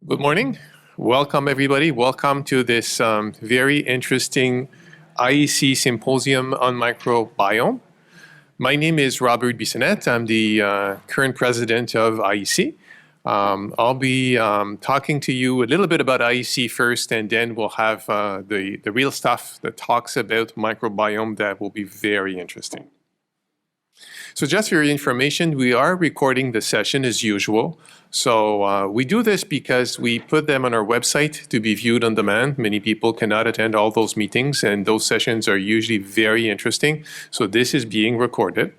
Good morning. Welcome, everybody. Welcome to this very interesting IEC symposium on microbiome. My name is Robert Bissonnette. I'm the current president of IEC. I'll be talking to you a little bit about IEC first, and then we'll have the real stuff that talks about microbiome that will be very interesting. So just for your information, we are recording the session as usual. So we do this because we put them on our website to be viewed on demand. Many people cannot attend all those meetings, and those sessions are usually very interesting. So this is being recorded.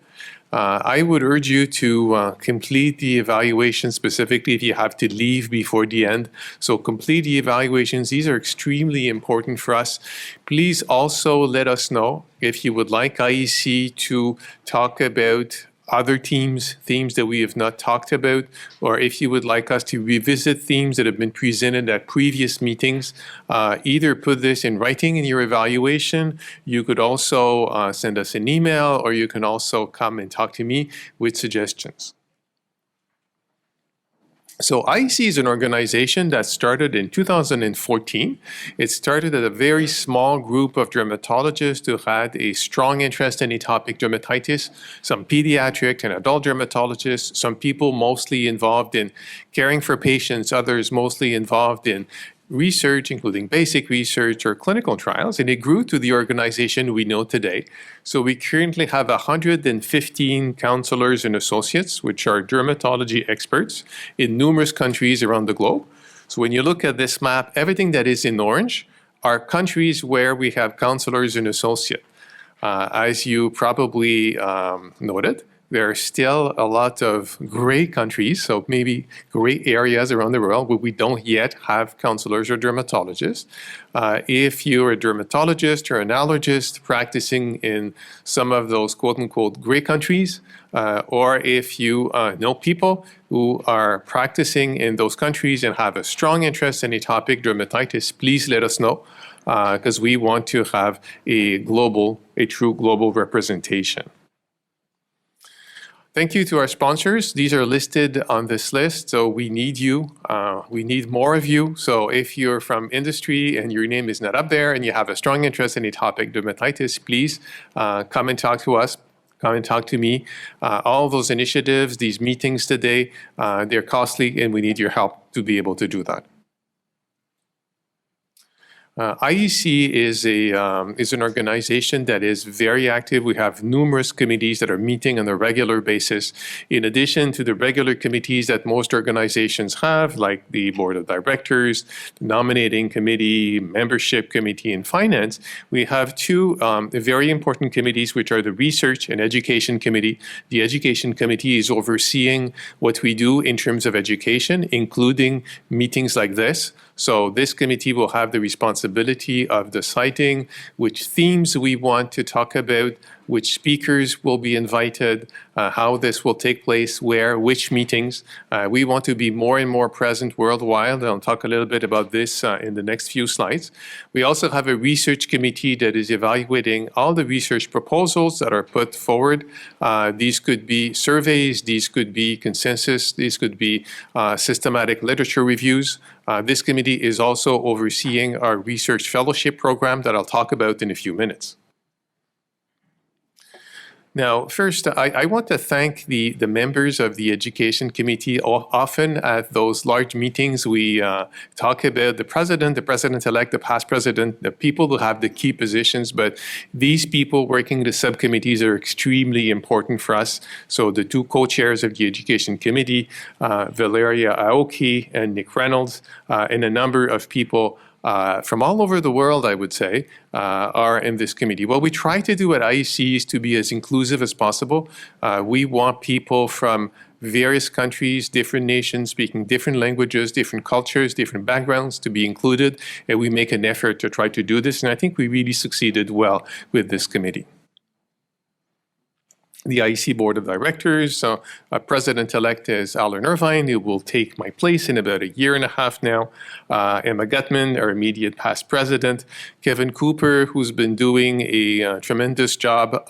I would urge you to complete the evaluation, specifically if you have to leave before the end. So complete the evaluations. These are extremely important for us. Please also let us know if you would like IEC to talk about other themes that we have not talked about, or if you would like us to revisit themes that have been presented at previous meetings. Either put this in writing in your evaluation. You could also send us an email, or you can also come and talk to me with suggestions. So IEC is an organization that started in 2014. It started as a very small group of dermatologists who had a strong interest in atopic dermatitis, some pediatric and adult dermatologists, some people mostly involved in caring for patients, others mostly involved in research, including basic research or clinical trials, and it grew to the organization we know today. So we currently have 115 counselors and associates, which are dermatology experts in numerous countries around the globe. So when you look at this map, everything that is in orange are countries where we have counselors and associates. As you probably noted, there are still a lot of gray countries, so maybe gray areas around the world where we don't yet have counselors or dermatologists. If you're a dermatologist or an allergist practicing in some of those quote-unquote gray countries, or if you know people who are practicing in those countries and have a strong interest in atopic dermatitis, please let us know, because we want to have a true global representation. Thank you to our sponsors. These are listed on this list, so we need you. We need more of you. So if you're from industry and your name is not up there and you have a strong interest in atopic dermatitis, please come and talk to us. Come and talk to me. All those initiatives, these meetings today, they're costly, and we need your help to be able to do that. IEC is an organization that is very active. We have numerous committees that are meeting on a regular basis. In addition to the regular committees that most organizations have, like the board of directors, the nominating committee, membership committee, and finance, we have two very important committees, which are the research and education committee. The education committee is overseeing what we do in terms of education, including meetings like this. So this committee will have the responsibility of deciding which themes we want to talk about, which speakers will be invited, how this will take place, where, which meetings. We want to be more and more present worldwide. I'll talk a little bit about this in the next few slides. We also have a research committee that is evaluating all the research proposals that are put forward. These could be surveys, these could be consensus, these could be systematic literature reviews. This committee is also overseeing our research fellowship program that I'll talk about in a few minutes. Now, first, I want to thank the members of the Education Committee. Often at those large meetings, we talk about the president-elect, the past president, the people who have the key positions, but these people working the subcommittees are extremely important for us. So the two co-chairs of the Education Committee, Valeria Aoki and Nick Reynolds, and a number of people from all over the world, I would say, are in this committee. What we try to do at IEC is to be as inclusive as possible. We want people from various countries, different nations, speaking different languages, different cultures, different backgrounds to be included, and we make an effort to try to do this, and I think we really succeeded well with this committee. the IEC Board of Directors. President-elect is Alan Irvine, who will take my place in about a year and a half now. Emma Gutman, our immediate past president. Kevin Cooper, who's been doing a tremendous job,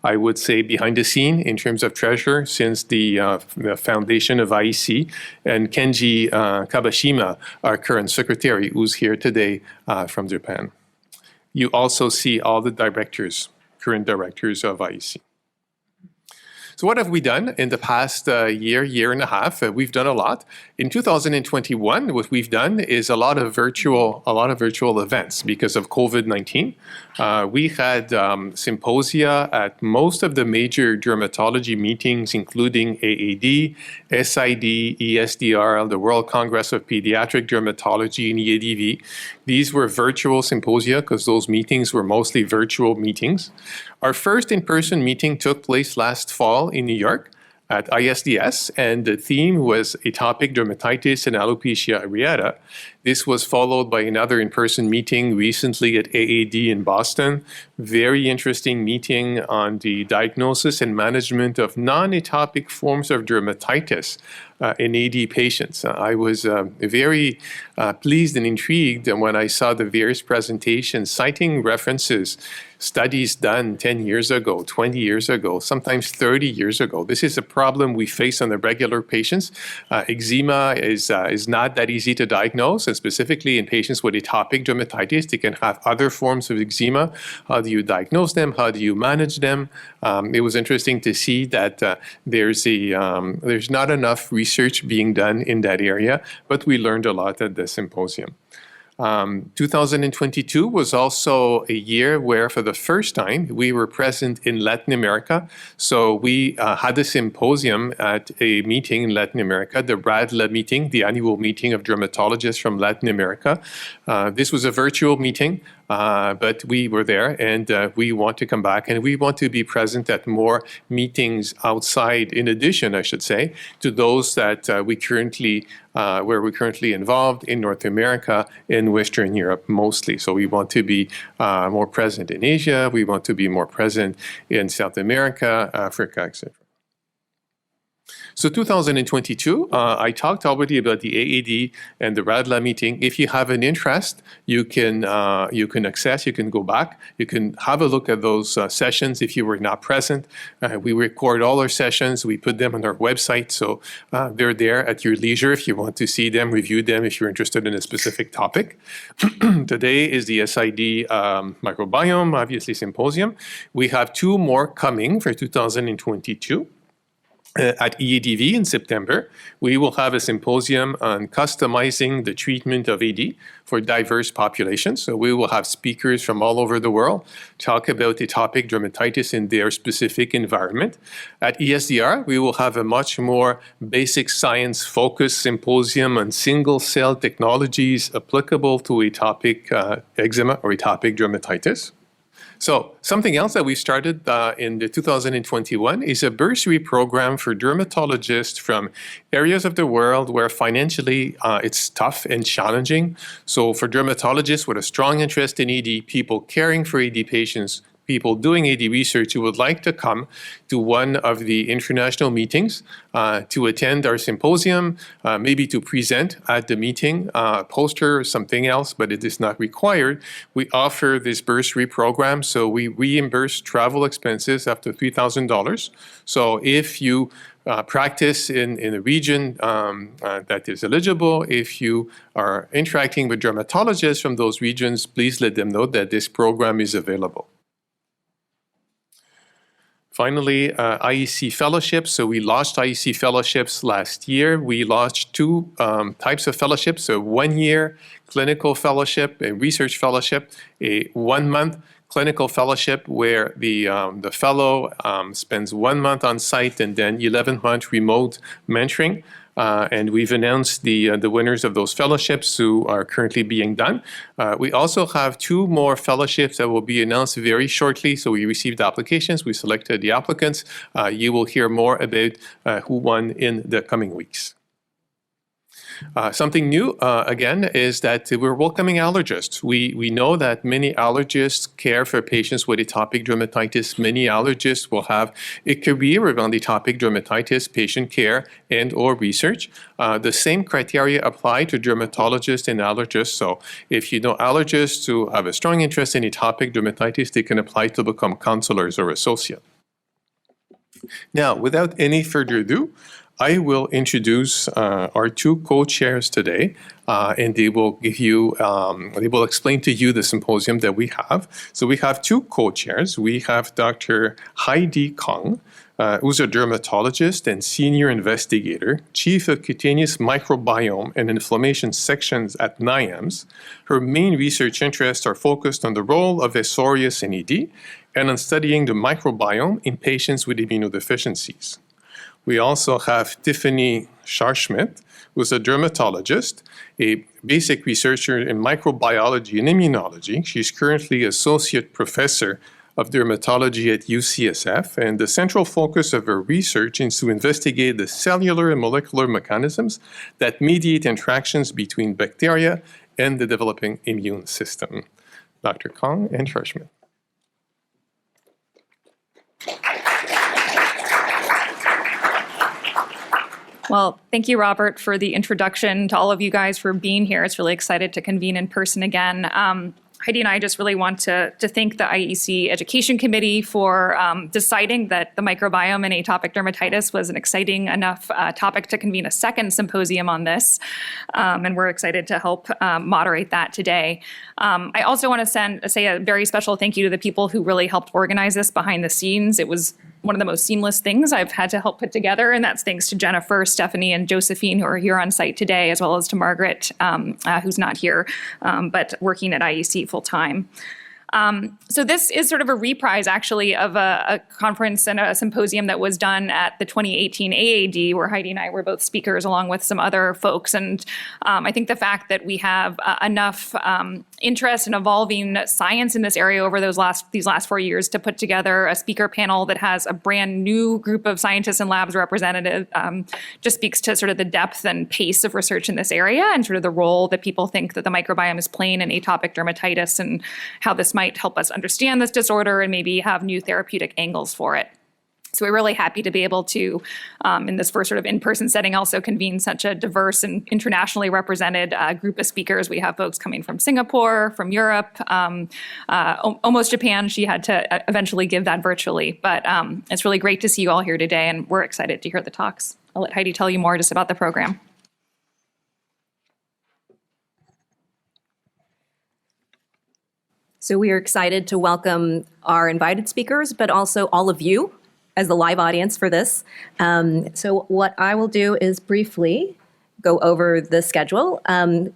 I would say, behind the scene in terms of treasurer since the foundation of IEC. And Kenji Kabashima, our current secretary, who's here today from Japan. You also see all the directors, current directors of IEC. So what have we done in the past year and a half? We've done a lot. In 2021, what we've done is a lot of virtual events because of COVID-19. We had symposia at most of the major dermatology meetings, including AAD, SID, ESDR, the World Congress of Pediatric Dermatology, and EADV. These were virtual symposia because those meetings were mostly virtual meetings. Our first in-person meeting took place last fall in New York at ISDS, and the theme was atopic dermatitis and alopecia areata. This was followed by another in-person meeting recently at AAD in Boston. Very interesting meeting on the diagnosis and management of non-atopic forms of dermatitis in AD patients. I was very pleased and intrigued when I saw the various presentations citing references, studies done 10 years ago, 20 years ago, sometimes 30 years ago. This is a problem we face on the regular patients. Eczema is not that easy to diagnose, and specifically in patients with atopic dermatitis, they can have other forms of eczema. How do you diagnose them? How do you manage them? It was interesting to see that there's not enough research being done in that area, but we learned a lot at the symposium. 2022 was also a year where, for the first time, we were present in Latin America. So we had a symposium at a meeting in Latin America, the RADLA meeting, the annual meeting of dermatologists from Latin America. This was a virtual meeting, but we were there, and we want to come back, and we want to be present at more meetings outside, in addition, I should say, to those that where we're currently involved in North America and Western Europe mostly. So we want to be more present in Asia, we want to be more present in South America, Africa, etc. So 2022, I talked already about the AAD and the RADLA meeting. If you have an interest, you can access, you can go back, you can have a look at those sessions if you were not present. We record all our sessions, we put them on our website, so they're there at your leisure if you want to see them, review them if you're interested in a specific topic. Today is the SID Microbiome, obviously, symposium. We have 2 more coming for 2022. At EADV in September, we will have a symposium on customizing the treatment of AD for diverse populations. So we will have speakers from all over the world talk about atopic dermatitis in their specific environment. At ESDR, we will have a much more basic science-focused symposium on single-cell technologies applicable to atopic eczema or atopic dermatitis. So something else that we started in the 2021 is a bursary program for dermatologists from areas of the world where financially it's tough and challenging. So for dermatologists with a strong interest in AD, people caring for AD patients, people doing AD research who would like to come to one of the international meetings to attend our symposium, maybe to present at the meeting, a poster or something else, but it is not required. We offer this bursary program, so we reimburse travel expenses up to $3,000. So if you practice in a region that is eligible, if you are interacting with dermatologists from those regions, please let them know that this program is available. Finally, IEC fellowships. So we launched IEC fellowships last year. We launched 2 types of fellowships, a 1-year clinical fellowship, a research fellowship, a 1-month clinical fellowship where the fellow spends 1 month on site and then 11-month remote mentoring. And we've announced the winners of those fellowships who are currently being done. We also have 2 more fellowships that will be announced very shortly. So we received applications, we selected the applicants. You will hear more about who won in the coming weeks. Something new, again, is that we're welcoming allergists. We know that many allergists care for patients with atopic dermatitis. Many allergists will have a career around atopic dermatitis, patient care, and or research. The same criteria apply to dermatologists and allergists. So if you know allergists who have a strong interest in atopic dermatitis, they can apply to become counselors or associate. Now, without any further ado, I will introduce our two co-chairs today, and they will give you, they will explain to you the symposium that we have. So we have two co-chairs. We have Dr. Heidi Kong, who's a dermatologist and senior investigator, chief of cutaneous microbiome and inflammation sections at NIAMS. Her main research interests are focused on the role of Escherichia in ED and on studying the microbiome in patients with immunodeficiencies. We also have Tiffany Scharschmidt, who's a dermatologist, a basic researcher in microbiology and immunology. She's currently associate professor of dermatology at UCSF, and the central focus of her research is to investigate the cellular and molecular mechanisms that mediate interactions between bacteria and the developing immune system. Dr. Kong and Scharschmidt. Well, thank you, Robert, for the introduction, to all of you guys for being here. It's really excited to convene in person again. Heidi and I just really want to thank the IEC Education Committee for deciding that the microbiome and atopic dermatitis was an exciting enough topic to convene a second symposium on this. And we're excited to help moderate that today. I also want to say a very special thank you to the people who really helped organize this behind the scenes. It was one of the most seamless things I've had to help put together, and that's thanks to Jennifer, Stephanie, and Josephine, who are here on site today, as well as to Margaret, who's not here, but working at IEC full time. So this is sort of a reprise, actually, of a conference and a symposium that was done at the 2018 AAD, where Heidi and I were both speakers, along with some other folks. And I think the fact that we have enough interest in evolving science in this area over these last 4 years to put together a speaker panel that has a brand new group of scientists and labs represented just speaks to sort of the depth and pace of research in this area and sort of the role that people think that the microbiome is playing in atopic dermatitis and how this might help us understand this disorder and maybe have new therapeutic angles for it. So we're really happy to be able to, in this first sort of in-person setting, also convene such a diverse and internationally represented group of speakers. We have folks coming from Singapore, from Europe, almost Japan. She had to eventually give that virtually. But it's really great to see you all here today, and we're excited to hear the talks. I'll let Heidi tell you more just about the program. So we are excited to welcome our invited speakers, but also all of you as the live audience for this. So what I will do is briefly go over the schedule.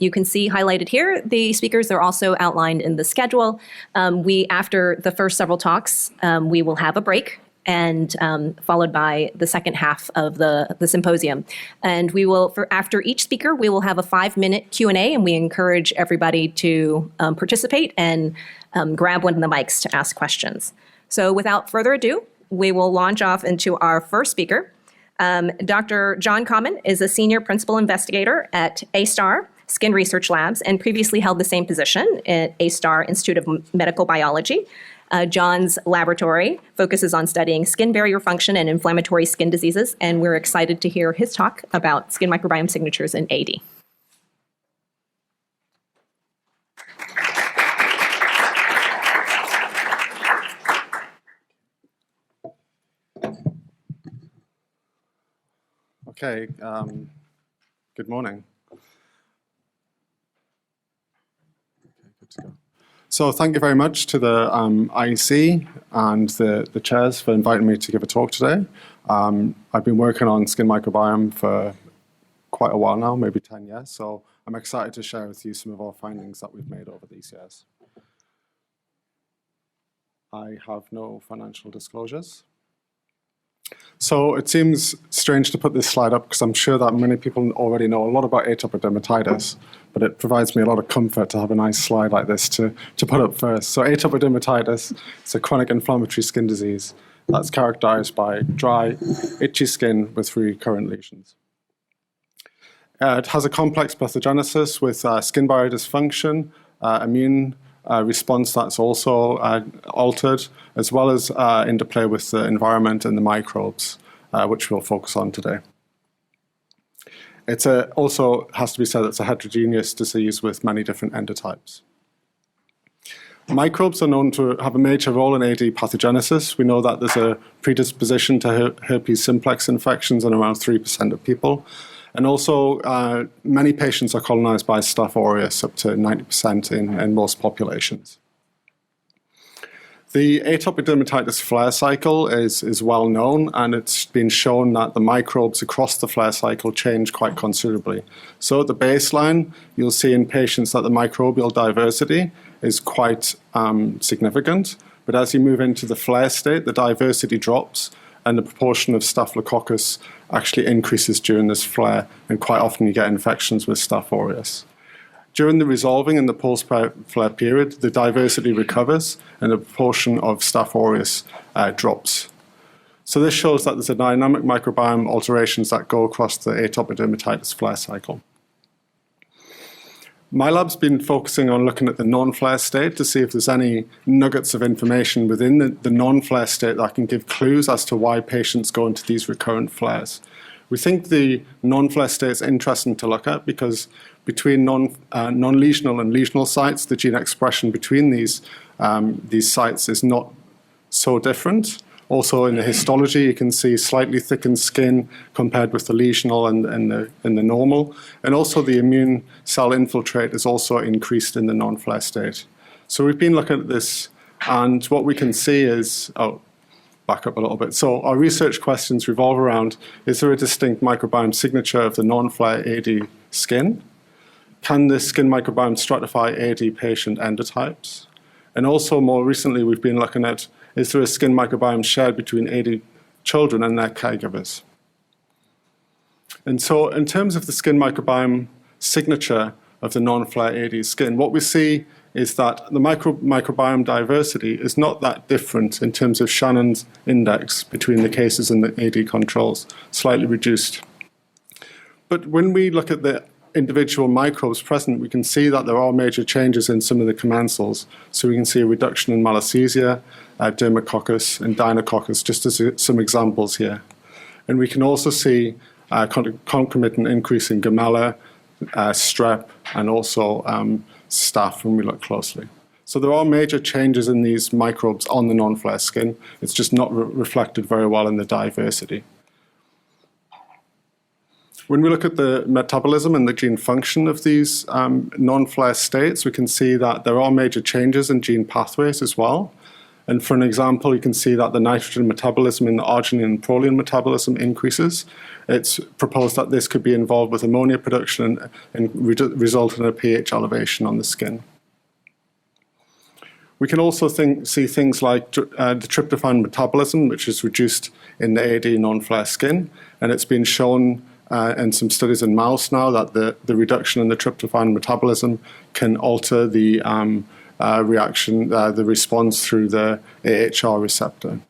You can see highlighted here the speakers. They're also outlined in the schedule. After the first several talks, we will have a break, and followed by the second half of the symposium. And we will, after each speaker, we will have a 5-minute Q&A, and we encourage everybody to participate and grab one of the mics to ask questions. So without further ado, we will launch off into our first speaker. Dr. John Common is a senior principal investigator at A*STAR Skin Research Labs and previously held the same position at A*STAR Institute of Medical Biology. John's laboratory focuses on studying skin barrier function and inflammatory skin diseases, and we're excited to hear his talk about skin microbiome signatures in AD. Okay, good morning. Okay, good to go. So thank you very much to the IEC and the chairs for inviting me to give a talk today. I've been working on skin microbiome for quite a while now, maybe 10 years, so I'm excited to share with you some of our findings that we've made over these years. I have no financial disclosures. So it seems strange to put this slide up because I'm sure that many people already know a lot about atopic dermatitis, but it provides me a lot of comfort to have a nice slide like this to put up first. So atopic dermatitis is a chronic inflammatory skin disease that's characterized by dry, itchy skin with recurrent lesions. It has a complex pathogenesis with skin barrier dysfunction, immune response that's also altered, as well as interplay with the environment and the microbes, which we'll focus on today. It's also has to be said it's a heterogeneous disease with many different endotypes. Microbes are known to have a major role in AD pathogenesis. We know that there's a predisposition to herpes simplex infections in around 3% of people. And also, many patients are colonized by Staph aureus, up to 90% in most populations. The atopic dermatitis flare cycle is well known, and it's been shown that the microbes across the flare cycle change quite considerably. So at the baseline, you'll see in patients that the microbial diversity is quite significant, but as you move into the flare state, the diversity drops, and the proportion of Staphylococcus actually increases during this flare, and quite often you get infections with Staph aureus. During the resolving and the post-flare period, the diversity recovers and the proportion of Staph aureus drops. So this shows that there's a dynamic microbiome alterations that go across the atopic dermatitis flare cycle. My lab's been focusing on looking at the non-flare state to see if there's any nuggets of information within the non-flare state that can give clues as to why patients go into these recurrent flares. We think the non-flare state is interesting to look at because between non-lesional and lesional sites, the gene expression between these sites is not so different. Also in the histology, you can see slightly thickened skin compared with the lesional and the normal. And also the immune cell infiltrate is also increased in the non-flare state. So we've been looking at this, and what we can see is, back up a little bit. So our research questions revolve around, is there a distinct microbiome signature of the non-flare AD skin? Can the skin microbiome stratify AD patient endotypes? And also more recently, we've been looking at, is there a skin microbiome shared between AD children and their caregivers? And so in terms of the skin microbiome signature of the non-flare AD skin, what we see is that the microbiome diversity is not that different in terms of Shannon's index between the cases and the AD controls, slightly reduced. But when we look at the individual microbes present, we can see that there are major changes in some of the commensals. So we can see a reduction in Malassezia, Dermacoccus, and Deinococcus, just as some examples here. And we can also see concomitant increase in Gamella, Strep, and also Staph when we look closely. So there are major changes in these microbes on the non-flare skin. It's just not reflected very well in the diversity. When we look at the metabolism and the gene function of these non-flare states, we can see that there are major changes in gene pathways as well. And for an example, you can see that the nitrogen metabolism and the arginine and proline metabolism increases. It's proposed that this could be involved with ammonia production and result in a pH elevation on the skin. We can also see things like the tryptophan metabolism, which is reduced in the AD non-flare skin, and it's been shown in some studies in mouse now that the reduction in the tryptophan metabolism can alter the reaction, the response through the AHR receptor.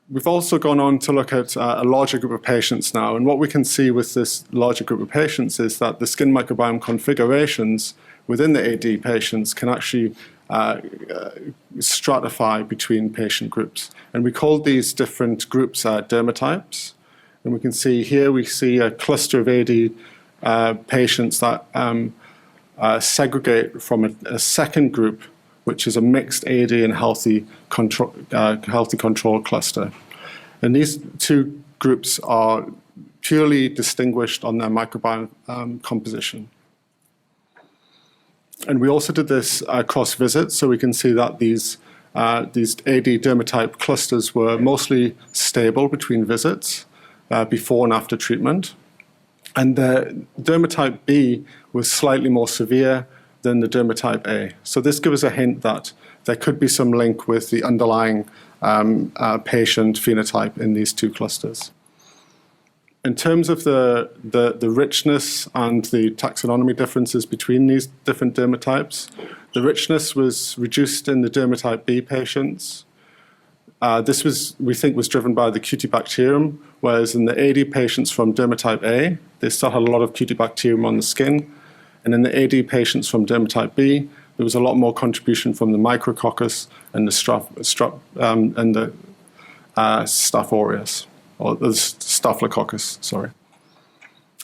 We've also gone on to look at a larger group of patients now, and what we can see with this larger group of patients is that the skin microbiome configurations within the AD patients can actually stratify between patient groups. And we call these different groups dermatypes. And we can see here, we see a cluster of AD patients that segregate from a second group, which is a mixed AD and healthy control cluster. And these two groups are purely distinguished on their microbiome composition. And we also did this across visits, so we can see that these AD dermatype clusters were mostly stable between visits, before and after treatment. And the dermatype B was slightly more severe than the dermatype A. So this gives us a hint that there could be some link with the underlying patient phenotype in these two clusters. In terms of the richness and the taxonomy differences between these different dermatypes, the richness was reduced in the dermatype B patients. This was, we think, was driven by the Cutibacterium, whereas in the AD patients from dermatype A, they still had a lot of Cutibacterium on the skin. And in the AD patients from dermatype B, there was a lot more contribution from the Micrococcus and the Staph aureus, or the Staphylococcus, sorry.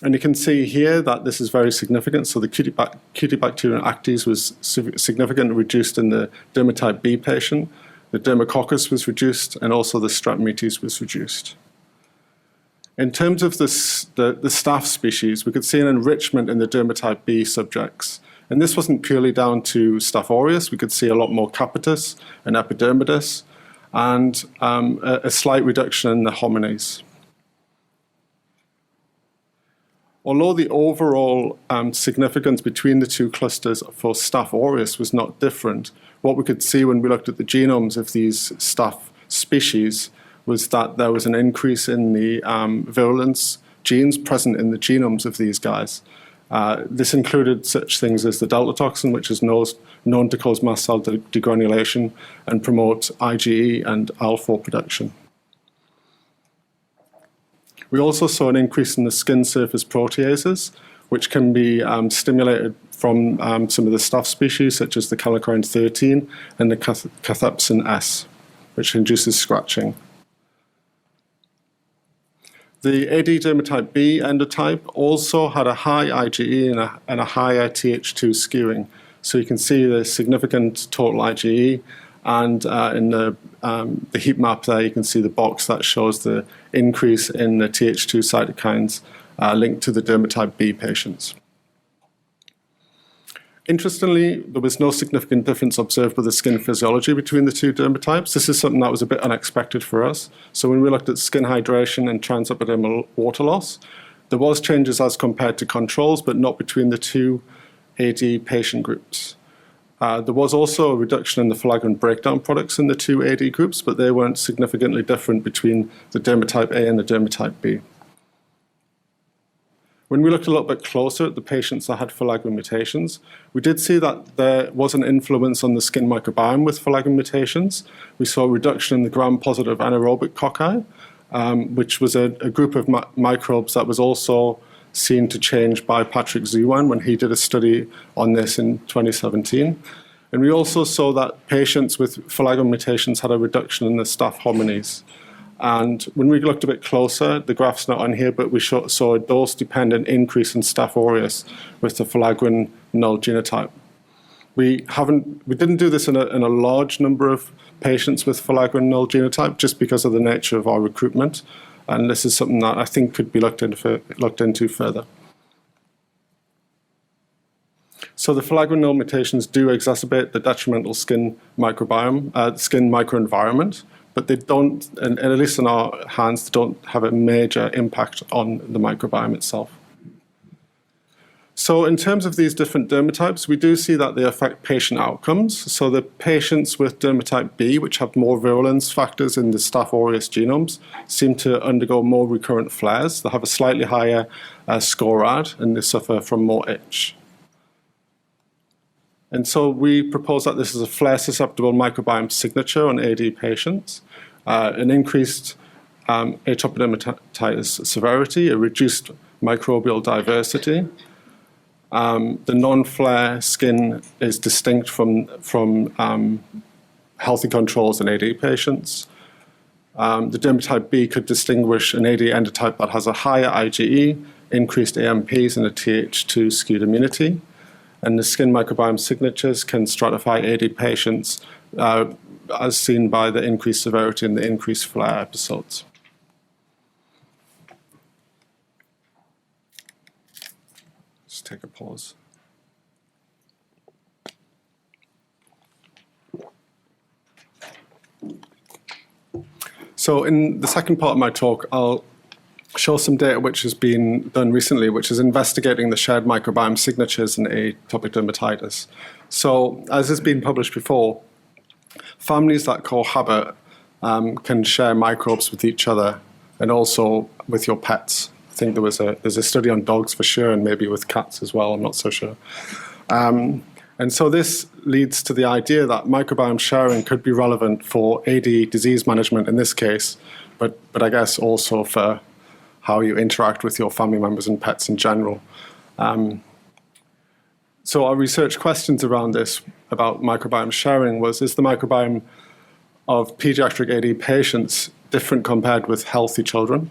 And you can see here that this is very significant. So the Cutibacterium actis was significantly reduced in the dermatype B patient. The Dermacoccus was reduced, and also the Streptomyces was reduced. In terms of the staph species, we could see an enrichment in the dermatype B subjects. And this wasn't purely down to Staph aureus. We could see a lot more capitis and epidermidis, and a slight reduction in the homines. Although the overall significance between the two clusters for Staph aureus was not different, what we could see when we looked at the genomes of these staph species was that there was an increase in the virulence genes present in the genomes of these guys. This included such things as the delta toxin, which is known to cause mast cell degranulation and promote IgE and IL-4 production. We also saw an increase in the skin surface proteases, which can be stimulated from some of the staph species, such as the kallikrein 13 and the cathepsin S, which induces scratching. The AD dermatype B endotype also had a high IgE and a higher Th2 skewing. So you can see the significant total IgE, and in the heat map there, you can see the box that shows the increase in the Th2 cytokines linked to the dermatype B patients. Interestingly, there was no significant difference observed with the skin physiology between the two dermatypes. This is something that was a bit unexpected for us. So when we looked at skin hydration and transepidermal water loss, there was changes as compared to controls, but not between the two AD patient groups. There was also a reduction in the filaggrin breakdown products in the two AD groups, but they weren't significantly different between the dermatype A and the dermatype B. When we looked a little bit closer at the patients that had filaggrin mutations, we did see that there was an influence on the skin microbiome with filaggrin mutations. We saw a reduction in the gram-positive anaerobic cocci, which was a group of microbes that was also seen to change by Patrick Zuwan when he did a study on this in 2017. And we also saw that patients with filaggrin mutations had a reduction in the staph homines. And when we looked a bit closer, the graph's not on here, but we saw a dose-dependent increase in Staph aureus with the filaggrin null genotype. We didn't do this in a large number of patients with filaggrin null genotype just because of the nature of our recruitment. And this is something that I think could be looked into further. So the filaggrin null mutations do exacerbate the detrimental skin microbiome, skin microenvironment, but they don't, and at least in our hands, they don't have a major impact on the microbiome itself. So in terms of these different dermatypes, we do see that they affect patient outcomes. So the patients with dermatype B, which have more virulence factors in the Staph aureus genomes, seem to undergo more recurrent flares. They have a slightly higher SCORAD, and they suffer from more itch. And so we propose that this is a flare-susceptible microbiome signature on AD patients, an increased atopic dermatitis severity, a reduced microbial diversity. The non-flare skin is distinct from healthy controls in AD patients. The dermatype B could distinguish an AD endotype that has a higher IgE, increased AMPs, and a Th2 skewed immunity. And the skin microbiome signatures can stratify AD patients as seen by the increased severity and the increased flare episodes. Just take a pause. So in the second part of my talk, I'll show some data which has been done recently, which is investigating the shared microbiome signatures in atopic dermatitis. So as has been published before, families that cohabit can share microbes with each other and also with your pets. I think there's a study on dogs for sure, and maybe with cats as well, I'm not so sure. And so this leads to the idea that microbiome sharing could be relevant for AD disease management in this case, but I guess also for how you interact with your family members and pets in general. So our research questions around this, about microbiome sharing, was, is the microbiome of pediatric AD patients different compared with healthy children?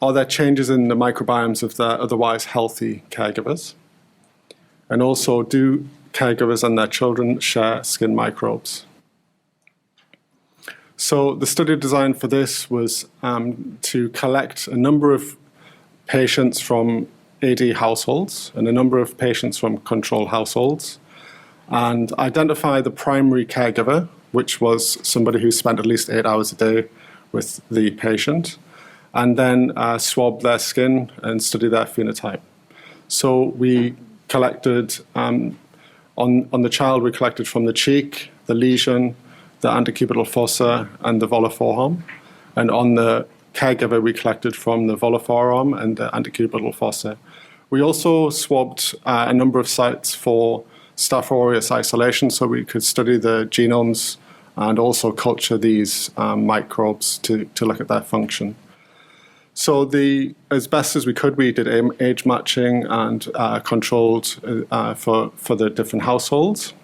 Are there changes in the microbiomes of their otherwise healthy caregivers? And also, do caregivers and their children share skin microbes? So the study design for this was to collect a number of patients from AD households and a number of patients from control households, and identify the primary caregiver, which was somebody who spent at least 8 hours a day with the patient, and then swab their skin and study their phenotype. So we collected, on the child, we collected from the cheek, the lesion, the antecubital fossa, and the volar forearm. And on the caregiver, we collected from the volar forearm and the antecubital fossa. We also swabbed a number of sites for Staph aureus isolation, so we could study the genomes and also culture these microbes to look at their function. So as best as we could, we did age matching and controlled for the different households.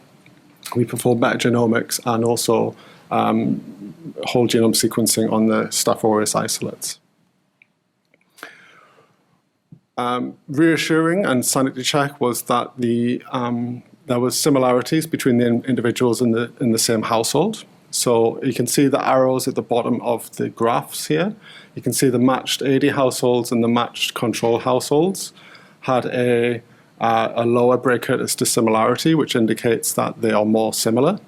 We performed metagenomics and also whole genome sequencing on the Staph aureus isolates. Reassuring and sanity check was that there was similarities between the individuals in the same household. So you can see the arrows at the bottom of the graphs here. You can see the matched AD households and the matched control households had a lower Bray-Curtis dissimilarity, which indicates that they are more similar,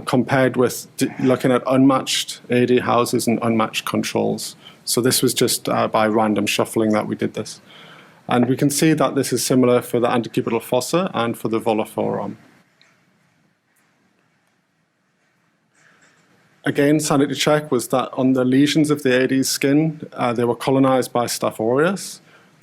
compared with looking at unmatched AD houses and unmatched controls. So this was just by random shuffling that we did this. And we can see that this is similar for the antecubital fossa and for the volar forearm. Again, sanity check was that on the lesions of the AD skin, they were colonized by Staph aureus.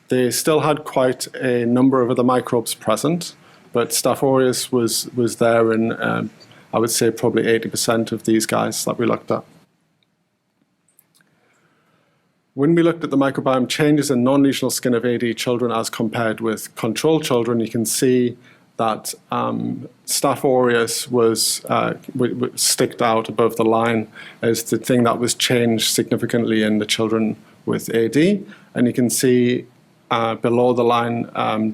They still had quite a number of other microbes present, but Staph aureus was there in, I would say, probably 80% of these guys that we looked at. When we looked at the microbiome changes in non-lesional skin of AD children as compared with control children, you can see that Staph aureus was sticked out above the line as the thing that was changed significantly in the children with AD. And you can see below the line,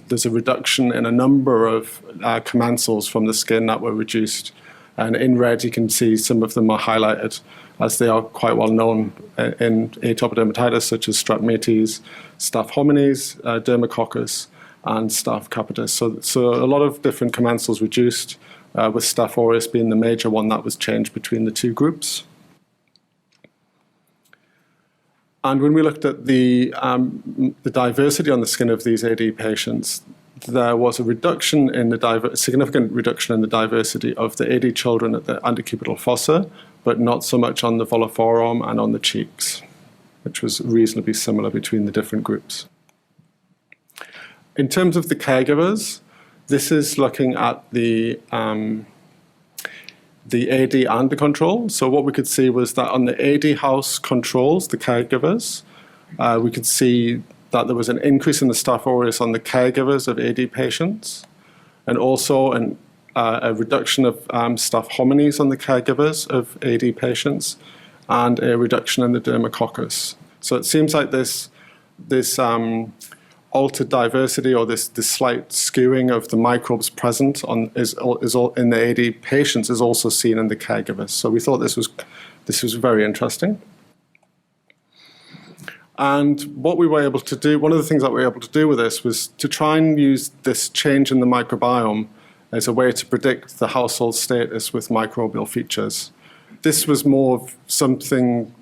there's a reduction in a number of commensals from the skin that were reduced. And in red, you can see some of them are highlighted, as they are quite well known in atopic dermatitis, such as Streptomyces, Staph hominis, Dermacoccus, and Staph capitis. So a lot of different commensals reduced, with Staph aureus being the major one that was changed between the two groups. And when we looked at the diversity on the skin of these AD patients, there was a reduction in significant reduction in the diversity of the AD children at the antecubital fossa, but not so much on the volar forearm and on the cheeks, which was reasonably similar between the different groups. In terms of the caregivers, this is looking at the AD and the control. So what we could see was that on the AD house controls, the caregivers, we could see that there was an increase in the Staph aureus on the caregivers of AD patients, and also a reduction of Staph hominis on the caregivers of AD patients, and a reduction in the Dermacoccus. So it seems like this altered diversity, or this slight skewing of the microbes present in the AD patients is also seen in the caregivers. So we thought this was very interesting. And what we were able to do, one of the things that we were able to do with this was to try and use this change in the microbiome as a way to predict the household status with microbial features. This was more of something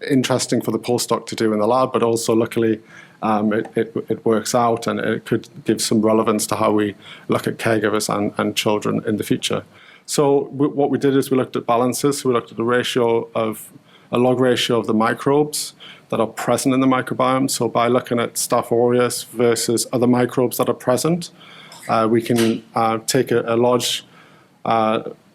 interesting for the postdoc to do in the lab, but also luckily it works out, and it could give some relevance to how we look at caregivers and children in the future. So what we did is we looked at balances. So we looked at a log ratio of the microbes that are present in the microbiome. So by looking at Staph aureus versus other microbes that are present, we can take a large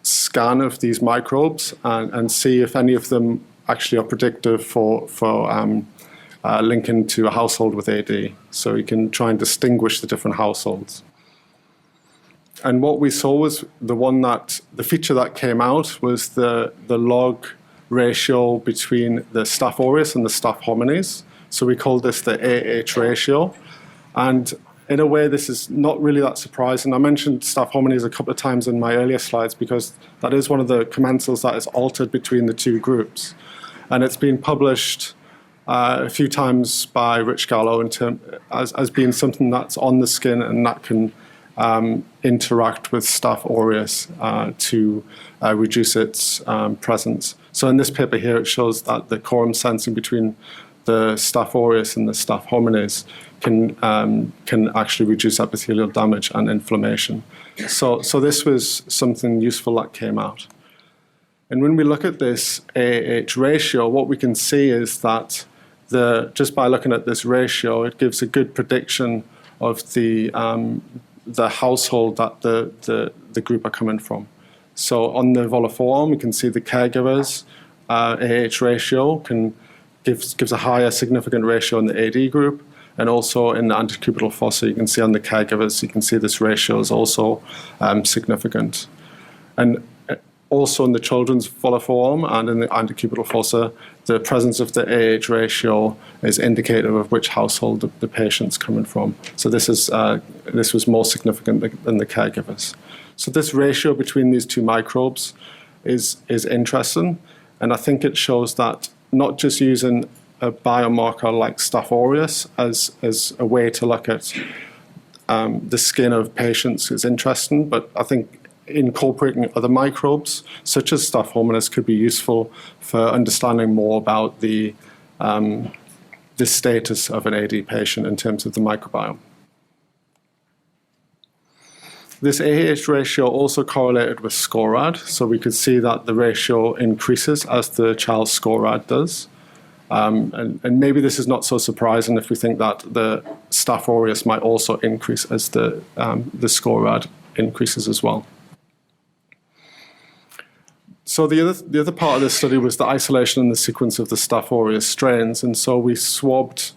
scan of these microbes and see if any of them actually are predictive for linking to a household with AD. So you can try and distinguish the different households. And what we saw was the feature that came out was the log ratio between the Staph aureus and the Staph hominis. So we call this the AH ratio. And in a way, this is not really that surprising. I mentioned Staph hominis a couple of times in my earlier slides because that is one of the commensals that is altered between the two groups. And it's been published a few times by Rich Gallo as being something that's on the skin and that can interact with Staph aureus to reduce its presence. So in this paper here, it shows that the quorum sensing between the Staph aureus and the Staph hominis can actually reduce epithelial damage and inflammation. So this was something useful that came out. And when we look at this AH ratio, what we can see is that just by looking at this ratio, it gives a good prediction of the household that the group are coming from. So on the voliform, we can see the caregivers AH ratio gives a higher significant ratio in the AD group, and also in the antecubital fossa, you can see on the caregivers, you can see this ratio is also significant. And also in the children's voliform and in the antecubital fossa, the presence of the AH ratio is indicative of which household the patient's coming from. So this was more significant than the caregivers. So this ratio between these two microbes is interesting, and I think it shows that not just using a biomarker like Staph aureus as a way to look at the skin of patients is interesting, but I think incorporating other microbes, such as Staph hominis, could be useful for understanding more about the status of an AD patient in terms of the microbiome. This AH ratio also correlated with SCORAD, so we could see that the ratio increases as the child's SCORAD does. And maybe this is not so surprising if we think that the Staph aureus might also increase as the SCORAD increases as well. So the other part of this study was the isolation and the sequence of the Staph aureus strains, and so we swabbed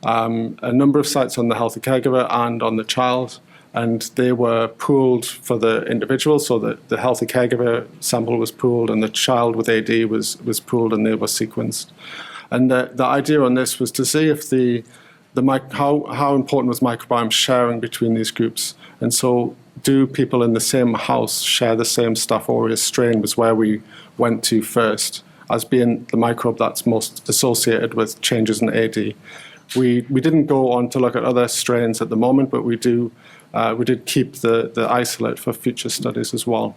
a number of sites on the healthy caregiver and on the child, and they were pooled for the individual, so that the healthy caregiver sample was pooled and the child with AD was pooled, and they were sequenced. And the idea on this was to see if how important was microbiome sharing between these groups. And so do people in the same house share the same Staph aureus strain, was where we went to first, as being the microbe that's most associated with changes in AD. We didn't go on to look at other strains at the moment, but we did keep the isolate for future studies as well.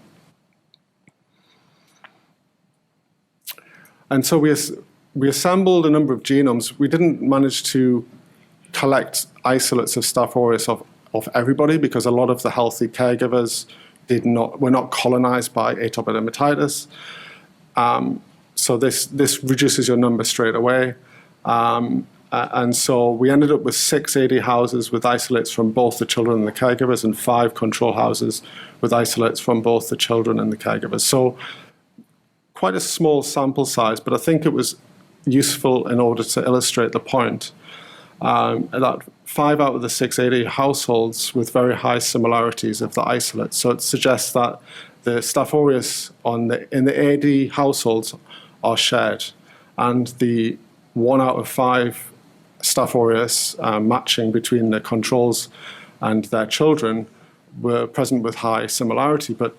And so we assembled a number of genomes. We didn't manage to collect isolates of Staph aureus of everybody, because a lot of the healthy caregivers were not colonized by atopic dermatitis. So this reduces your number straight away. And so we ended up with 6 AD houses with isolates from both the children and the caregivers, and 5 control houses with isolates from both the children and the caregivers. So quite a small sample size, but I think it was useful in order to illustrate the point that 5 out of the 6 AD households with very high similarities of the isolates. So it suggests that the Staph aureus in the AD households are shared, and the 1 out of 5 Staph aureus matching between the controls and their children were present with high similarity, but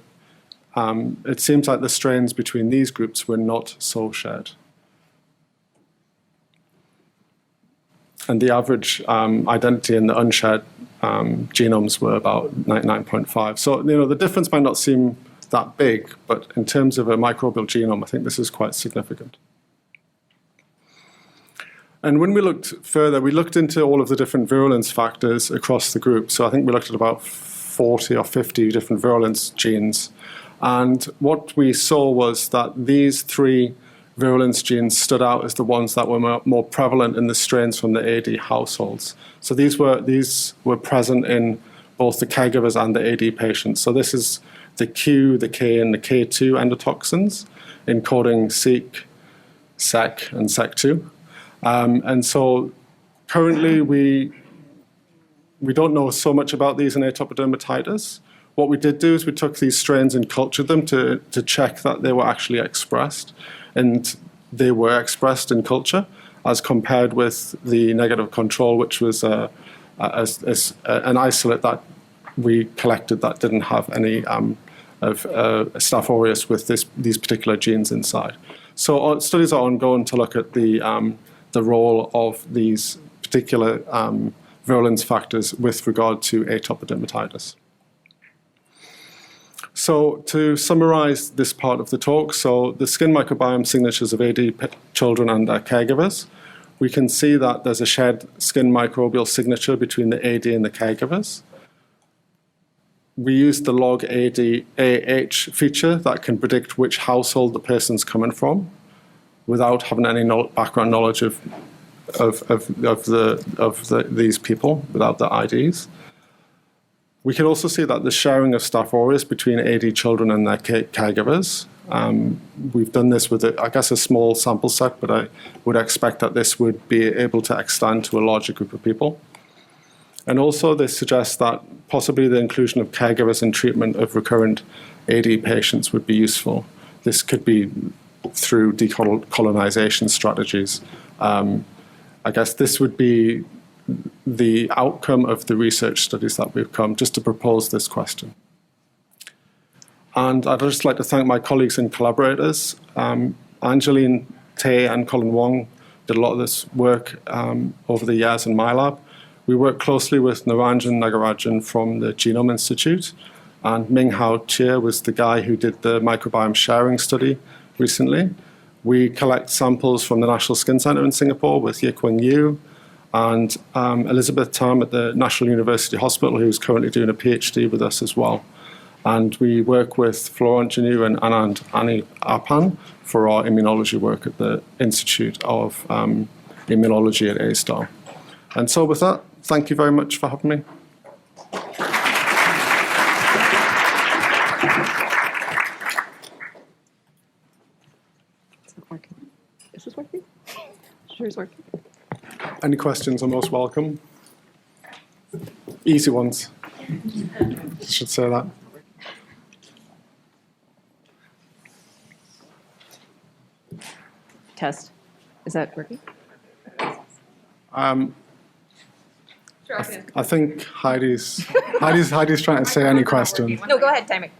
it seems like the strains between these groups were not so shared. And the average identity in the unshared genomes were about 99.5. So the difference might not seem that big, but in terms of a microbial genome, I think this is quite significant. And when we looked further, we looked into all of the different virulence factors across the group. So I think we looked at about 40 or 50 different virulence genes. And what we saw was that these 3 virulence genes stood out as the ones that were more prevalent in the strains from the AD households. So these were present in both the caregivers and the AD patients. So this is the Q, the K, and the K2 endotoxins, encoding SEEK, SEC, and SEC2. And so currently we don't know so much about these in atopic dermatitis. What we did do is we took these strains and cultured them to check that they were actually expressed. And they were expressed in culture as compared with the negative control, which was an isolate that we collected that didn't have any of Staph aureus with these particular genes inside. So studies are ongoing to look at the role of these particular virulence factors with regard to atopic dermatitis. So to summarize this part of the talk, so the skin microbiome signatures of AD children and their caregivers, we can see that there's a shared skin microbial signature between the AD and the caregivers. We use the log AD-AH feature that can predict which household the person's coming from without having any background knowledge of these people, without the IDs. We can also see that the sharing of Staph aureus between AD children and their caregivers. We've done this with, I guess, a small sample set, but I would expect that this would be able to extend to a larger group of people. And also this suggests that possibly the inclusion of caregivers in treatment of recurrent AD patients would be useful. This could be through decolonization strategies. I guess this would be the outcome of the research studies that we've come just to propose this question. And I'd just like to thank my colleagues and collaborators. Angeline Tay and Colin Wong did a lot of this work over the years in my lab. We work closely with Naranjan Nagarajan from the Genome Institute, and Ming Hao Chia was the guy who did the microbiome sharing study recently. We collect samples from the National Skin Centre in Singapore with Yikwing Yu, and Elizabeth Tam at the National University Hospital, who's currently doing a PhD with us as well. And we work with Florent Genu and Anand Apan for our immunology work at the Institute of Immunology at A*STAR. And so with that, thank you very much for having me. Is it working? Is this working? Sure it's working. Any questions are most welcome. Easy ones. Should say that. Test. Is that working? I think Heidi's trying to say any question. No, go ahead, timing.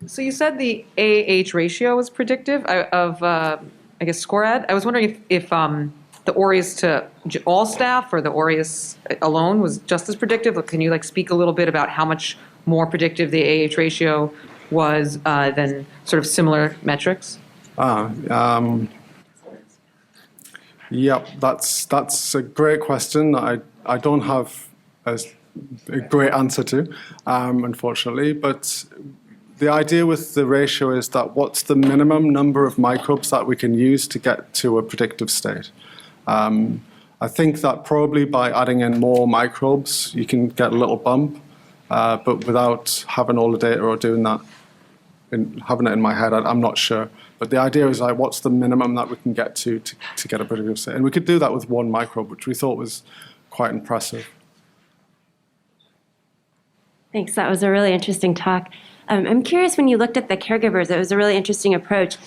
So you said the AH ratio was predictive of, I guess, SCORAD. I was wondering if the aureus to all staff or the aureus alone was just as predictive. Can you speak a little bit about how much more predictive the AH ratio was than sort of similar metrics? Yeah, that's a great question. I don't have a great answer to, unfortunately. But the idea with the ratio is that what's the minimum number of microbes that we can use to get to a predictive state? I think that probably by adding in more microbes, you can get a little bump, but without having all the data or doing that, having it in my head, I'm not sure. But the idea is what's the minimum that we can get to get a predictive state? And we could do that with one microbe, which we thought was quite impressive. Thanks. That was a really interesting talk. I'm curious, when you looked at the caregivers, it was a really interesting approach.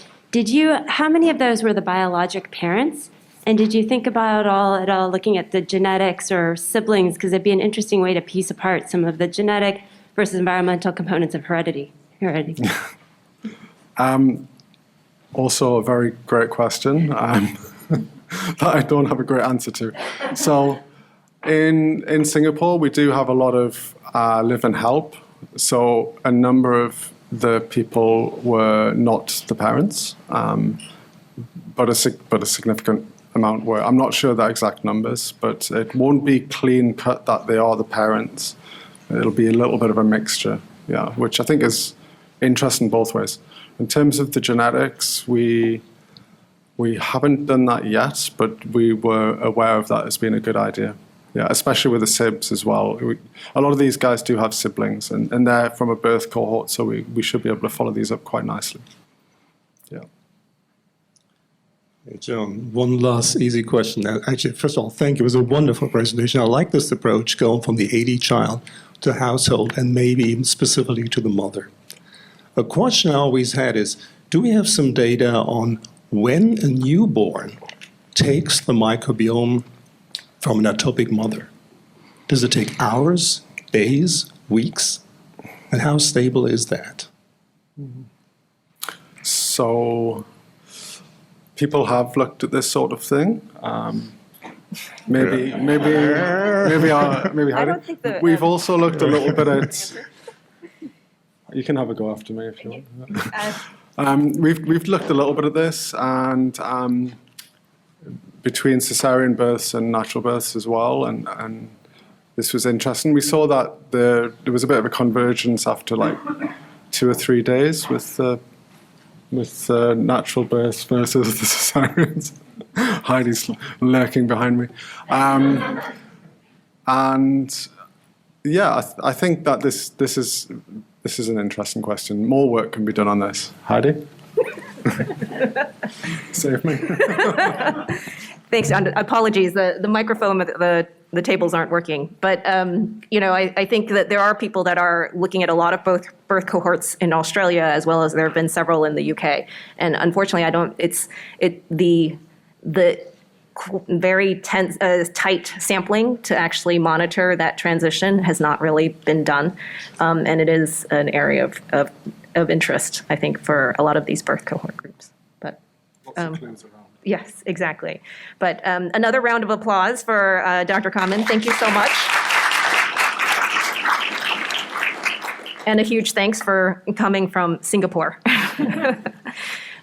How many of those were the biologic parents? And did you think about at all looking at the genetics or siblings? Because it'd be an interesting way to piece apart some of the genetic versus environmental components of heredity. Also a very great question that I don't have a great answer to. So in Singapore, we do have a lot of live and help. So a number of the people were not the parents, but a significant amount were. I'm not sure the exact numbers, but it won't be clean cut that they are the parents. It'll be a little bit of a mixture, yeah, which I think is interesting both ways. In terms of the genetics, we haven't done that yet, but we were aware of that as being a good idea. Yeah, especially with the SIBs as well. A lot of these guys do have siblings, and they're from a birth cohort, so we should be able to follow these up quite nicely. Yeah. Hey, John, one last easy question. Actually, first of all, thank you. It was a wonderful presentation. I like this approach, going from the AD child to household and maybe even specifically to the mother. A question I always had is, do we have some data on when a newborn takes the microbiome from an atopic mother? Does it take hours, days, weeks? And how stable is that? So people have looked at this sort of thing. Maybe I don't think that, we've also looked a little bit at. You can have a go after me if you want. We've looked a little bit at this, and between cesarean births and natural births as well, and this was interesting. We saw that there was a bit of a convergence after like 2 or 3 days with natural births versus the cesareans. Heidi's lurking behind me, and yeah, I think that this is an interesting question. More work can be done on this. Heidi, save me. Thanks. And apologies. The microphone, the tables aren't working. But I think that there are people that are looking at a lot of both birth cohorts in Australia, as well as there have been several in the UK. And unfortunately, the very tight sampling to actually monitor that transition has not really been done, and it is an area of interest, I think, for a lot of these birth cohort groups. But. Yes, exactly. But another round of applause for Dr. Kamen. Thank you so much. And a huge thanks for coming from Singapore.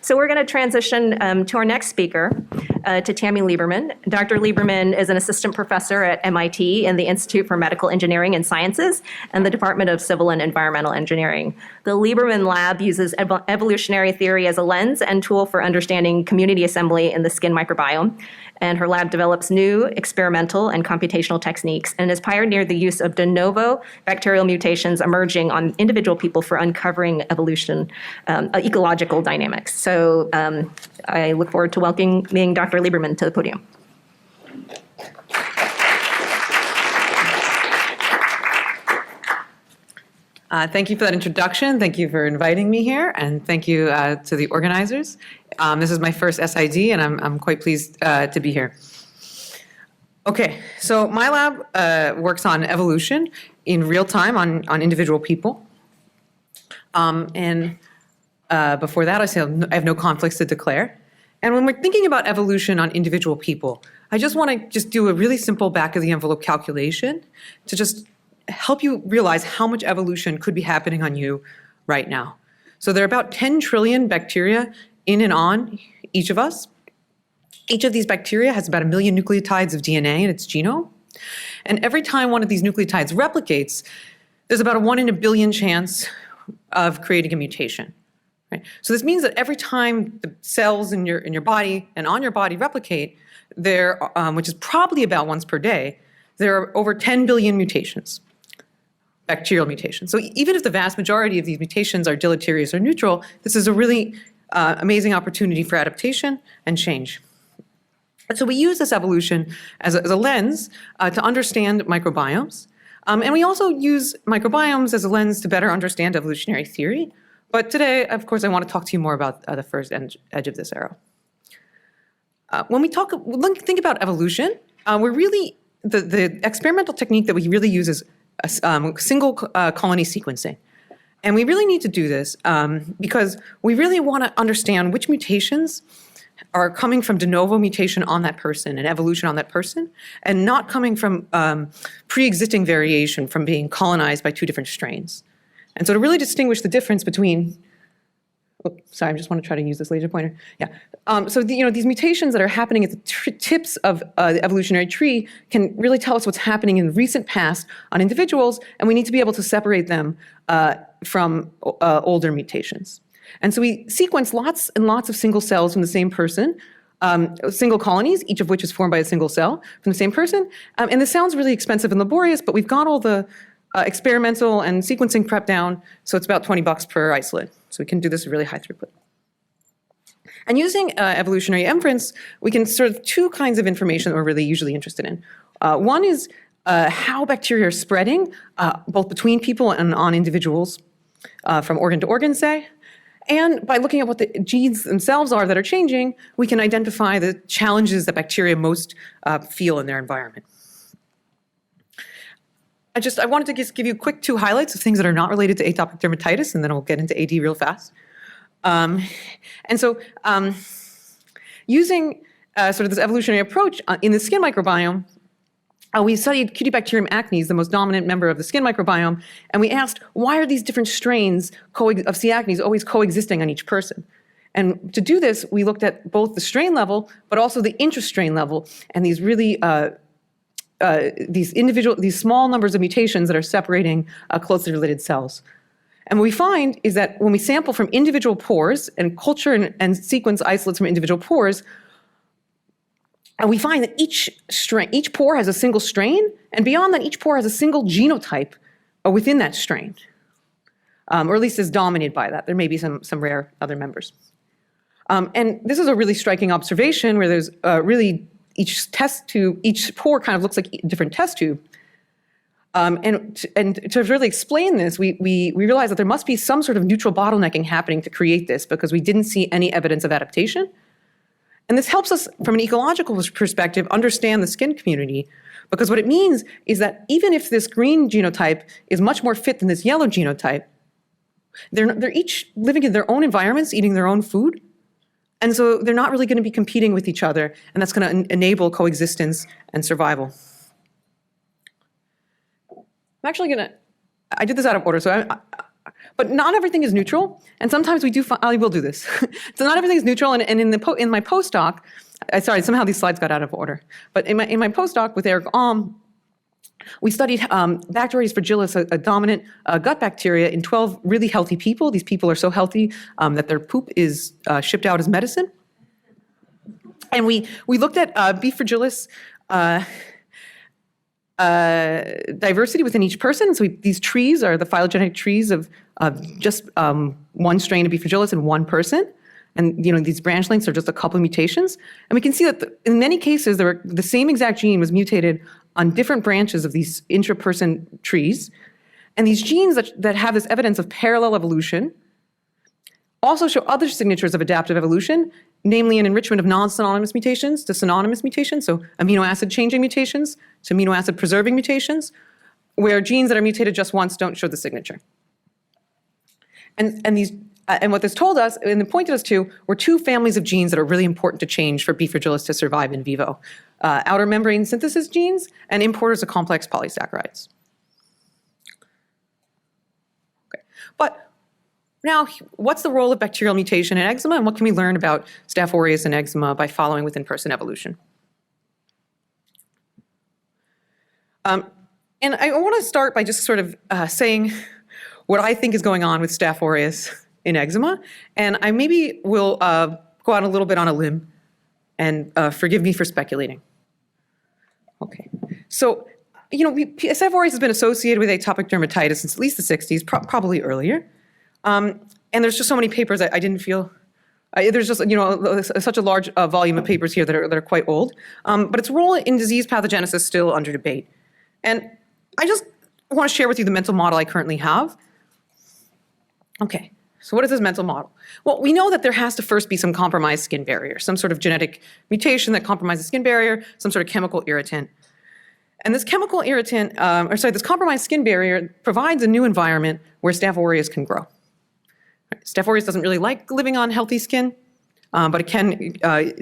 So we're going to transition to our next speaker, to Tammy Lieberman. Dr. Lieberman is an assistant professor at MIT in the Institute for Medical Engineering and Sciences and the Department of Civil and Environmental Engineering. The Lieberman Lab uses evolutionary theory as a lens and tool for understanding community assembly in the skin microbiome. And her lab develops new experimental and computational techniques and has pioneered the use of de novo bacterial mutations emerging on individual people for uncovering evolution, ecological dynamics. So I look forward to welcoming Dr. Lieberman to the podium. Thank you for that introduction. Thank you for inviting me here, and thank you to the organizers. This is my first SID, and I'm quite pleased to be here. Okay, so my lab works on evolution in real time on individual people. Before that, I have no conflicts to declare. And when we're thinking about evolution on individual people, I just want to do a really simple back-of-the-envelope calculation to just help you realize how much evolution could be happening on you right now. So there are about 10 trillion bacteria in and on each of us. Each of these bacteria has about 1 million nucleotides of DNA in its genome. And every time one of these nucleotides replicates, there's about a 1 in a billion chance of creating a mutation. Right? So this means that every time the cells in your body and on your body replicate, which is probably about once per day, there are over 10 billion mutations. Bacterial mutations. So even if the vast majority of these mutations are deleterious or neutral, this is a really amazing opportunity for adaptation and change. And so we use this evolution as a lens to understand microbiomes. And we also use microbiomes as a lens to better understand evolutionary theory. But today, of course, I want to talk to you more about the first edge of this arrow. When we think about evolution, we're really, the experimental technique that we really use is single colony sequencing. And we really need to do this because we really want to understand which mutations are coming from de novo mutation on that person and evolution on that person, and not coming from pre-existing variation from being colonized by 2 different strains. And so to really distinguish the difference between, sorry, I just want to try to use this laser pointer. Yeah. So these mutations that are happening at the tips of the evolutionary tree can really tell us what's happening in the recent past on individuals, and we need to be able to separate them from older mutations. And so we sequence lots and lots of single cells from the same person single colonies, each of which is formed by a single cell from the same person. And this sounds really expensive and laborious, but we've got all the experimental and sequencing prep down, so it's about $20 per isolate. So we can do this at really high throughput. And using evolutionary inference, we can sort of two kinds of information that we're really usually interested in. One is how bacteria are spreading, both between people and on individuals, from organ to organ, say. And by looking at what the genes themselves are that are changing, we can identify the challenges that bacteria most feel in their environment. I wanted to just give you quick two highlights of things that are not related to atopic dermatitis, and then I'll get into AD real fast. Using sort of this evolutionary approach in the skin microbiome, we studied Cutibacterium acnes, the most dominant member of the skin microbiome, and we asked, why are these different strains of C. acnes always coexisting on each person? And to do this, we looked at both the strain level, but also the intrastrain level, and these really these small numbers of mutations that are separating closely related cells. And what we find is that when we sample from individual pores and culture and sequence isolates from individual pores, and we find that each pore has a single strain, and beyond that, each pore has a single genotype within that strain, or at least is dominated by that. There may be some rare other members. And this is a really striking observation where there's really each pore kind of looks like a different test tube. And to really explain this, we realized that there must be some sort of neutral bottlenecking happening to create this because we didn't see any evidence of adaptation. And this helps us, from an ecological perspective, understand the skin community, because what it means is that even if this green genotype is much more fit than this yellow genotype, they're each living in their own environments, eating their own food, and so they're not really going to be competing with each other, and that's going to enable coexistence and survival. I'm actually going to, I did this out of order, but not everything is neutral, and sometimes we do, I will do this. So not everything is neutral, and in my postdoc, sorry, somehow these slides got out of order, but in my postdoc with Eric Alm, we studied Bacteroides fragilis, a dominant gut bacteria, in 12 really healthy people. These people are so healthy that their poop is shipped out as medicine. And we looked at B. fragilis diversity within each person. So these trees are the phylogenetic trees of just one strain of B. fragilis in one person. And these branch lengths are just a couple of mutations. And we can see that in many cases, the same exact gene was mutated on different branches of these intraperson trees. And these genes that have this evidence of parallel evolution also show other signatures of adaptive evolution, namely an enrichment of non-synonymous mutations to synonymous mutations, so amino acid changing mutations to amino acid preserving mutations, where genes that are mutated just once don't show the signature. And what this told us, and it pointed us to, were two families of genes that are really important to change for B. fragilis to survive in vivo. Outer membrane synthesis genes and importers of complex polysaccharides. Okay. But now, what's the role of bacterial mutation in eczema, and what can we learn about Staph aureus and eczema by following within-person evolution? And I want to start by just sort of saying what I think is going on with Staph aureus in eczema, and I maybe will go out a little bit on a limb, and forgive me for speculating. Okay, so Staph aureus has been associated with atopic dermatitis since at least the 60s, probably earlier, and there's just so many papers I didn't feel. There's just such a large volume of papers here that are quite old, but its role in disease pathogenesis is still under debate, and I just want to share with you the mental model I currently have. Okay. So what is this mental model? Well, we know that there has to first be some compromised skin barrier, some sort of genetic mutation that compromises the skin barrier, some sort of chemical irritant. And this chemical irritant, this compromised skin barrier provides a new environment where Staph aureus can grow. Staph aureus doesn't really like living on healthy skin, but it can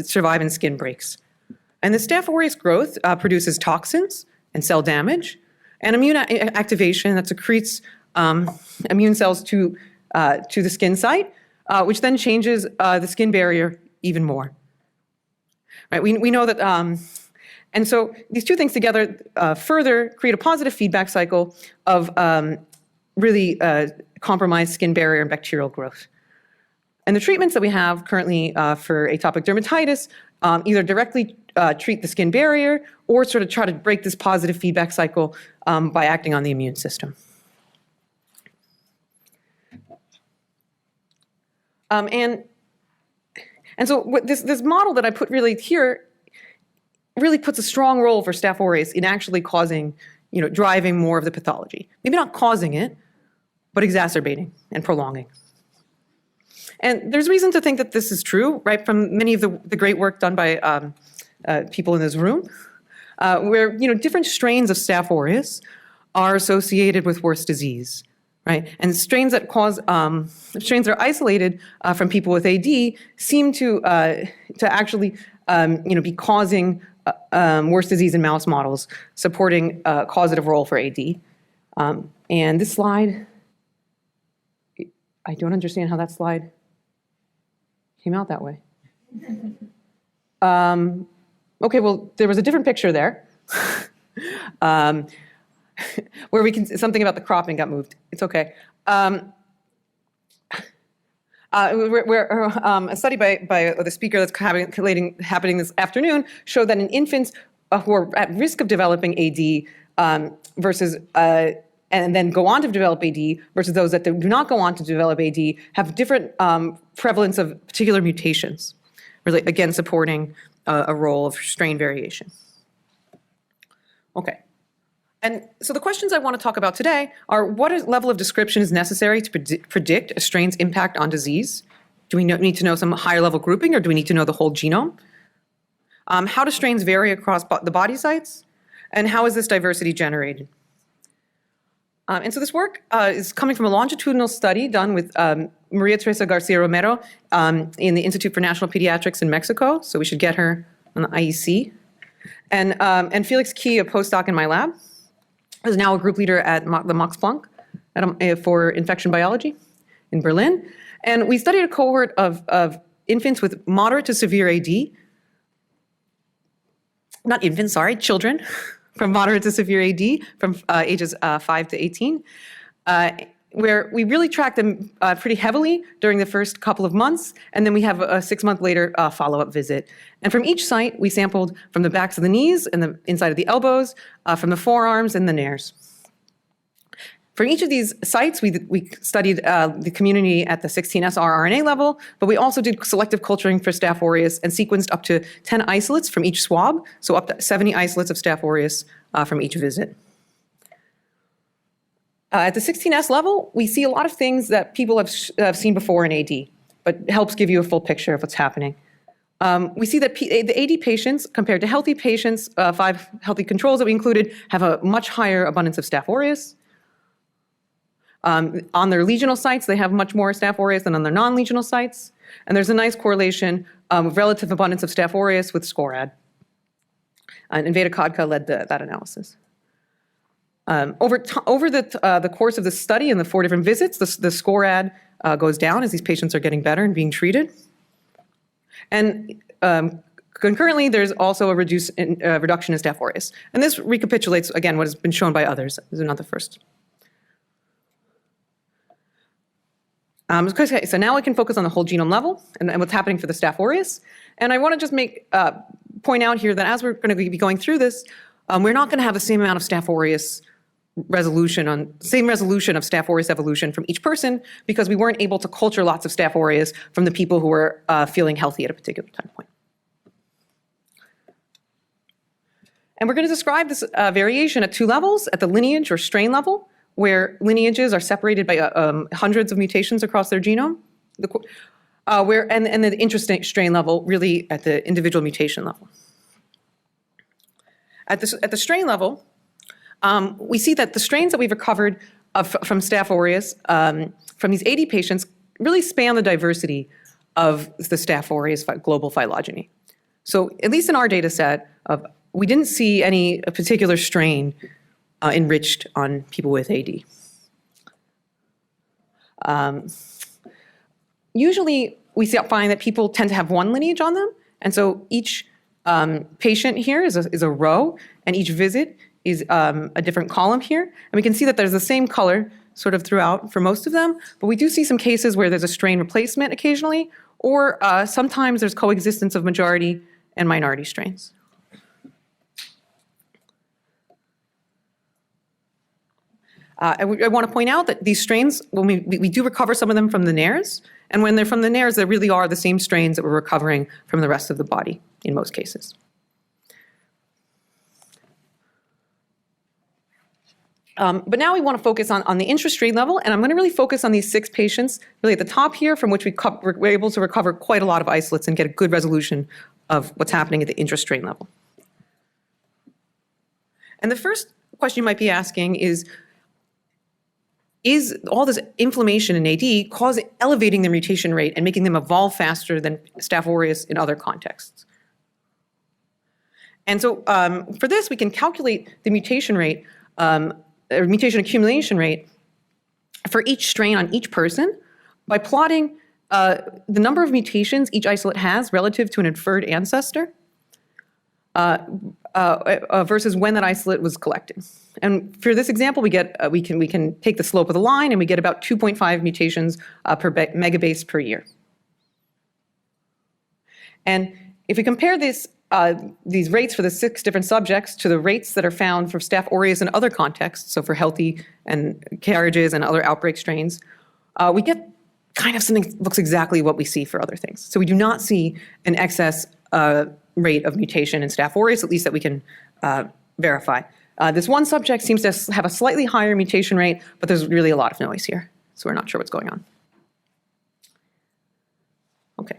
survive in skin breaks. And the Staph aureus growth produces toxins and cell damage and immune activation that secretes immune cells to the skin site, which then changes the skin barrier even more. Right? We know that, and so these two things together further create a positive feedback cycle of really compromised skin barrier and bacterial growth. And the treatments that we have currently for atopic dermatitis either directly treat the skin barrier or sort of try to break this positive feedback cycle by acting on the immune system. And so this model that I put really here really puts a strong role for Staph aureus in actually causing, driving more of the pathology. Maybe not causing it, but exacerbating and prolonging. And there's reason to think that this is true, right, from many of the great work done by people in this room, where, different strains of Staph aureus are associated with worse disease, right? And strains that strains that are isolated from people with AD seem to actually, be causing worse disease in mouse models, supporting a causative role for AD. And this slide, I don't understand how that slide came out that way. Okay, well, there was a different picture there where something about the cropping got moved. It's okay. A study by the speaker that's happening this afternoon showed that in infants who are at risk of developing AD versus and then go on to develop AD versus those that do not go on to develop AD have different prevalence of particular mutations, really, again, supporting a role of strain variation. Okay. And so the questions I want to talk about today are what level of description is necessary to predict a strain's impact on disease? Do we need to know some higher level grouping, or do we need to know the whole genome? How do strains vary across the body sites? And how is this diversity generated? And so this work is coming from a longitudinal study done with Maria Teresa Garcia Romero in the Institute for National Pediatrics in Mexico. So we should get her on the IEC. And Felix Key, a postdoc in my lab, is now a group leader at the Max Planck for infection biology in Berlin. And we studied a cohort of infants with moderate to severe AD. Not infants, sorry, children. From moderate to severe AD from ages 5 to 18, where we really tracked them pretty heavily during the first couple of months, and then we have a 6-month later follow-up visit. And from each site, we sampled from the backs of the knees and the inside of the elbows, from the forearms and the nares. For each of these sites, we studied the community at the 16S rRNA level, but we also did selective culturing for Staph aureus and sequenced up to 10 isolates from each swab, so up to 70 isolates of Staph aureus from each visit. At the 16S level, we see a lot of things that people have seen before in AD, but helps give you a full picture of what's happening. We see that the AD patients, compared to healthy patients, 5 healthy controls that we included, have a much higher abundance of Staph aureus. On their lesional sites, they have much more Staph aureus than on their non-lesional sites. And there's a nice correlation of relative abundance of Staph aureus with SCORAD. And Veda Kodka led that analysis. Over the course of the study and the 4 different visits, the SCORAD goes down as these patients are getting better and being treated. And concurrently, there's also a reduction in Staph aureus. And this recapitulates, again, what has been shown by others. This is not the first. So now I can focus on the whole genome level and what's happening for the Staph aureus. And I want to just point out here that as we're going to be going through this, we're not going to have the same amount of Staph aureus resolution of Staph aureus evolution from each person, because we weren't able to culture lots of Staph aureus from the people who were feeling healthy at a particular time point. And we're going to describe this variation at 2 levels, at the lineage or strain level, where lineages are separated by hundreds of mutations across their genome, and the intra-strain level, really at the individual mutation level. At the strain level, we see that the strains that we've recovered from Staph aureus from these 80 patients really span the diversity of the Staph aureus global phylogeny. So at least in our data set, we didn't see any particular strain enriched on people with AD. Usually, we find that people tend to have one lineage on them, and so each patient here is a row, and each visit is a different column here. And we can see that there's the same color sort of throughout for most of them, but we do see some cases where there's a strain replacement occasionally, or sometimes there's coexistence of majority and minority strains. I want to point out that these strains, when we do recover some of them from the nares, and when they're from the nares, they really are the same strains that we're recovering from the rest of the body in most cases. But now we want to focus on the intra-strain level, and I'm going to really focus on these 6 patients, really at the top here, from which we're able to recover quite a lot of isolates and get a good resolution of what's happening at the intra-strain level. And the first question you might be asking is all this inflammation in AD elevating their mutation rate and making them evolve faster than Staph aureus in other contexts? And so for this, we can calculate the mutation rate, or mutation accumulation rate for each strain on each person by plotting the number of mutations each isolate has relative to an inferred ancestor versus when that isolate was collected. And for this example, we can take the slope of the line, and we get about 2.5 mutations per megabase per year. And if we compare these rates for the 6 different subjects to the rates that are found for Staph aureus in other contexts, so for healthy and carriages and other outbreak strains, we get kind of something that looks exactly what we see for other things. So we do not see an excess rate of mutation in Staph aureus, at least that we can verify. This one subject seems to have a slightly higher mutation rate, but there's really a lot of noise here, so we're not sure what's going on. Okay,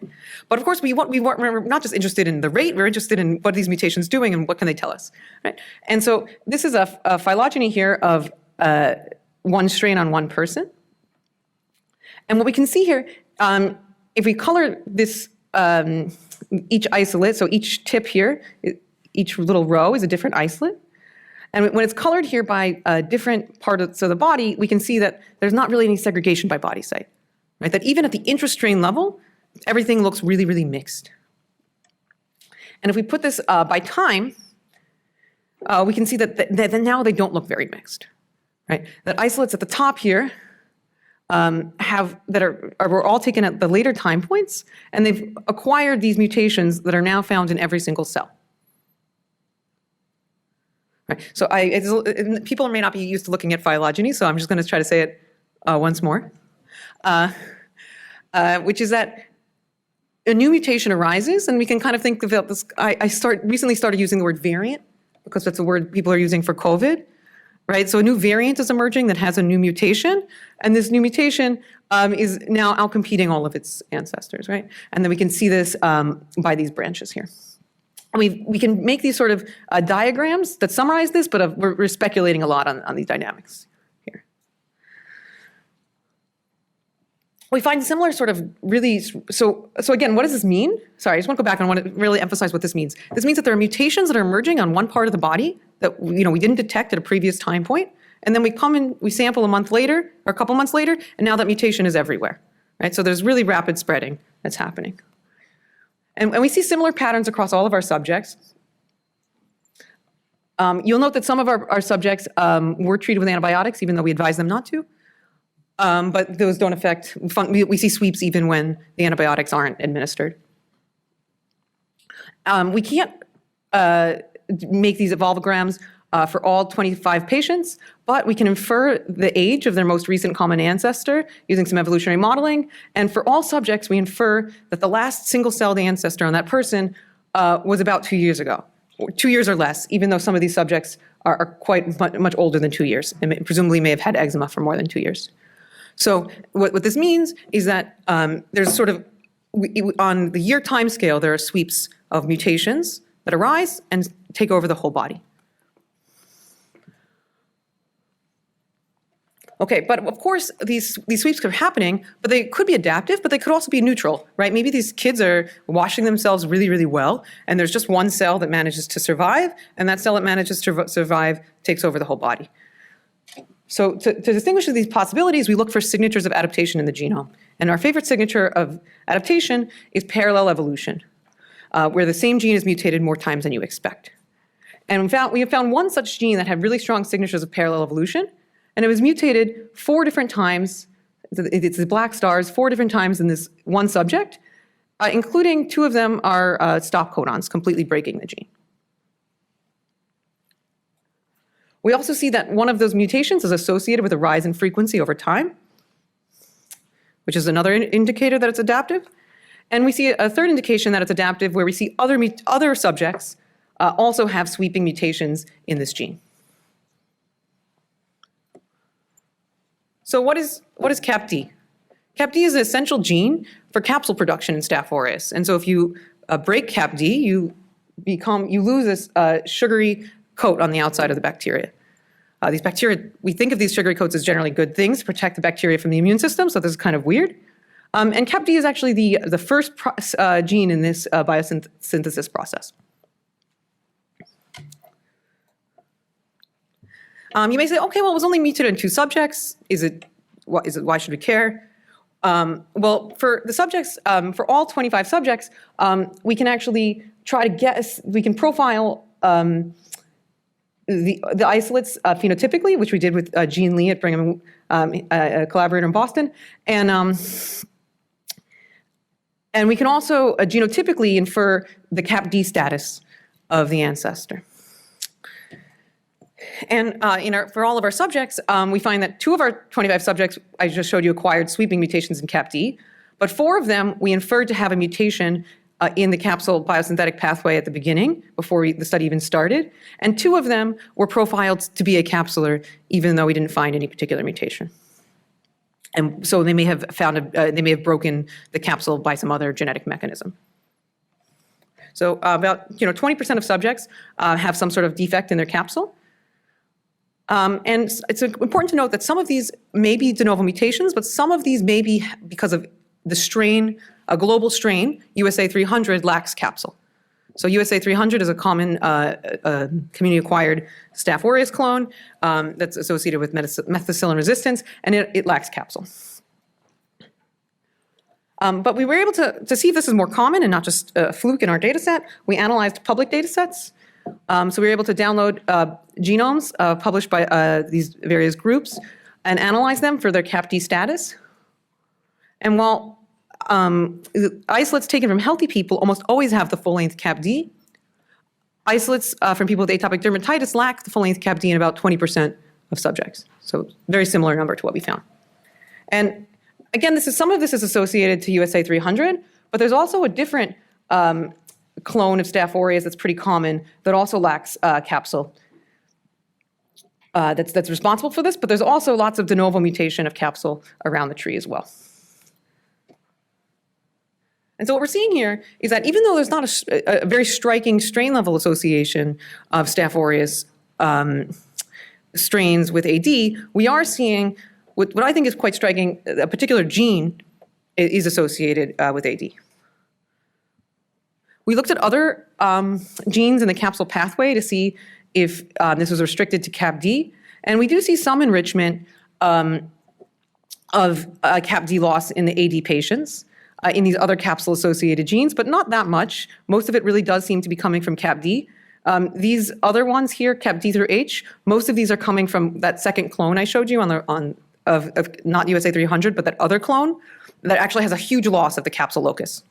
but of course we're not just interested in the rate, we're interested in what are these mutations doing and what can they tell us, right? And so this is a phylogeny here of one strain on one person. And what we can see here, if we color this, each isolate, so each tip here, each little row is a different isolate. And when it's colored here by different parts of the body, we can see that there's not really any segregation by body site, right? That even at the intrastrain level, everything looks really, really mixed. And if we put this by time, we can see that now they don't look very mixed, right? That isolates at the top here were all taken at the later time points, and they've acquired these mutations that are now found in every single cell. Right. So people may not be used to looking at phylogeny, so I'm just going to try to say it once more, which is that a new mutation arises, and we can kind of think about this. I recently started using the word variant because that's the word people are using for COVID, right? So a new variant is emerging that has a new mutation, and this new mutation is now outcompeting all of its ancestors, right? And then we can see this by these branches here. We can make these sort of diagrams that summarize this, but we're speculating a lot on these dynamics here. We find similar sort of really, so again, what does this mean? Sorry, I just want to go back and I want to really emphasize what this means. This means that there are mutations that are emerging on one part of the body that we didn't detect at a previous time point, and then we come in, we sample a month later or a couple months later, and now that mutation is everywhere, right? So there's really rapid spreading that's happening. And we see similar patterns across all of our subjects. You'll note that some of our subjects were treated with antibiotics, even though we advised them not to. But those don't affect, we see sweeps even when the antibiotics aren't administered. We can't make these evolvograms for all 25 patients, but we can infer the age of their most recent common ancestor using some evolutionary modeling. And for all subjects, we infer that the last single-celled ancestor on that person was about 2 years ago, or 2 years or less, even though some of these subjects are quite much older than 2 years and presumably may have had eczema for more than 2 years. So what this means is that there's sort of, on the year time scale, there are sweeps of mutations that arise and take over the whole body. Okay, but of course, these sweeps are happening, but they could be adaptive, but they could also be neutral, right? Maybe these kids are washing themselves really, really well, and there's just one cell that manages to survive, and that cell that manages to survive takes over the whole body. So to distinguish these possibilities, we look for signatures of adaptation in the genome. And our favorite signature of adaptation is parallel evolution, where the same gene is mutated more times than you expect. And we have found one such gene that had really strong signatures of parallel evolution, and it was mutated 4 different times. It's the black stars 4 different times in this one subject. including 2 of them are stop codons, completely breaking the gene. We also see that one of those mutations is associated with a rise in frequency over time, which is another indicator that it's adaptive. And we see a third indication that it's adaptive where we see other subjects also have sweeping mutations in this gene. So what is CAPD? CAPD is an essential gene for capsule production in Staph aureus. And so if you break CAPD, you lose this sugary coat on the outside of the bacteria. These bacteria, we think of these sugary coats as generally good things to protect the bacteria from the immune system, so this is kind of weird. And CAPD is actually the first gene in this biosynthesis process. You may say, okay, well, it was only mutated in 2 subjects. Why should we care? Well, for the subjects, for all 25 subjects, we can actually try to guess, we can profile the isolates phenotypically, which we did with Jean Lee at Brigham, a collaborator in Boston. And we can also genotypically infer the CAPD status of the ancestor. And for all of our subjects, we find that 2 of our 25 subjects, I just showed you, acquired sweeping mutations in CAPD, but 4 of them we inferred to have a mutation in the capsule biosynthetic pathway at the beginning, before the study even started, and 2 of them were profiled to be acapsular, even though we didn't find any particular mutation. And so they may have broken the capsule by some other genetic mechanism. So about 20% of subjects have some sort of defect in their capsule. And it's important to note that some of these may be de novo mutations, but some of these may be because of the strain, a global strain, USA 300 lacks capsule. So USA 300 is a common community-acquired Staph aureus clone that's associated with methicillin resistance, and it lacks capsule. But we were able to see if this is more common and not just a fluke in our data set. We analyzed public data sets. So we were able to download genomes published by these various groups and analyze them for their CAPD status. And while isolates taken from healthy people almost always have the full-length CAPD, isolates from people with atopic dermatitis lack the full-length CAPD in about 20% of subjects. So very similar number to what we found. And again, some of this is associated to USA 300, but there's also a different clone of Staph aureus that's pretty common that also lacks capsule. That's responsible for this, but there's also lots of de novo mutation of capsule around the tree as well. And so what we're seeing here is that even though there's not a very striking strain level association of Staph aureus strains with AD, we are seeing what I think is quite striking, a particular gene is associated with AD. We looked at other genes in the capsule pathway to see if this was restricted to CAPD, and we do see some enrichment of CAPD loss in the AD patients in these other capsule-associated genes, but not that much. Most of it really does seem to be coming from CAPD. These other ones here, CAPD through H, most of these are coming from that second clone I showed you of not USA 300, but that other clone that actually has a huge loss of the capsule locus.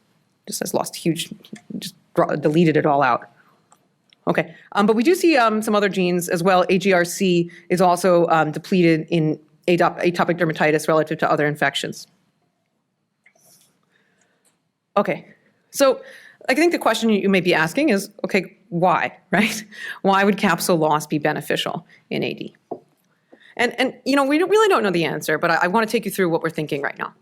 Just has lost huge, just deleted it all out. Okay, but we do see some other genes as well. AGRC is also depleted in atopic dermatitis relative to other infections. Okay, so I think the question you may be asking is, okay, why, right? Why would capsule loss be beneficial in AD? And we really don't know the answer, but I want to take you through what we're thinking right now.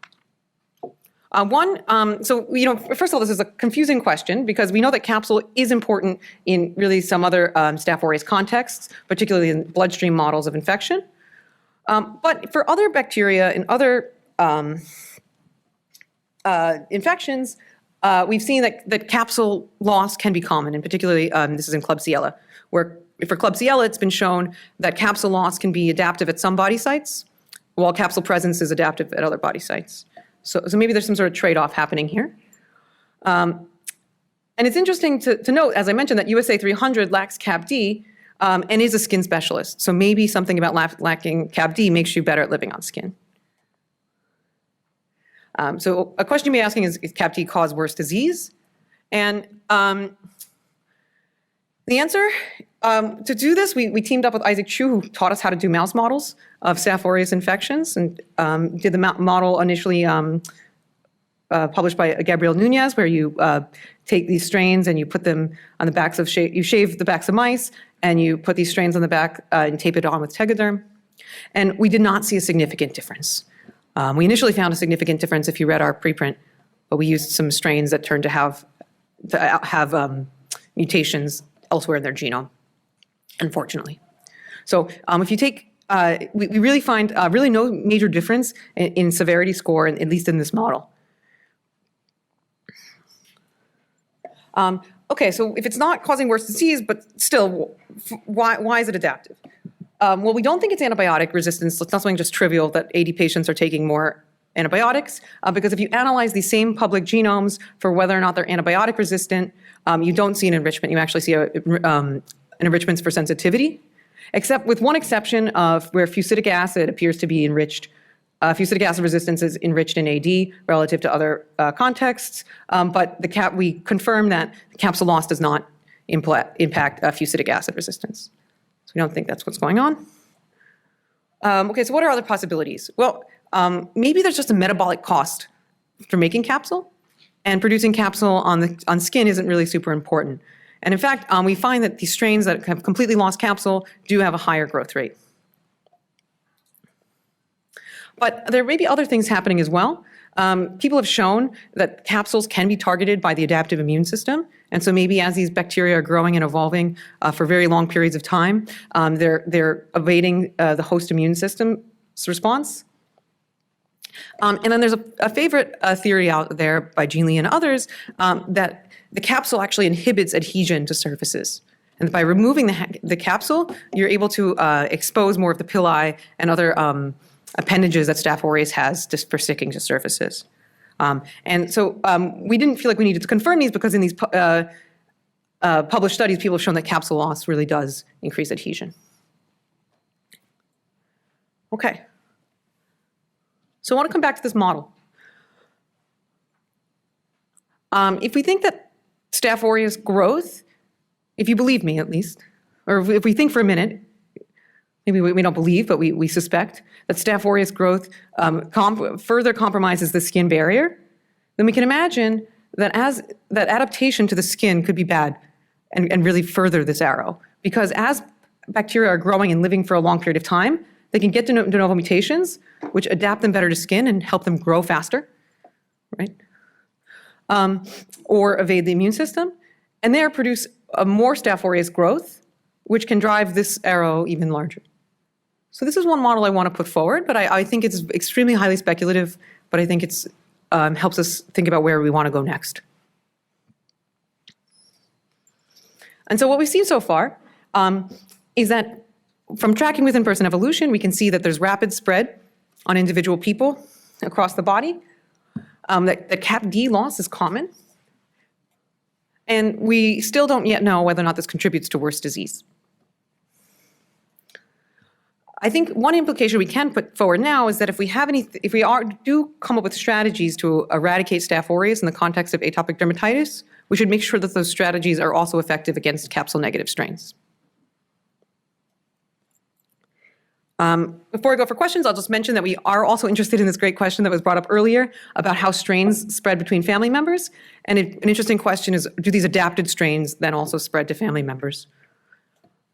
First of all, this is a confusing question because we know that capsule is important in really some other Staph aureus contexts, particularly in bloodstream models of infection. But for other bacteria and other infections, we've seen that capsule loss can be common, and particularly this is in Klebsiella, where for Klebsiella it's been shown that capsule loss can be adaptive at some body sites, while capsule presence is adaptive at other body sites. So maybe there's some sort of trade-off happening here. And it's interesting to note, as I mentioned, that USA 300 lacks CAPD and is a skin specialist. So maybe something about lacking CAPD makes you better at living on skin. So a question you may be asking is CAP-T cause worse disease? And the answer, to do this, we teamed up with Isaac Chu, who taught us how to do mouse models of Staph aureus infections, and did the model initially published by Gabriel Nunez, where you take these strains and you put them on the backs of, you shave the backs of mice, and you put these strains on the back and tape it on with Tegaderm. And we did not see a significant difference. We initially found a significant difference if you read our preprint, but we used some strains that turned to have mutations elsewhere in their genome, unfortunately. So if you take, we really find really no major difference in severity score, at least in this model. Okay, so if it's not causing worse disease, but still, why is it adaptive? Well, we don't think it's antibiotic resistance. It's not something just trivial that 80 patients are taking more antibiotics, because if you analyze these same public genomes for whether or not they're antibiotic resistant, you don't see an enrichment. You actually see an enrichment for sensitivity, except with one exception of where fusidic acid appears to be enriched. Fusidic acid resistance is enriched in AD relative to other contexts, but we confirm that capsule loss does not impact fusidic acid resistance. So we don't think that's what's going on. Okay, so what are other possibilities? Well, maybe there's just a metabolic cost for making capsule, and producing capsule on skin isn't really super important. And in fact, we find that these strains that have completely lost capsule do have a higher growth rate. But there may be other things happening as well. People have shown that capsules can be targeted by the adaptive immune system. And so maybe as these bacteria are growing and evolving for very long periods of time, they're evading the host immune system's response. And then there's a favorite theory out there by Jean Lee and others that the capsule actually inhibits adhesion to surfaces. And by removing the capsule, you're able to expose more of the pili and other appendages that Staph aureus has just for sticking to surfaces. And so we didn't feel like we needed to confirm these because in these published studies, people have shown that capsule loss really does increase adhesion. Okay. So I want to come back to this model. If we think that Staph aureus growth, if you believe me at least, or if we think for a minute, maybe we don't believe, but we suspect that Staph aureus growth further compromises the skin barrier, then we can imagine that that adaptation to the skin could be bad and really further this arrow. Because as bacteria are growing and living for a long period of time, they can get de novo mutations, which adapt them better to skin and help them grow faster, right? Or evade the immune system, and there produce more Staph aureus growth, which can drive this arrow even larger. So this is one model I want to put forward, but I think it's extremely highly speculative, but I think it's helps us think about where we want to go next. And so what we've seen so far is that from tracking with in-person evolution, we can see that there's rapid spread on individual people across the body, that CAP-D loss is common, and we still don't yet know whether or not this contributes to worse disease. I think one implication we can put forward now is that if we do come up with strategies to eradicate Staph aureus in the context of atopic dermatitis, we should make sure that those strategies are also effective against capsule-negative strains. Before I go for questions, I'll just mention that we are also interested in this great question that was brought up earlier about how strains spread between family members. And an interesting question is, do these adapted strains then also spread to family members?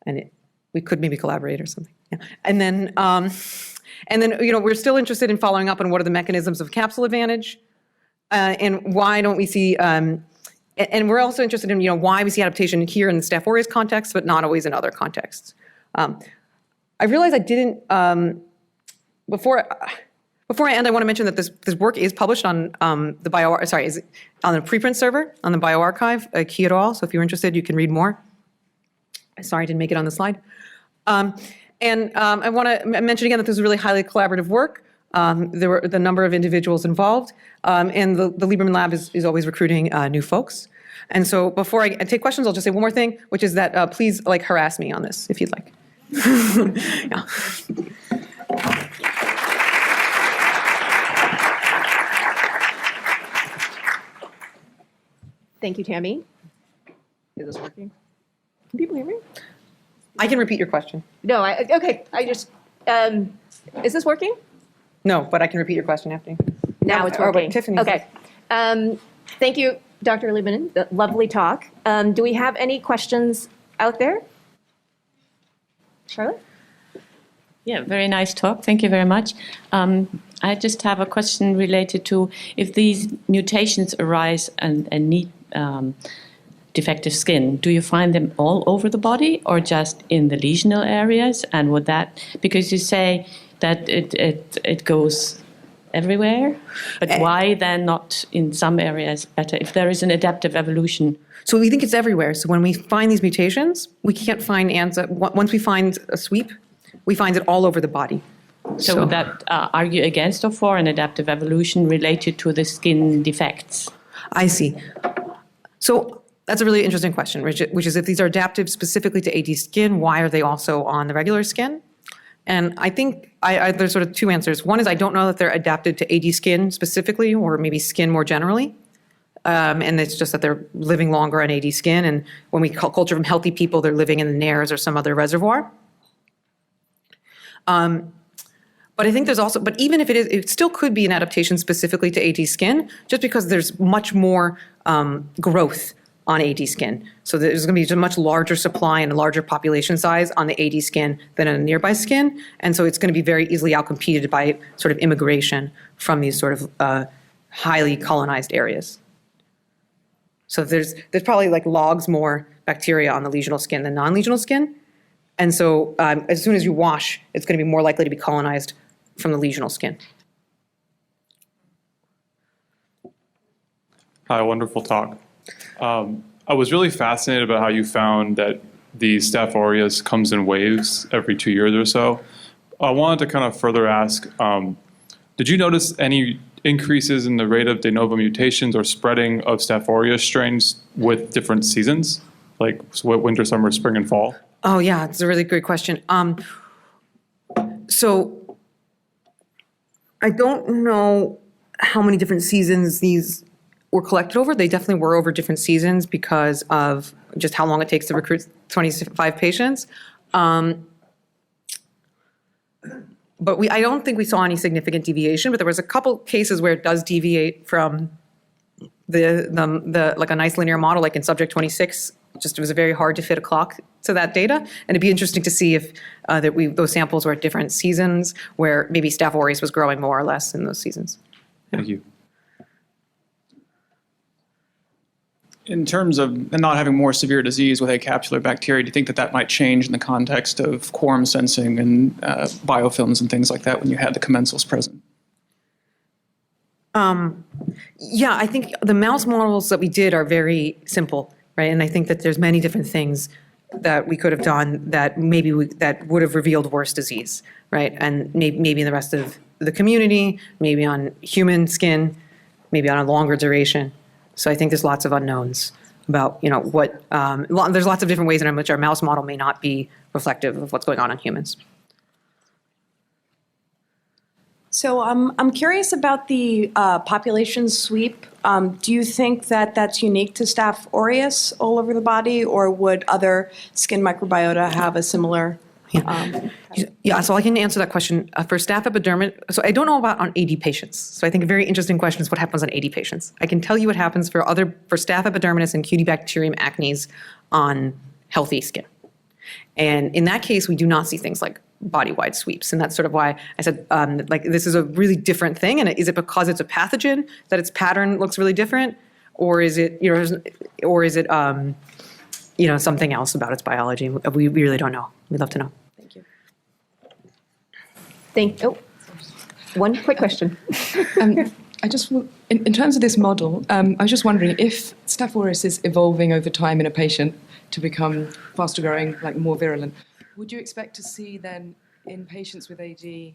And we could maybe collaborate or something. Yeah. And then, we're still interested in following up on what are the mechanisms of capsule advantage, and why don't we see, and we're also interested in, why we see adaptation here in the Staph aureus context, but not always in other contexts. I realized I didn't, before I end, I want to mention that this work is published on on the preprint server, on the bioRxiv, Key et al. So if you're interested, you can read more. Sorry, I didn't make it on the slide. I want to mention again that this is really highly collaborative work. There were the number of individuals involved, and the Lieberman Lab is always recruiting new folks. And so before I take questions, I'll just say one more thing, which is that please harass me on this if you'd like. Yeah. Thank you, Tammy. Is this working? Can people hear me? I can repeat your question. No, okay, is this working? No, but I can repeat your question after you. Now it's Or what working. Tiffany Okay. Thank you, Dr. Liebman, lovely talk. Do we have any questions out there? Charlotte? Yeah, very nice talk. Thank you very much. I just have a question related to if these mutations arise and need defective skin, do you find them all over the body or just in the lesional areas? And would that, because you say that it goes everywhere, but why then not in some areas better if there is an adaptive evolution? So we think it's everywhere. So when we find these mutations, we can't find answer. Once we find a sweep, we find it all over the body. So would that argue against or for an adaptive evolution related to the skin defects? I see. So that's a really interesting question, which is if these are adaptive specifically to AD skin, why are they also on the regular skin? And I think there's sort of two answers. One is I don't know that they're adapted to AD skin specifically, or maybe skin more generally. And it's just that they're living longer on AD skin. And when we culture from healthy people, they're living in the nares or some other reservoir. But I think there's also, but even if it is, it still could be an adaptation specifically to AD skin, just because there's much more growth on AD skin. So there's going to be a much larger supply and a larger population size on the AD skin than on a nearby skin. And so it's going to be very easily outcompeted by sort of immigration from these sort of highly colonized areas. So there's probably like logs more bacteria on the lesional skin than non-lesional skin. And so as soon as you wash, it's going to be more likely to be colonized from the lesional skin. Hi, wonderful talk. I was really fascinated about how you found that the Staph aureus comes in waves every 2 years or so. I wanted to kind of further ask, did you notice any increases in the rate of de novo mutations or spreading of Staph aureus strains with different seasons, like winter, summer, spring, and fall? Oh, yeah, it's a really great question. So I don't know how many different seasons these were collected over. They definitely were over different seasons because of just how long it takes to recruit 25 patients. But I don't think we saw any significant deviation, but there was a couple cases where it does deviate from the like a nice linear model, like in subject 26. Just it was very hard to fit a clock to that data, and it'd be interesting to see if those samples were at different seasons, where maybe Staph aureus was growing more or less in those seasons. Thank you. In terms of not having more severe disease with acapsular bacteria, do you think that that might change in the context of quorum sensing and biofilms and things like that when you had the commensals present? Yeah, I think the mouse models that we did are very simple, right? And I think that there's many different things that we could have done that that would have revealed worse disease, right? And maybe in the rest of the community, maybe on human skin, maybe on a longer duration. So I think there's lots of unknowns about, what, there's lots of different ways in which our mouse model may not be reflective of what's going on in humans. So I'm curious about the population sweep. Do you think that that's unique to Staph aureus all over the body, or would other skin microbiota have a similar? Yeah, so I can answer that question. For Staph epidermidis, so I don't know about on AD patients. So I think a very interesting question is what happens on AD patients. I can tell you what happens for Staph epidermidis and Cutibacterium acnes on healthy skin. And in that case, we do not see things like body-wide sweeps. And that's sort of why I said, this is a really different thing. And is it because it's a pathogen that its pattern looks really different? Or is it, something else about its biology? We really don't know. We'd love to know. Thank you. One quick question. I just, in terms of this model, I was just wondering if Staph aureus is evolving over time in a patient to become faster growing, like more virulent, would you expect to see then in patients with AD,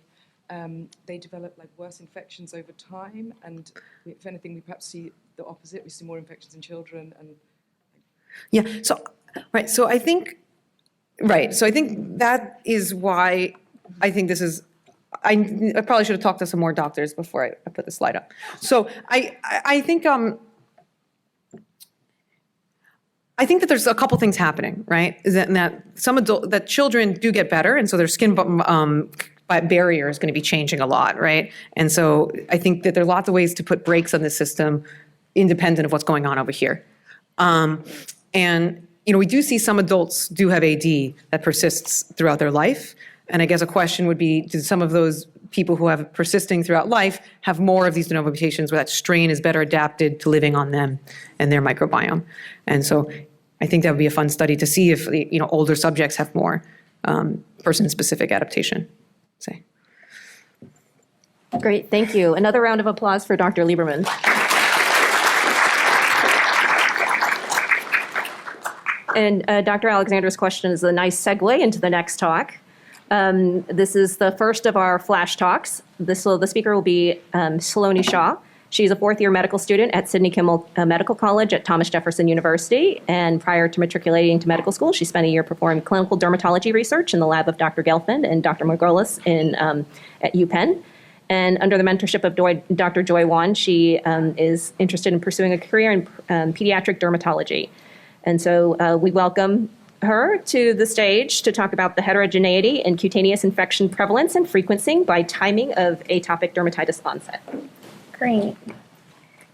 they develop like worse infections over time? And if anything, we perhaps see the opposite. We see more infections in children. And yeah. So I think that is why I think this is. I probably should have talked to some more doctors before I put the slide up. So I think I think that there's a couple things happening, right? Is that children do get better, and so their skin barrier is going to be changing a lot, right? And so I think that there are lots of ways to put brakes on the system, independent of what's going on over here. And we do see some adults do have AD that persists throughout their life, and I guess a question would be: do some of those people who have persisting throughout life have more of these de novo mutations where that strain is better adapted to living on them and their microbiome? And so I think that would be a fun study to see if older subjects have more person-specific adaptation. Say. Great, thank you. Another round of applause for Dr. Lieberman. And Dr. Alexander's question is a nice segue into the next talk. This is the first of our flash talks. The speaker will be Saloni Shah. She's a fourth-year medical student at Sidney Kimmel Medical College at Thomas Jefferson University. And prior to matriculating to medical school, she spent a year performing clinical dermatology research in the lab of Dr. Gelfand and Dr. Margolis at UPenn. And under the mentorship of Dr. Joy Wan, she is interested in pursuing a career in pediatric dermatology. And so we welcome her to the stage to talk about the heterogeneity in cutaneous infection prevalence and frequency by timing of atopic dermatitis onset. Great.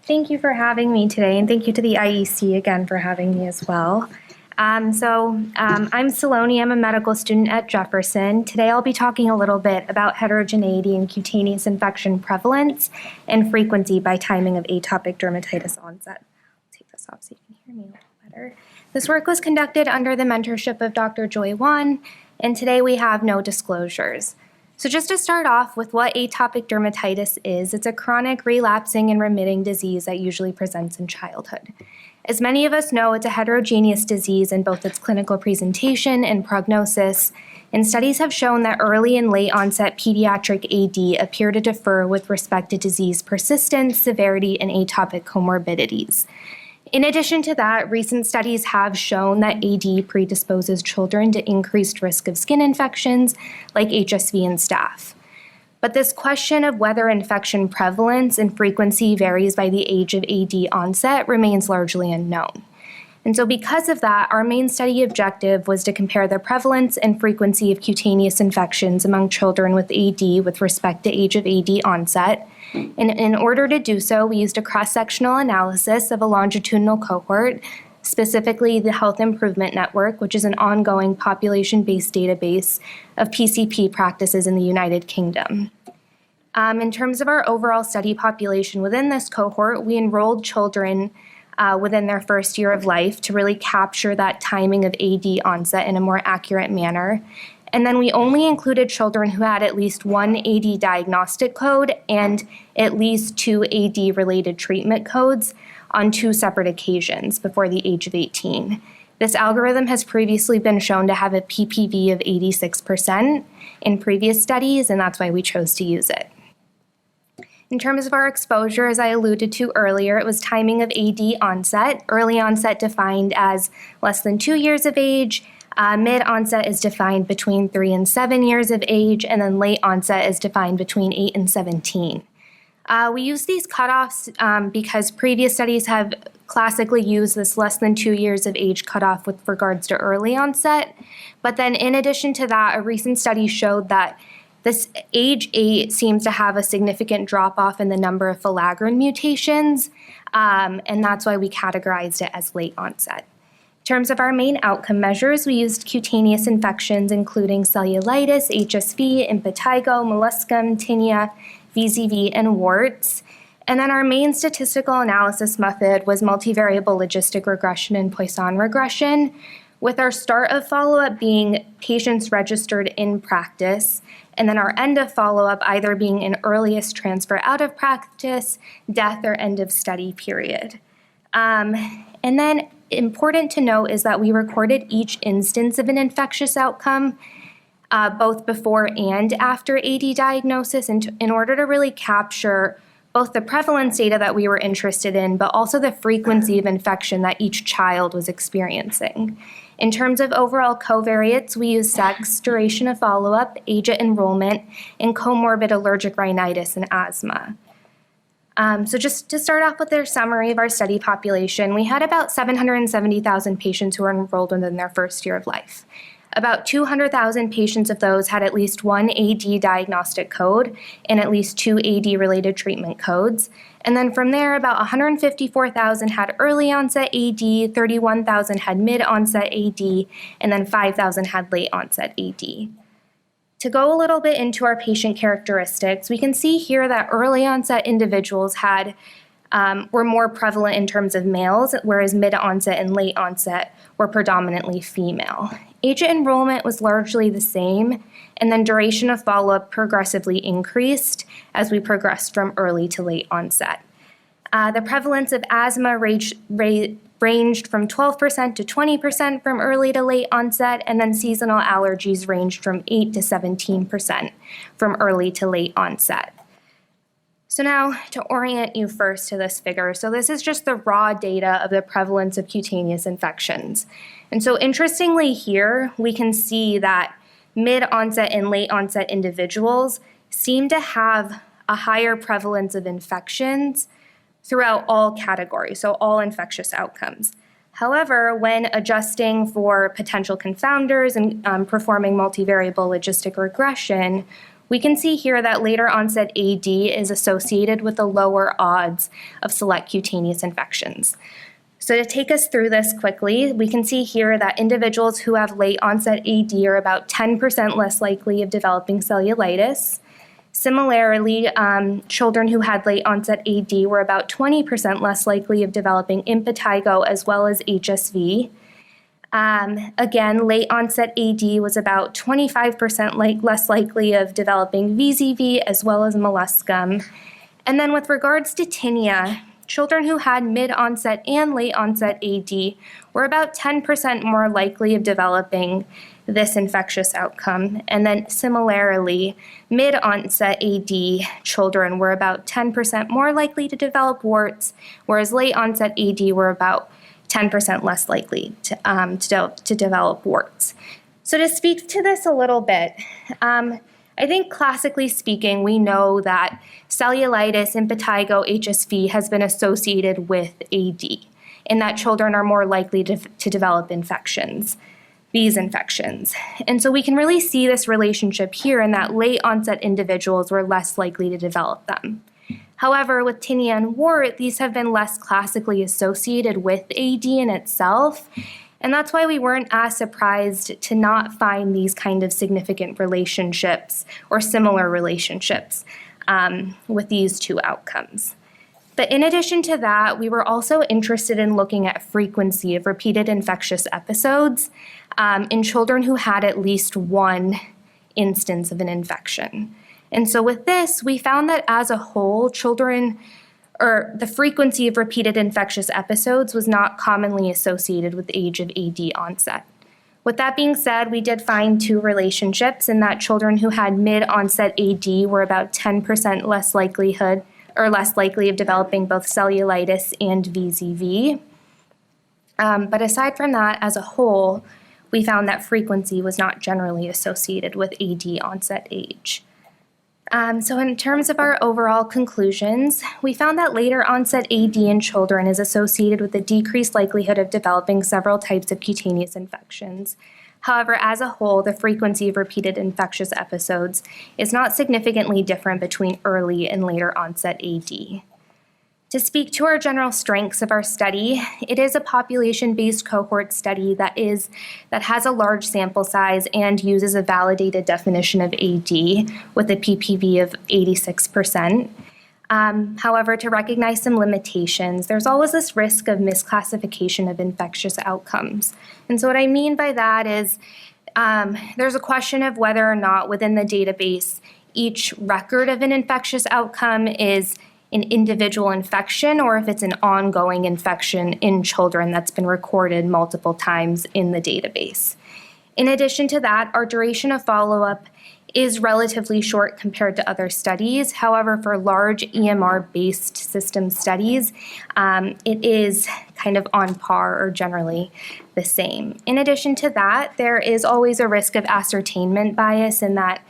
Thank you for having me today, and thank you to the IEC again for having me as well. I'm Saloni. I'm a medical student at Jefferson. Today I'll be talking a little bit about heterogeneity in cutaneous infection prevalence and frequency by timing of atopic dermatitis onset. I'll take this off so you can hear me a little better. This work was conducted under the mentorship of Dr. Joy Wan, and today we have no disclosures. So just to start off with what atopic dermatitis is, it's a chronic relapsing and remitting disease that usually presents in childhood. As many of us know, it's a heterogeneous disease in both its clinical presentation and prognosis, and studies have shown that early and late onset pediatric AD appear to differ with respect to disease persistence, severity, and atopic comorbidities. In addition to that, recent studies have shown that AD predisposes children to increased risk of skin infections like HSV and staph. But this question of whether infection prevalence and frequency varies by the age of AD onset remains largely unknown. And so because of that, our main study objective was to compare the prevalence and frequency of cutaneous infections among children with AD with respect to age of AD onset. And in order to do so, we used a cross-sectional analysis of a longitudinal cohort, specifically the Health Improvement Network, which is an ongoing population-based database of PCP practices in the United Kingdom. In terms of our overall study population within this cohort, we enrolled children within their first year of life to really capture that timing of AD onset in a more accurate manner. And then we only included children who had at least one AD diagnostic code and at least 2 AD-related treatment codes on 2 separate occasions before the age of 18. This algorithm has previously been shown to have a PPV of 86% in previous studies, and that's why we chose to use it. In terms of our exposure, as I alluded to earlier, it was timing of AD onset. Early onset defined as less than 2 years of age. Mid-onset is defined between 3 and 7 years of age, and then late onset is defined between 8 and 17. We use these cutoffs because previous studies have classically used this less than 2 years of age cutoff with regards to early onset. But then in addition to that, a recent study showed that this age 8 seems to have a significant drop-off in the number of filaggrin mutations, and that's why we categorized it as late onset. In terms of our main outcome measures, we used cutaneous infections including cellulitis, HSV, impetigo, molluscum, tinea, VZV, and warts. And then our main statistical analysis method was multivariable logistic regression and Poisson regression, with our start of follow-up being patients registered in practice, and then our end of follow-up either being an earliest transfer out of practice, death, or end of study period. And then important to note is that we recorded each instance of an infectious outcome both before and after AD diagnosis in order to really capture both the prevalence data that we were interested in, but also the frequency of infection that each child was experiencing. In terms of overall covariates, we used sex, duration of follow-up, age at enrollment, and comorbid allergic rhinitis and asthma. So just to start off with their summary of our study population, we had about 770,000 patients who were enrolled within their first year of life. About 200,000 patients of those had at least one AD diagnostic code and at least 2 AD-related treatment codes. And then from there, about 154,000 had early onset AD, 31,000 had mid-onset AD, and then 5,000 had late onset AD. To go a little bit into our patient characteristics, we can see here that early onset individuals were more prevalent in terms of males, whereas mid-onset and late onset were predominantly female. Age at enrollment was largely the same, and then duration of follow-up progressively increased as we progressed from early to late onset. The prevalence of asthma ranged from 12% to 20% from early to late onset, and then seasonal allergies ranged from 8 to 17% from early to late onset. So now to orient you first to this figure, so this is just the raw data of the prevalence of cutaneous infections. And so interestingly here, we can see that mid-onset and late-onset individuals seem to have a higher prevalence of infections throughout all categories, so all infectious outcomes. However, when adjusting for potential confounders and performing multivariable logistic regression, we can see here that later onset AD is associated with the lower odds of select cutaneous infections. So to take us through this quickly, we can see here that individuals who have late onset AD are about 10% less likely of developing cellulitis. Similarly, children who had late onset AD were about 20% less likely of developing impetigo as well as HSV. Again, late onset AD was about 25% less likely of developing VZV as well as molluscum. And then with regards to tinea, children who had mid-onset and late onset AD were about 10% more likely of developing this infectious outcome. And then similarly, mid-onset AD children were about 10% more likely to develop warts, whereas late onset AD were about 10% less likely to develop warts. So to speak to this a little bit, I think classically speaking, we know that cellulitis, impetigo, HSV has been associated with AD, and that children are more likely to develop these infections. And so we can really see this relationship here in that late onset individuals were less likely to develop them. However, with tinea and wart, these have been less classically associated with AD in itself, and that's why we weren't as surprised to not find these kind of significant relationships or similar relationships with these two outcomes. But in addition to that, we were also interested in looking at frequency of repeated infectious episodes in children who had at least one instance of an infection. And so with this, we found that as a whole, the frequency of repeated infectious episodes was not commonly associated with the age of AD onset. With that being said, we did find two relationships in that children who had mid-onset AD were about 10% less likely of developing both cellulitis and VZV. But aside from that, as a whole, we found that frequency was not generally associated with AD onset age. So in terms of our overall conclusions, we found that later onset AD in children is associated with a decreased likelihood of developing several types of cutaneous infections. However, as a whole, the frequency of repeated infectious episodes is not significantly different between early and later onset AD. To speak to our general strengths of our study, it is a population-based cohort study that has a large sample size and uses a validated definition of AD with a PPV of 86%. However, to recognize some limitations, there's always this risk of misclassification of infectious outcomes. And so what I mean by that is there's a question of whether or not within the database each record of an infectious outcome is an individual infection or if it's an ongoing infection in children that's been recorded multiple times in the database. In addition to that, our duration of follow-up is relatively short compared to other studies. However, for large EMR-based system studies, it is kind of on par or generally the same. In addition to that, there is always a risk of ascertainment bias in that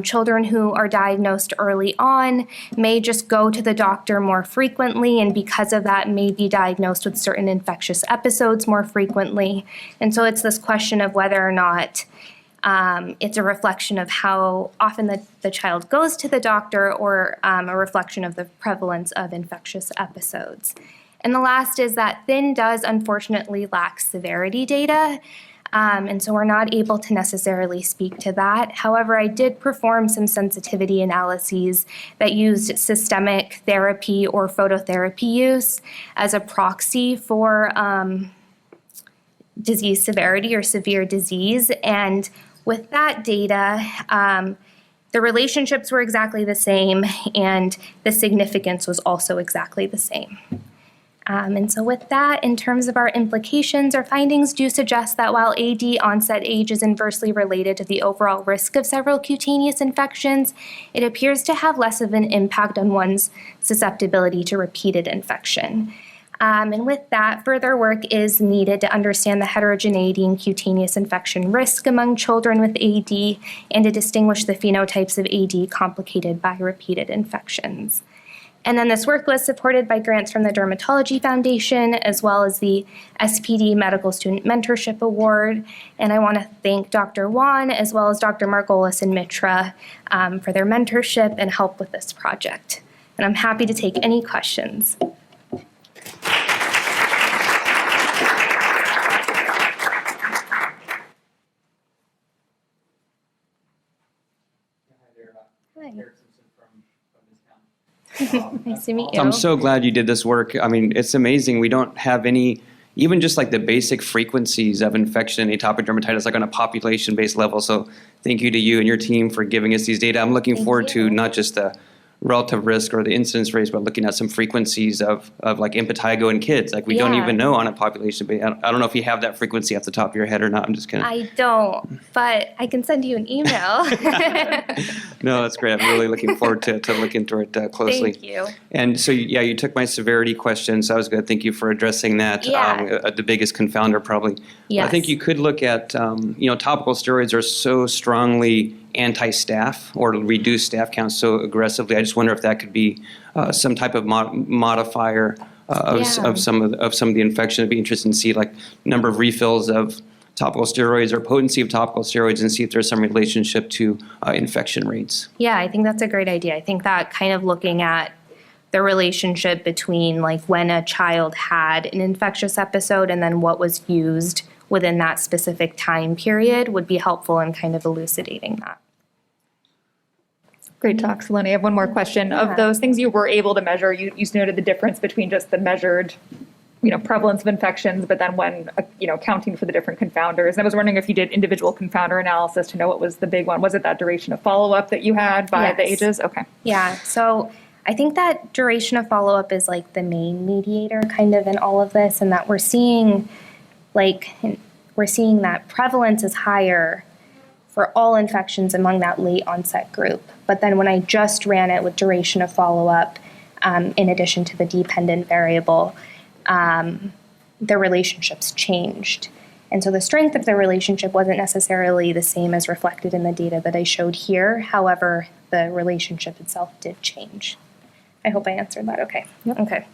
children who are diagnosed early on may just go to the doctor more frequently, and because of that may be diagnosed with certain infectious episodes more frequently. And so it's this question of whether or not it's a reflection of how often the child goes to the doctor, or a reflection of the prevalence of infectious episodes. And the last is that THIN does unfortunately lack severity data. And so we're not able to necessarily speak to that. However, I did perform some sensitivity analyses that used systemic therapy or phototherapy use as a proxy for disease severity or severe disease. And with that data, the relationships were exactly the same, and the significance was also exactly the same. And so with that, in terms of our implications, our findings do suggest that while AD onset age is inversely related to the overall risk of several cutaneous infections, it appears to have less of an impact on one's susceptibility to repeated infection. And with that, further work is needed to understand the heterogeneity in cutaneous infection risk among children with AD, and to distinguish the phenotypes of AD complicated by repeated infections. And then this work was supported by grants from the Dermatology Foundation, as well as the SPD Medical Student Mentorship Award. And I want to thank Dr. Wan, as well as Dr. Margolis and Mitra for their mentorship and help with this project. And I'm happy to take any questions. Nice to meet you. I'm so glad you did this work. I mean, it's amazing. We don't have any, even just like the basic frequencies of infection and atopic dermatitis, like on a population-based level. So thank you to you and your team for giving us these data. I'm looking forward to not just the relative risk or the incidence rates, but looking at some frequencies of like impetigo in kids. Like we don't even know on a population base. I don't know if you have that frequency off the top of your head or not. I'm just kidding. I don't, but I can send you an email. No, that's great. I'm really looking forward to looking through it closely. Thank you. And so, yeah, you took my severity question, so I was good. Thank you for addressing that. Yeah. The biggest confounder, probably. Yes. I think you could look at, topical steroids are so strongly anti-staph or reduce staph counts so aggressively. I just wonder if that could be some type of modifier of some of the infection. It'd be interesting to see like number of refills of topical steroids or potency of topical steroids and see if there's some relationship to infection rates. Yeah, I think that's a great idea. I think that kind of looking at the relationship between like when a child had an infectious episode and then what was used within that specific time period would be helpful in kind of elucidating that. Great talk, Saloni. I have one more question. Of those things you were able to measure, you noted the difference between just the measured prevalence of infections, but then when, counting for the different confounders. And I was wondering if you did individual confounder analysis to know what was the big one. Was it that duration of follow-up that you had by the ages? Okay. Yeah, so I think that duration of follow-up is like the main mediator kind of in all of this, and that we're seeing that prevalence is higher for all infections among that late onset group. But then when I just ran it with duration of follow-up, in addition to the dependent variable, the relationships changed. And so the strength of the relationship wasn't necessarily the same as reflected in the data that I showed here. However, the relationship itself did change. I hope I answered that okay. Yep. Okay.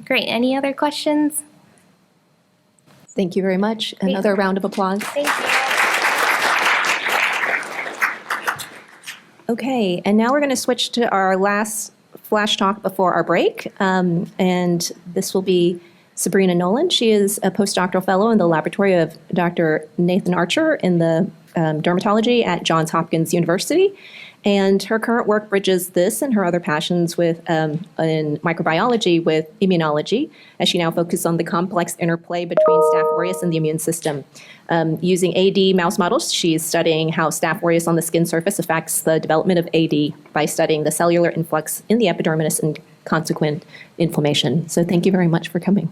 Great. Any other questions? Thank you very much. Great. Another round of applause. Thank you. Okay, and now we're going to switch to our last flash talk before our break, and this will be Sabrina Nolan. She is a postdoctoral fellow in the laboratory of Dr. Nathan Archer in the dermatology at Johns Hopkins University, and her current work bridges this and her other passions with in microbiology with immunology, as she now focuses on the complex interplay between Staph aureus and the immune system. Using AD mouse models, she's studying how Staph aureus on the skin surface affects the development of AD by studying the cellular influx in the epidermis and consequent inflammation. So thank you very much for coming.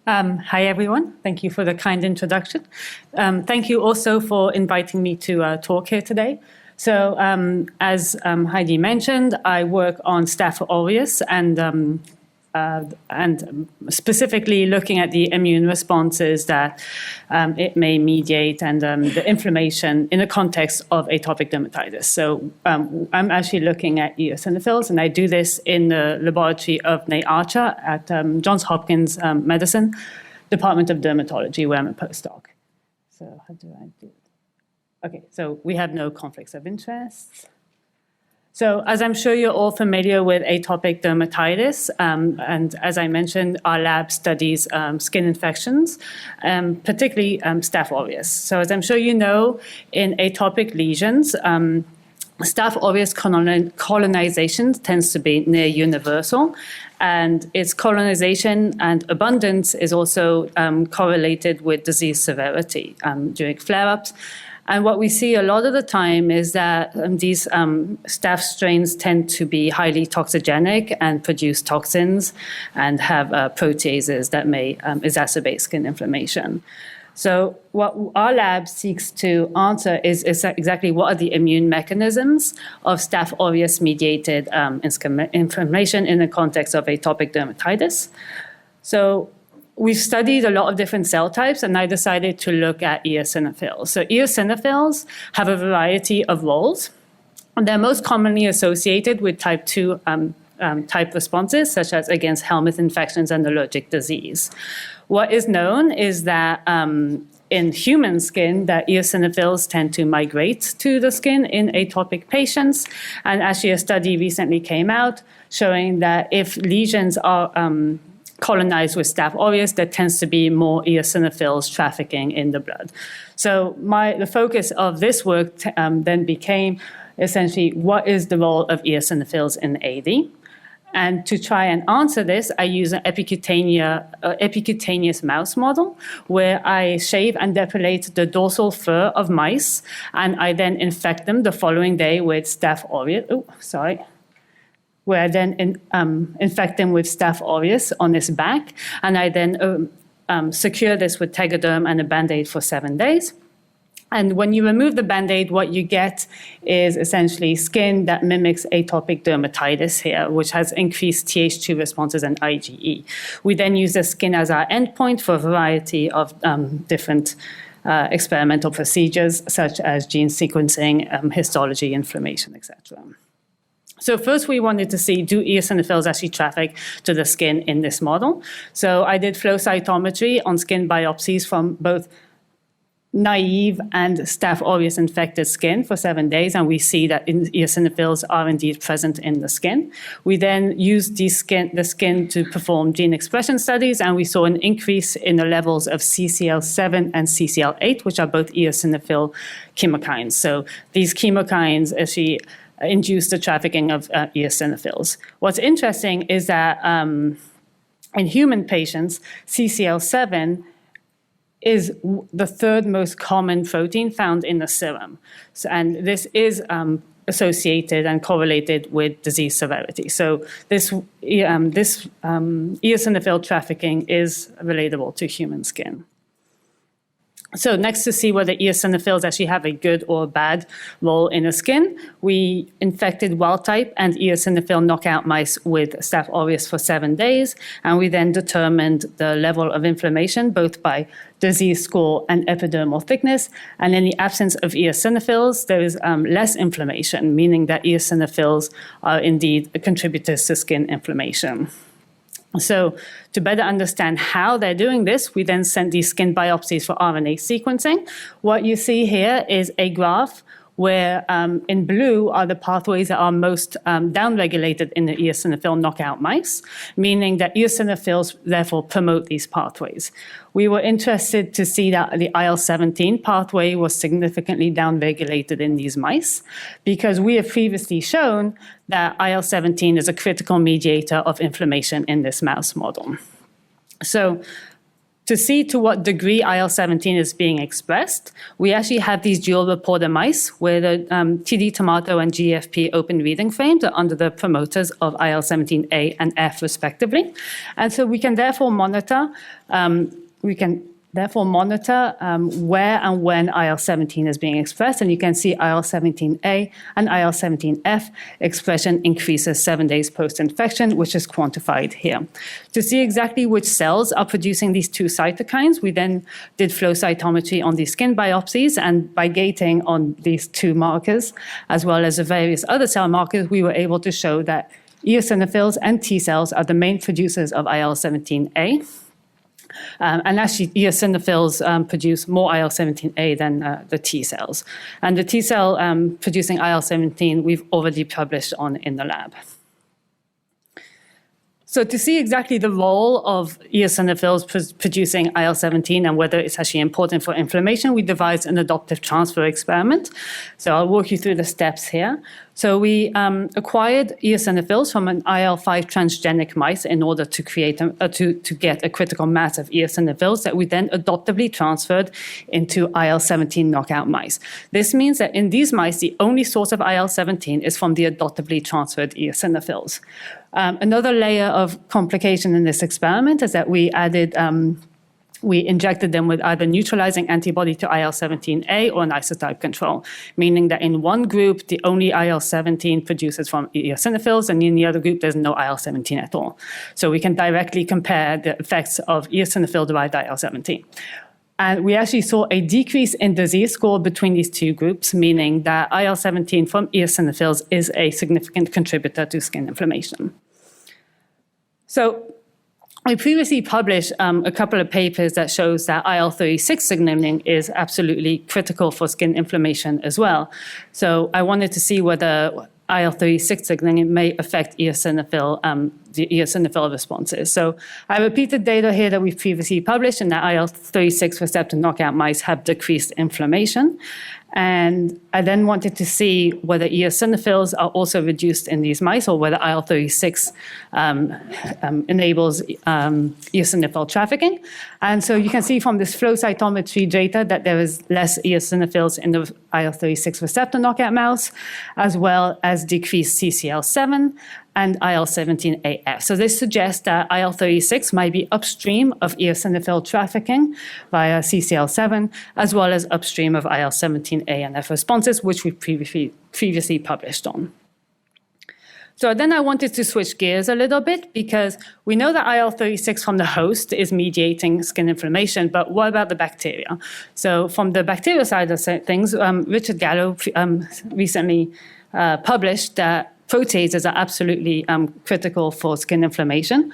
Hi, everyone. Thank you for the kind introduction. Thank you also for inviting me to talk here today. So as Heidi mentioned, I work on Staph aureus and specifically looking at the immune responses that it may mediate and the inflammation in the context of atopic dermatitis. So I'm actually looking at eosinophils, and I do this in the laboratory of Nate Archer at Johns Hopkins Medicine, Department of Dermatology, where I'm a postdoc. So how do I do it? Okay, so we have no conflicts of interest. So as I'm sure you're all familiar with atopic dermatitis, and as I mentioned, our lab studies skin infections, particularly Staph aureus. So as I'm sure you know, in atopic lesions, Staph aureus colonization tends to be near universal, and its colonization and abundance is also correlated with disease severity during flare-ups. And what we see a lot of the time is that these staph strains tend to be highly toxigenic and produce toxins and have proteases that may exacerbate skin inflammation. So what our lab seeks to answer is exactly what are the immune mechanisms of Staph aureus-mediated inflammation in the context of atopic dermatitis. So we've studied a lot of different cell types, and I decided to look at eosinophils. So eosinophils have a variety of roles. They're most commonly associated with type 2 type responses, such as against helminth infections and allergic disease. What is known is that in human skin, that eosinophils tend to migrate to the skin in atopic patients. And actually a study recently came out showing that if lesions are colonized with Staph aureus, there tends to be more eosinophils trafficking in the blood. So the focus of this work then became essentially what is the role of eosinophils in AD? And to try and answer this, I use an epicutaneous mouse model where I shave and depilate the dorsal fur of mice, and I then infect them the following day with Staph aureus. Where I then infect them with Staph aureus on its back, and I then secure this with Tegaderm and a Band-Aid for 7 days. And when you remove the Band-Aid, what you get is essentially skin that mimics atopic dermatitis here, which has increased Th2 responses and IgE. We then use the skin as our endpoint for a variety of different experimental procedures, such as gene sequencing, histology, inflammation, etc. So first we wanted to see, do eosinophils actually traffic to the skin in this model? So I did flow cytometry on skin biopsies from both naive and Staph aureus infected skin for 7 days, and we see that eosinophils are indeed present in the skin. We then used the skin to perform gene expression studies, and we saw an increase in the levels of CCL7 and CCL8, which are both eosinophil chemokines. So these chemokines actually induce the trafficking of eosinophils. What's interesting is that in human patients, CCL7 is the third most common protein found in the serum. So, and this is associated and correlated with disease severity. So this eosinophil trafficking is relatable to human skin. So next, to see whether eosinophils actually have a good or bad role in the skin, we infected wild-type and eosinophil knockout mice with Staph aureus for 7 days, and we then determined the level of inflammation both by disease score and epidermal thickness. And in the absence of eosinophils, there is less inflammation, meaning that eosinophils are indeed contributors to skin inflammation. So to better understand how they're doing this, we then sent these skin biopsies for RNA sequencing. What you see here is a graph where in blue are the pathways that are most downregulated in the eosinophil knockout mice, meaning that eosinophils therefore promote these pathways. We were interested to see that the IL-17 pathway was significantly downregulated in these mice, because we have previously shown that IL-17 is a critical mediator of inflammation in this mouse model. So to see to what degree IL-17 is being expressed, we actually have these dual reporter mice where the TD tomato and GFP open reading frames are under the promoters of IL-17A and F respectively. And so we can therefore monitor where and when IL-17 is being expressed. And you can see IL-17A and IL-17F expression increases 7 days post-infection, which is quantified here. To see exactly which cells are producing these two cytokines, we then did flow cytometry on these skin biopsies, and by gating on these two markers, as well as the various other cell markers, we were able to show that eosinophils and T cells are the main producers of IL-17A. And actually, eosinophils produce more IL-17A than the T cells. And the T cell producing IL-17, we've already published on in the lab. So to see exactly the role of eosinophils producing IL-17 and whether it's actually important for inflammation, we devised an adoptive transfer experiment. So I'll walk you through the steps here. So we acquired eosinophils from an IL-5 transgenic mice in order to create to get a critical mass of eosinophils that we then adoptively transferred into IL-17 knockout mice. This means that in these mice, the only source of IL-17 is from the adoptively transferred eosinophils. Another layer of complication in this experiment is that we injected them with either neutralizing antibody to IL-17A or an isotype control, meaning that in one group, the only IL-17 produces from eosinophils, and in the other group, there's no IL-17 at all. So we can directly compare the effects of eosinophil-derived IL-17. And we actually saw a decrease in disease score between these two groups, meaning that IL-17 from eosinophils is a significant contributor to skin inflammation. So we previously published a couple of papers that shows that IL-36 signaling is absolutely critical for skin inflammation as well. So I wanted to see whether IL-36 signaling may affect the eosinophil responses. So I repeated data here that we've previously published, and that IL-36 receptor knockout mice have decreased inflammation. And I then wanted to see whether eosinophils are also reduced in these mice, or whether IL-36 enables eosinophil trafficking. And so you can see from this flow cytometry data that there is less eosinophils in the IL-36 receptor knockout mouse, as well as decreased CCL7 and IL-17AF. So this suggests that IL-36 might be upstream of eosinophil trafficking via CCL7, as well as upstream of IL-17A and F responses, which we previously published on. So then I wanted to switch gears a little bit, because we know that IL-36 from the host is mediating skin inflammation, but what about the bacteria? So from the bacterial side of things, Richard Gallo recently published that proteases are absolutely critical for skin inflammation,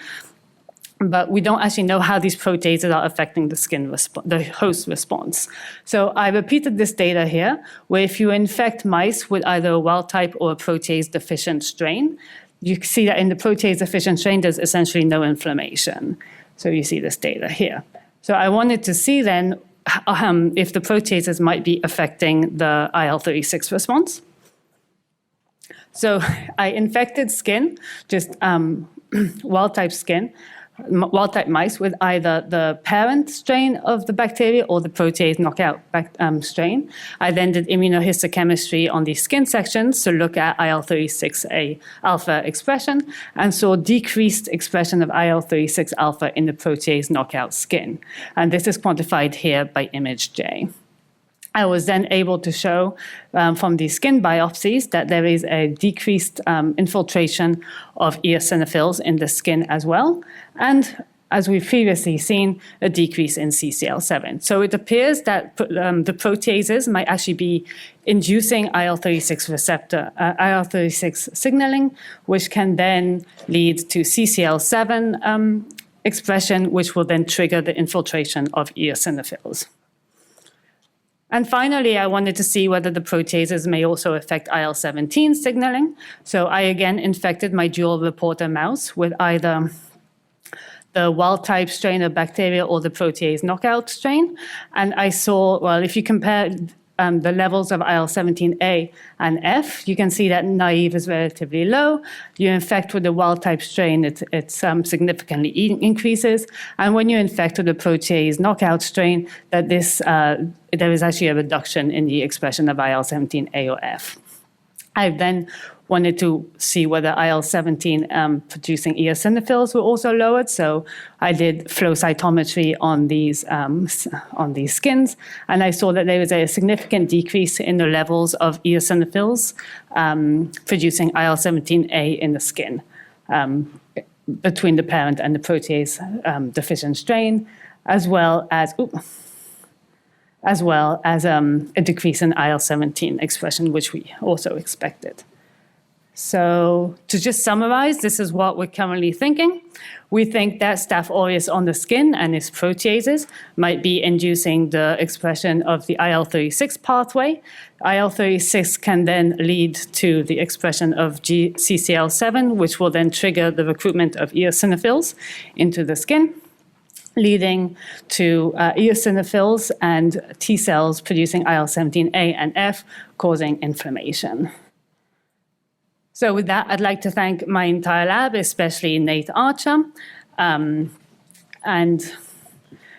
but we don't actually know how these proteases are affecting the host response. So I repeated this data here, where if you infect mice with either a wild type or a protease deficient strain, you see that in the protease deficient strain, there's essentially no inflammation. So you see this data here. So I wanted to see then if the proteases might be affecting the IL-36 response. So I infected skin, just wild-type skin, wild-type mice with either the parent strain of the bacteria or the protease knockout strain. I then did immunohistochemistry on these skin sections to look at IL-36A alpha expression, and saw decreased expression of IL-36 alpha in the protease knockout skin. And this is quantified here by image J. I was then able to show from these skin biopsies that there is a decreased infiltration of eosinophils in the skin as well, and as we've previously seen, a decrease in CCL7. So it appears that the proteases might actually be inducing IL-36 receptor, IL-36 signaling, which can then lead to CCL7 expression, which will then trigger the infiltration of eosinophils. And finally, I wanted to see whether the proteases may also affect IL-17 signaling. So I again infected my dual reporter mouse with either the wild-type strain of bacteria or the protease knockout strain. And I saw, well, if you compare the levels of IL-17A and F, you can see that naive is relatively low. You infect with the wild-type strain, it significantly increases. And when you infect with the protease knockout strain, that there is actually a reduction in the expression of IL-17A or F. I then wanted to see whether IL-17 producing eosinophils were also lowered. So I did flow cytometry on these skins, and I saw that there was a significant decrease in the levels of eosinophils producing IL-17A in the skin between the parent and the protease deficient strain, as well as a decrease in IL-17 expression, which we also expected. So to just summarize, this is what we're currently thinking. We think that Staph aureus on the skin and its proteases might be inducing the expression of the IL-36 pathway. IL-36 can then lead to the expression of CCL7, which will then trigger the recruitment of eosinophils into the skin, leading to eosinophils and T cells producing IL-17A and F, causing inflammation. So with that, I'd like to thank my entire lab, especially Nate Archer and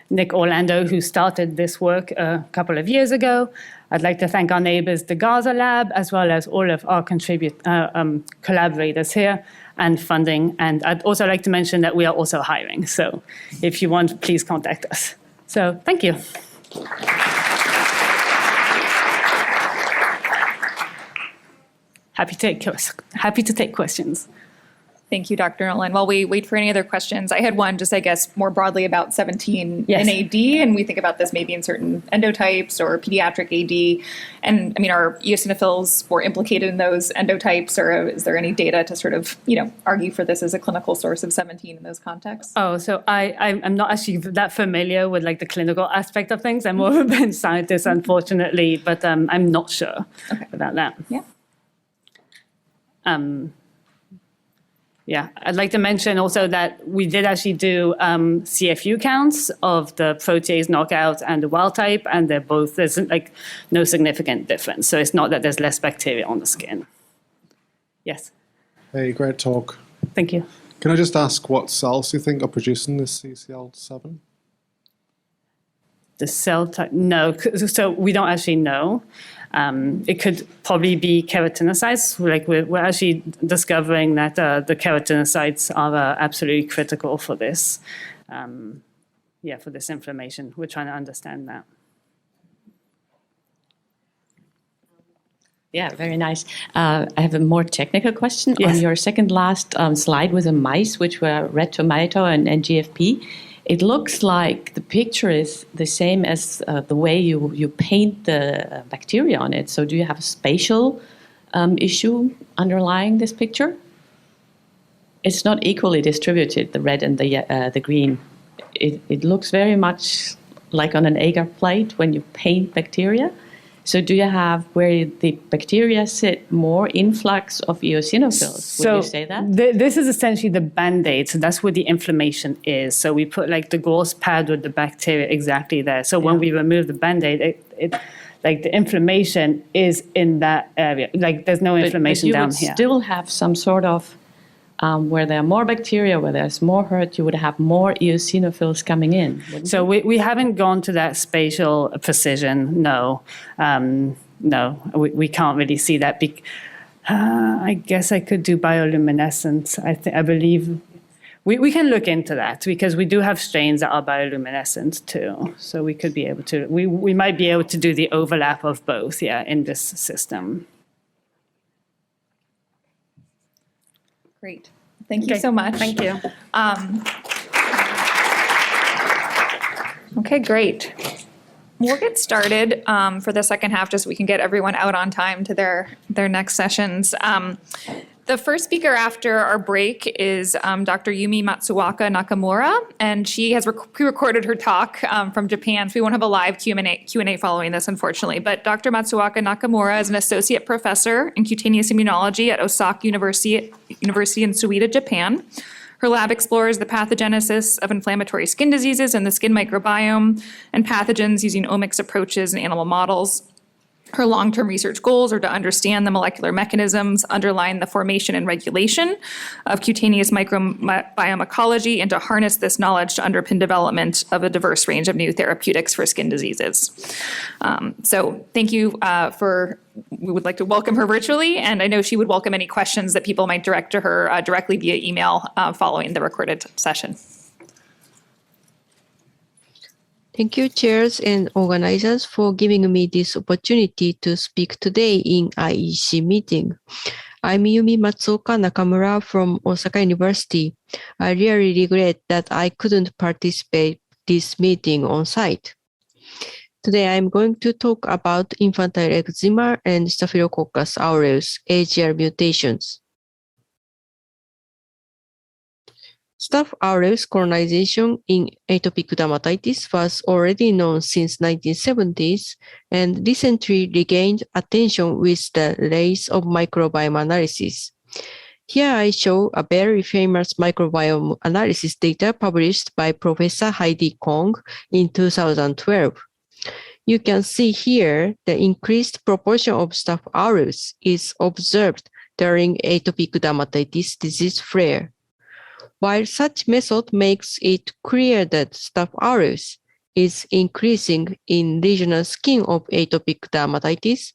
Nick Orlando, who started this work a couple of years ago. I'd like to thank our neighbors, the Gaza Lab, as well as all of our collaborators here and funding. And I'd also like to mention that we are also hiring. So if you want, please contact us. So thank you. Happy to take questions. Thank you, Dr. Nolan. While we wait for any other questions, I had one just, I guess, more broadly about 17 Yes. and AD, and we think about this maybe in certain endotypes or pediatric AD. And I mean, are eosinophils more implicated in those endotypes, or is there any data to sort of, argue for this as a clinical source of 17 in those contexts? Oh, so I'm not actually that familiar with like the clinical aspect of things. I'm more of a bench scientist, unfortunately, but I'm not sure about that. Yeah. Yeah, I'd like to mention also that we did actually do CFU counts of the protease knockout and the wild type, and there's like no significant difference. So it's not that there's less bacteria on the skin. Yes. Hey, great talk. Thank you. Can I just ask what cells you think are producing this CCL7? The cell type, no. So we don't actually know. It could probably be keratinocytes. Like we're actually discovering that the keratinocytes are absolutely critical for this. For this inflammation. We're trying to understand that. Yeah, very nice. I have a more technical question. Yes. On your second last slide with the mice, which were red tomato and GFP, it looks like the picture is the same as the way you paint the bacteria on it. So do you have a spatial issue underlying this picture? It's not equally distributed, the red and the green. It looks very much like on an agar plate when you paint bacteria. So do you have, where the bacteria sit, more influx of eosinophils? Would you say that? This is essentially the Band-Aid. So that's where the inflammation is. So we put like the gauze pad with the bacteria exactly there. So when we remove the Band-Aid, like the inflammation is in that area. Like there's no inflammation down here. But you would still have some sort of, where there are more bacteria, where there's more hurt, you would have more eosinophils coming in. So we haven't gone to that spatial precision, no. No, we can't really see that. I guess I could do bioluminescence. I believe we can look into that because we do have strains that are bioluminescent too. So we could be able to, we might be able to do the overlap of both, in this system. Great. Thank you so much. Thank you. Okay, great. We'll get started for the second half, just so we can get everyone out on time to their next sessions. The first speaker after our break is Dr. Yumi Matsuoka Nakamura, and she has pre-recorded her talk from Japan, so we won't have a live Q&A following this, unfortunately. But Dr. Matsuoka Nakamura is an associate professor in cutaneous immunology at Osaka University in Suita, Japan. Her lab explores the pathogenesis of inflammatory skin diseases and the skin microbiome and pathogens using omics approaches in animal models. Her long-term research goals are to understand the molecular mechanisms underlying the formation and regulation of cutaneous microbiome ecology and to harness this knowledge to underpin development of a diverse range of new therapeutics for skin diseases. So thank you we would like to welcome her virtually, and I know she would welcome any questions that people might direct to her directly via email following the recorded session. Thank you, chairs and organizers, for giving me this opportunity to speak today in IEC meeting. I'm Yumi Matsuoka Nakamura from Osaka University. I really regret that I couldn't participate this meeting on site. Today, I'm going to talk about infantile eczema and Staphylococcus aureus AGR mutations. Staph aureus colonization in atopic dermatitis was already known since 1970s and recently regained attention with the rise of microbiome analysis. Here I show a very famous microbiome analysis data published by Professor Heidi Kong in 2012. You can see here the increased proportion of Staph aureus is observed during atopic dermatitis disease flare. While such method makes it clear that Staph aureus is increasing in regional skin of atopic dermatitis,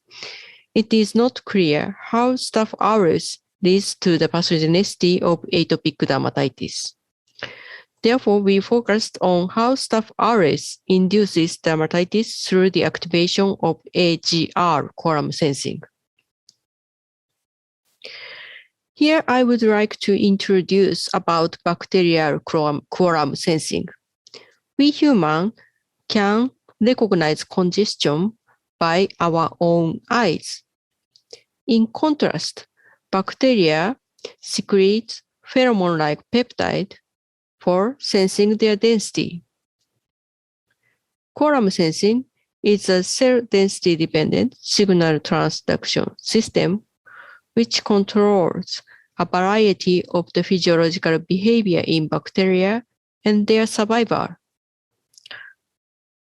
it is not clear how Staph aureus leads to the pathogenicity of atopic dermatitis. Therefore, we focused on how Staph aureus induces dermatitis through the activation of AGR quorum sensing. Here, I would like to introduce about bacterial quorum sensing. We humans can recognize congestion by our own eyes. In contrast, bacteria secrete pheromone-like peptide for sensing their density. Quorum sensing is a cell density-dependent signal transduction system which controls a variety of the physiological behavior in bacteria and their survival.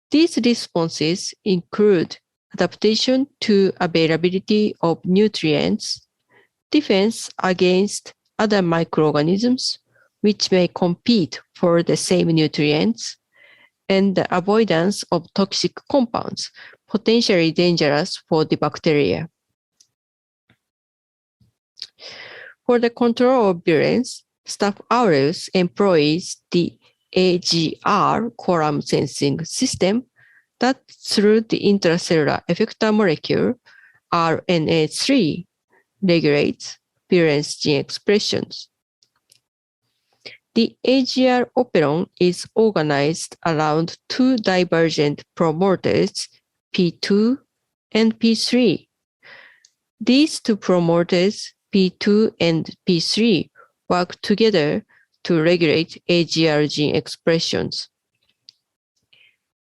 These responses include adaptation to availability of nutrients, defense against other microorganisms which may compete for the same nutrients, and the avoidance of toxic compounds potentially dangerous for the bacteria. For the control of virulence, Staph aureus employs the AGR quorum sensing system that through the intracellular effector molecule RNA3 regulates virulence gene expressions. The AGR operon is organized around two divergent promoters, P2 and P3. These two promoters, P2 and P3, work together to regulate AGR gene expressions.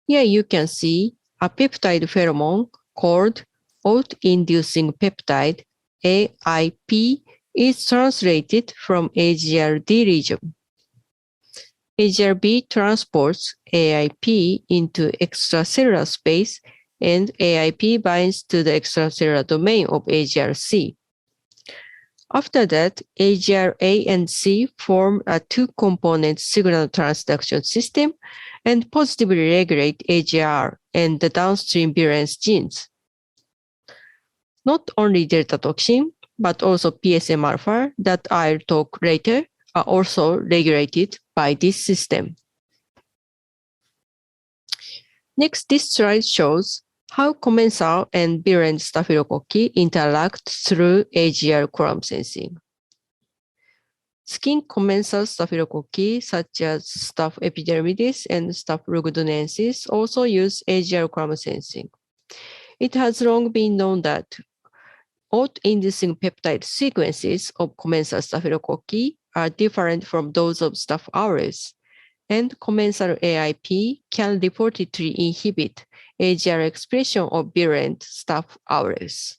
Here you can see a peptide pheromone called oat-inducing peptide, AIP, is translated from AGR-D region. AGR-B transports AIP into extracellular space, and AIP binds to the extracellular domain of AGR-C. After that, AGR-A and C form a two-component signal transduction system and positively regulate AGR and the downstream virulence genes. Not only delta toxin, but also PSM alpha that I'll talk later are also regulated by this system. Next, this slide shows how commensal and virulent staphylococci interact through AGR quorum sensing. Skin commensal staphylococci, such as Staph epidermidis and Staph rugdunensis, also use AGR quorum sensing. It has long been known that oat-inducing peptide sequences of commensal staphylococci are different from those of Staph aureus, and commensal AIP can reportedly inhibit AGR expression of virulent Staph aureus.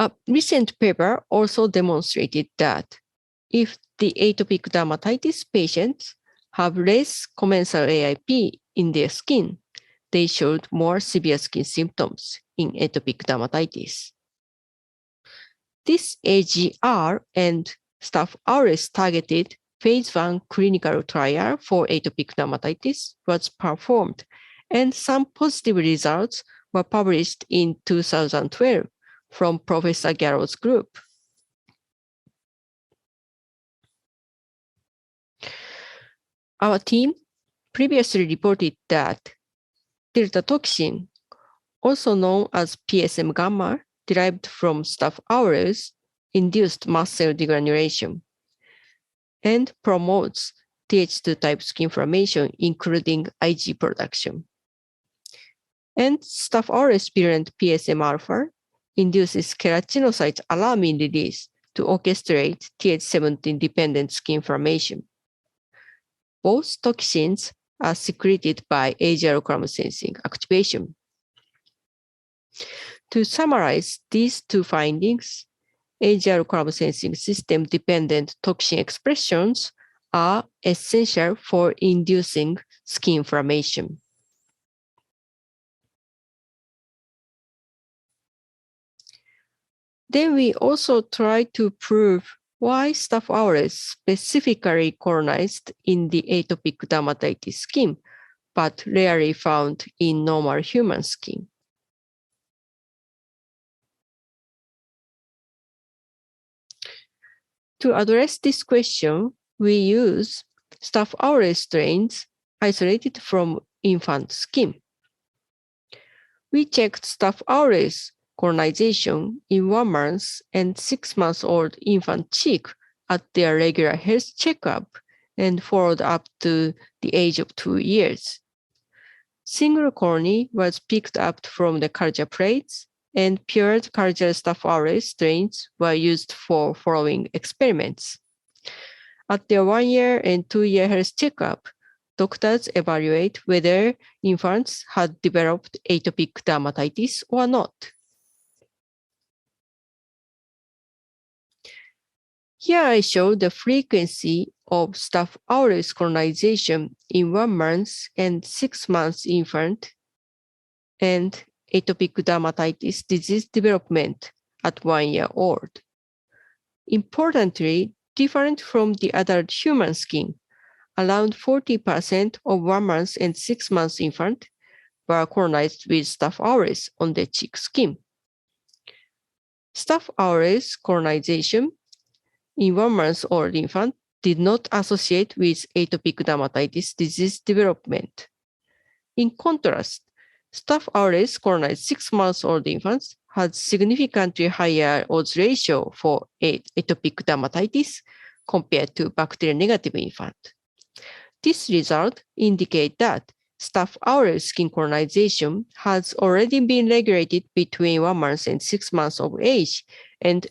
A recent paper also demonstrated that if the atopic dermatitis patients have less commensal AIP in their skin, they showed more severe skin symptoms in atopic dermatitis. This AGR and Staph aureus targeted phase 1 clinical trial for atopic dermatitis was performed, and some positive results were published in 2012 from Professor Gallo's group. Our team previously reported that delta toxin, also known as PSM gamma, derived from Staph aureus, induced mast cell degranulation and promotes Th2 type skin inflammation, including Ig production. And Staph aureus virulent PSM alpha induces keratinocyte alarmin release to orchestrate Th17 dependent skin inflammation. Both toxins are secreted by AGR column sensing activation. To summarize these two findings, AGR column sensing system-dependent toxin expressions are essential for inducing skin inflammation. Then we also try to prove why Staph aureus specifically colonized in the atopic dermatitis skin, but rarely found in normal human skin. To address this question, we use Staph aureus strains isolated from infant skin. We checked Staph aureus colonization in 1 month and 6-month-old infant cheek at their regular health checkup and followed up to the age of 2 years. Single colony was picked up from the culture plates, and paired culture Staph aureus strains were used for following experiments. At their 1-year and 2-year health checkup, doctors evaluate whether infants had developed atopic dermatitis or not. Here I show the frequency of Staph aureus colonization in 1 month and 6 months infant and atopic dermatitis disease development at 1 year old. Importantly, different from the adult human skin, around 40% of 1 month and 6 months infant were colonized with Staph aureus on the cheek skin. Staph aureus colonization in 1 month old infant did not associate with atopic dermatitis disease development. In contrast, Staph aureus colonized 6 months old infants had significantly higher odds ratio for atopic dermatitis compared to bacteria-negative infant. This result indicates that Staph aureus skin colonization has already been regulated between 1 month and 6 months of age and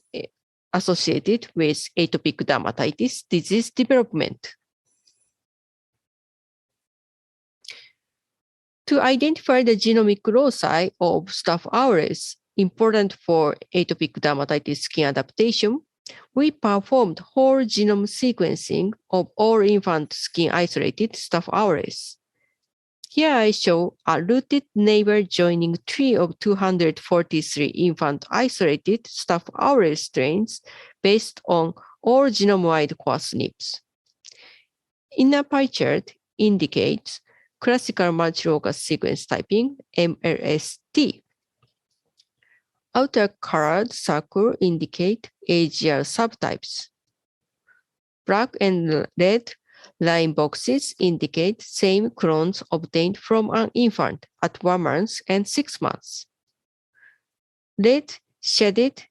associated with atopic dermatitis disease development. To identify the genomic loci of Staph aureus important for atopic dermatitis skin adaptation, we performed whole genome sequencing of all infant skin isolated Staph aureus. Here I show a rooted neighbor joining tree of 243 infant isolated Staph aureus strains based on all genome-wide core SNPs. Inner pie chart indicates classical multilocus sequence typing, MLST. Outer colored circle indicate AGR subtypes. Black and red line boxes indicate same clones obtained from an infant at 1 month and 6 months. Red shaded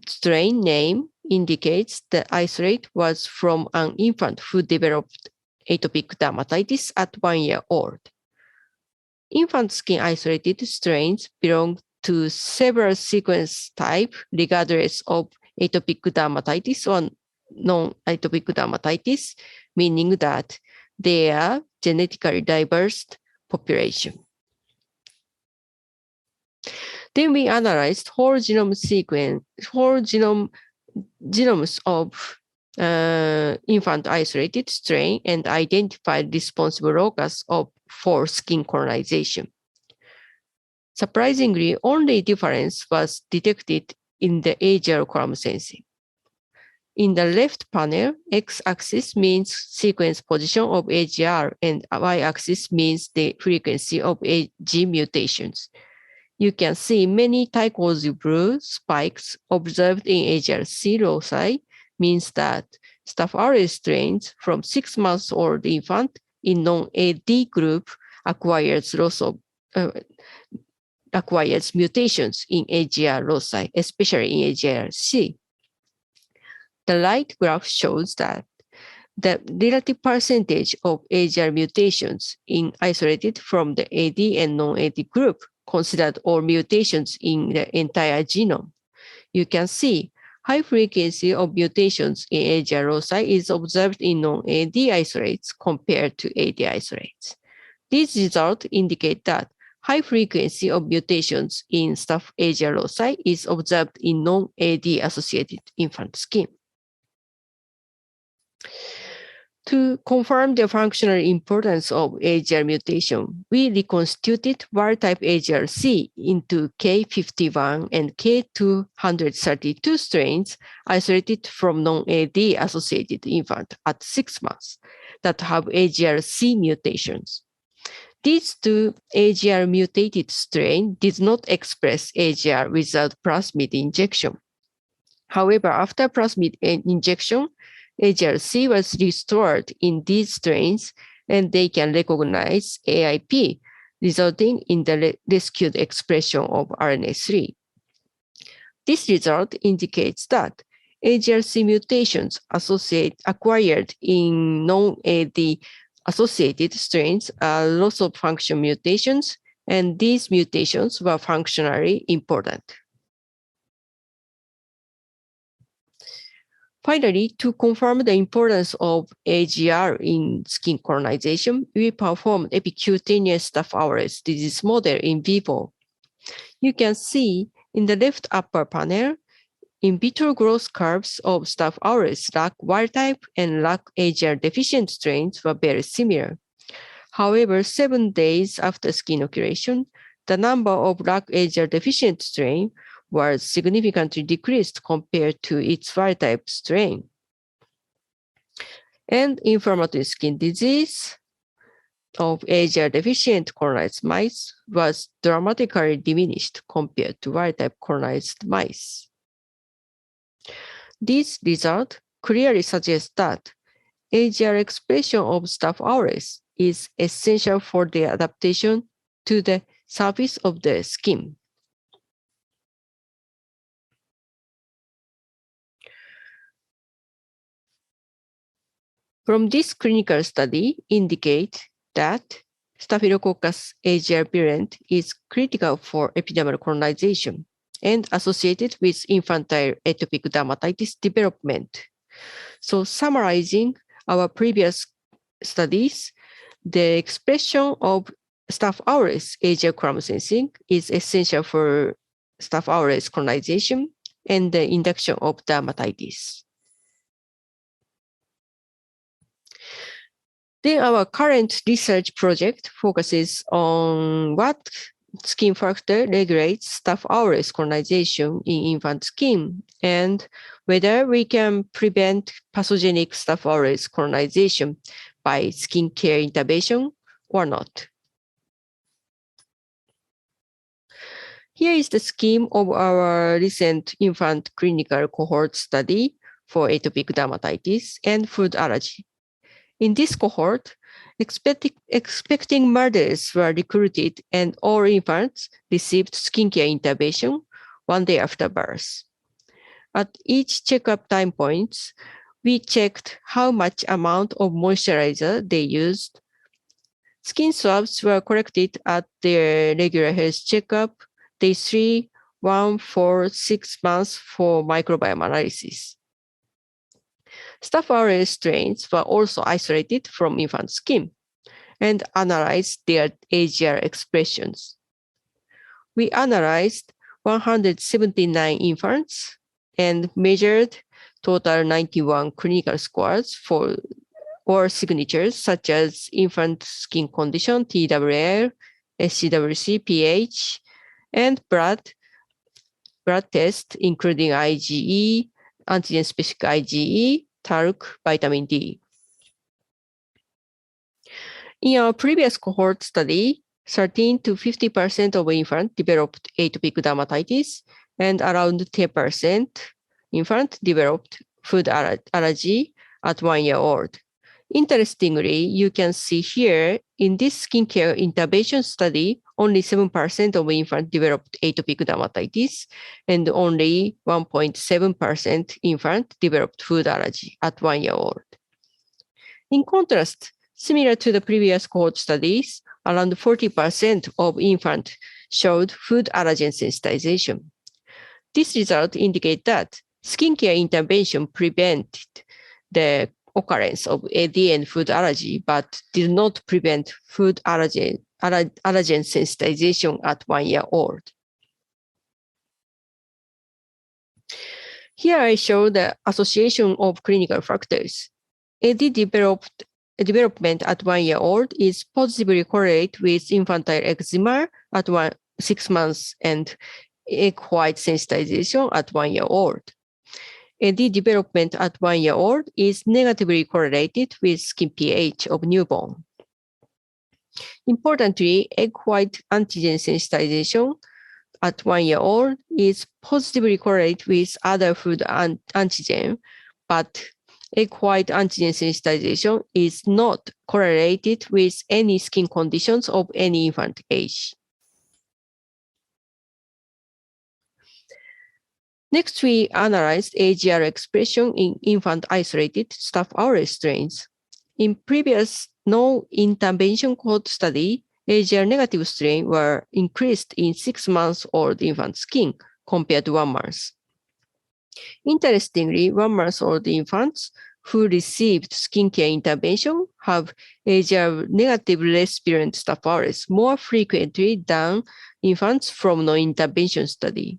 strain name indicates the isolate was from an infant who developed atopic dermatitis at 1 year old. Infant skin isolated strains belong to several sequence types regardless of atopic dermatitis or non-atopic dermatitis, meaning that they are genetically diverse population. Then we analyzed whole genome genomes of infant isolated strain and identified responsible locus for skin colonization. Surprisingly, only difference was detected in the agial column sensing. In the left panel, x-axis means sequence position of AGR and y-axis means the frequency of AG mutations. You can see many turquoise blue spikes observed in AGR-C loci, means that Staph aureus strains from 6 months old infant in non-AD group acquires mutations in AGR loci, especially in AGR-C. The right graph shows that the relative percentage of AGR mutations in isolated from the AD and non-AD group considered all mutations in the entire genome. You can see high frequency of mutations in AGR loci is observed in non-AD isolates compared to AD isolates. These results indicate that high frequency of mutations in Staph AGR loci is observed in non-AD associated infant skin. To confirm the functional importance of AGR mutation, we reconstituted wild-type AGR-C into K51 and K232 strains isolated from non-AD associated infant at 6 months that have AGR-C mutations. These two AGR mutated strains did not express AGR without plasmid injection. However, after plasmid injection, AGR-C was restored in these strains, and they can recognize AIP, resulting in the rescued expression of RNA3. This result indicates that AGR-C mutations acquired in non-AD associated strains are loss of function mutations, and these mutations were functionally important. Finally, to confirm the importance of AGR in skin colonization, we performed epicutaneous Staph aureus disease model in vivo. You can see in the left upper panel, in vitro growth curves of Staph aureus lac wild-type and lac AGR deficient strains were very similar. However, 7 days after skin inoculation, the number of lac AGR deficient strain was significantly decreased compared to its wild-type strain. And inflammatory skin disease of AGR deficient colonized mice was dramatically diminished compared to wild-type colonized mice. This result clearly suggests that AGR expression of Staph aureus is essential for the adaptation to the surface of the skin. From this clinical study indicate that Staphylococcus AGR virulent is critical for epidermal colonization and associated with infantile atopic dermatitis development. So summarizing our previous studies, the expression of Staph aureus AGR column sensing is essential for Staph aureus colonization and the induction of dermatitis. Then our current research project focuses on what skin factor regulates Staph aureus colonization in infant skin and whether we can prevent pathogenic Staph aureus colonization by skin care intervention or not. Here is the scheme of our recent infant clinical cohort study for atopic dermatitis and food allergy. In this cohort, expecting mothers were recruited and all infants received skincare intervention 1 day after birth. At each checkup time points, we checked how much amount of moisturizer they used. Skin swabs were collected at their regular health checkup, day 3, 1, 4, 6 months for microbiome analysis. Staph aureus strains were also isolated from infant skin and analyzed their AGR expressions. We analyzed 179 infants and measured total 91 clinical scores for or signatures such as infant skin condition, TWL, SCWC, pH, and blood test, including IgE, antigen-specific IgE, talc, vitamin D. In our previous cohort study, 13 to 50% of infants developed atopic dermatitis, and around 10% infants developed food allergy at 1 year old. Interestingly, you can see here in this skincare intervention study, only 7% of infants developed atopic dermatitis, and only 1.7% infants developed food allergy at 1 year old. In contrast, similar to the previous cohort studies, around 40% of infants showed food allergen sensitization. This result indicates that skincare intervention prevented the occurrence of AD and food allergy, but did not prevent food allergen sensitization at 1 year old. Here I show the association of clinical factors. AD development at 1 year old is positively correlated with infantile eczema at 6 months and egg white sensitization at 1 year old. AD development at 1 year old is negatively correlated with skin pH of newborn. Importantly, egg white antigen sensitization at 1 year old is positively correlated with other food antigen, but egg white antigen sensitization is not correlated with any skin conditions of any infant age. Next, we analyzed AGR expression in infant isolated Staph aureus strains. In previous no-intervention cohort study, AGR negative strain were increased in 6 months old infant skin compared to 1 month. Interestingly, 1 month old infants who received skincare intervention have AGR negative less virulent Staph aureus more frequently than infants from no-intervention study.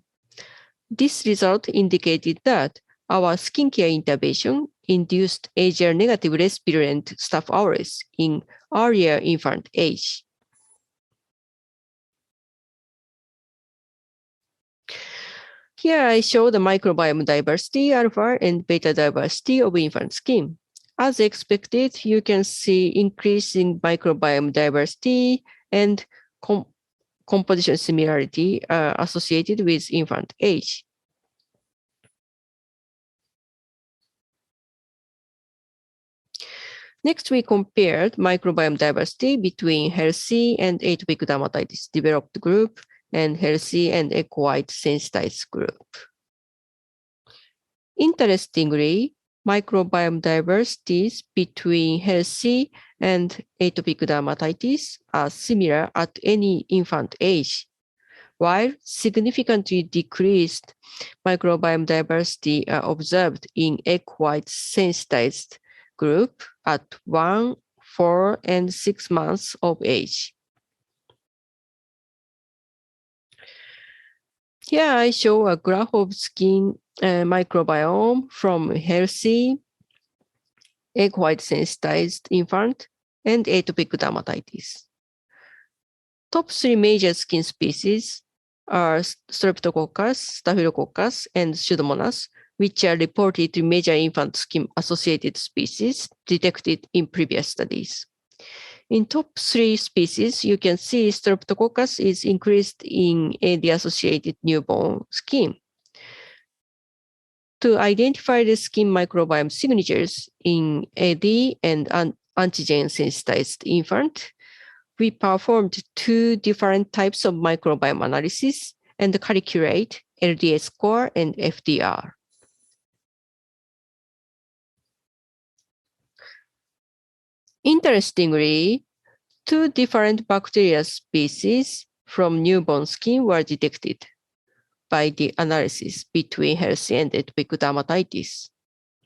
This result indicated that our skincare intervention induced AGR negative less virulent Staph aureus in earlier infant age. Here I show the microbiome diversity, alpha and beta diversity of infant skin. As expected, you can see increasing microbiome diversity and composition similarity associated with infant age. Next, we compared microbiome diversity between healthy and atopic dermatitis developed group and healthy and egg white sensitized group. Interestingly, microbiome diversities between healthy and atopic dermatitis are similar at any infant age, while significantly decreased microbiome diversity are observed in egg white sensitized group at 1, 4, and 6 months of age. Here I show a graph of skin microbiome from healthy, egg white sensitized infant, and atopic dermatitis. Top 3 major skin species are Streptococcus, Staphylococcus, and Pseudomonas, which are reported to major infant skin-associated species detected in previous studies. In top 3 species, you can see Streptococcus is increased in AD-associated newborn skin. To identify the skin microbiome signatures in AD and antigen-sensitized infant, we performed 2 different types of microbiome analysis and calculate LDS score and FDR. Interestingly, 2 different bacteria species from newborn skin were detected by the analysis between healthy and atopic dermatitis.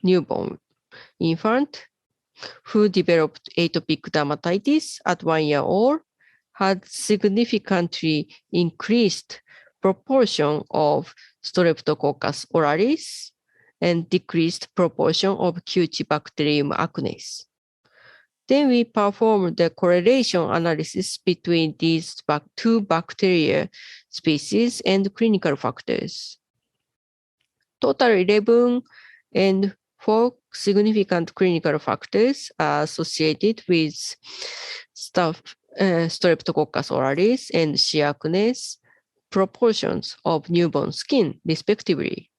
Newborn infant who developed atopic dermatitis at 1 year old had significantly increased proportion of Streptococcus aureus and decreased proportion of Cutibacterium acnes. Then we performed the correlation analysis between these two bacteria species and clinical factors. Total 11 and 4 significant clinical factors are associated with Streptococcus oralis and C. acnes proportions of newborn skin, respectively.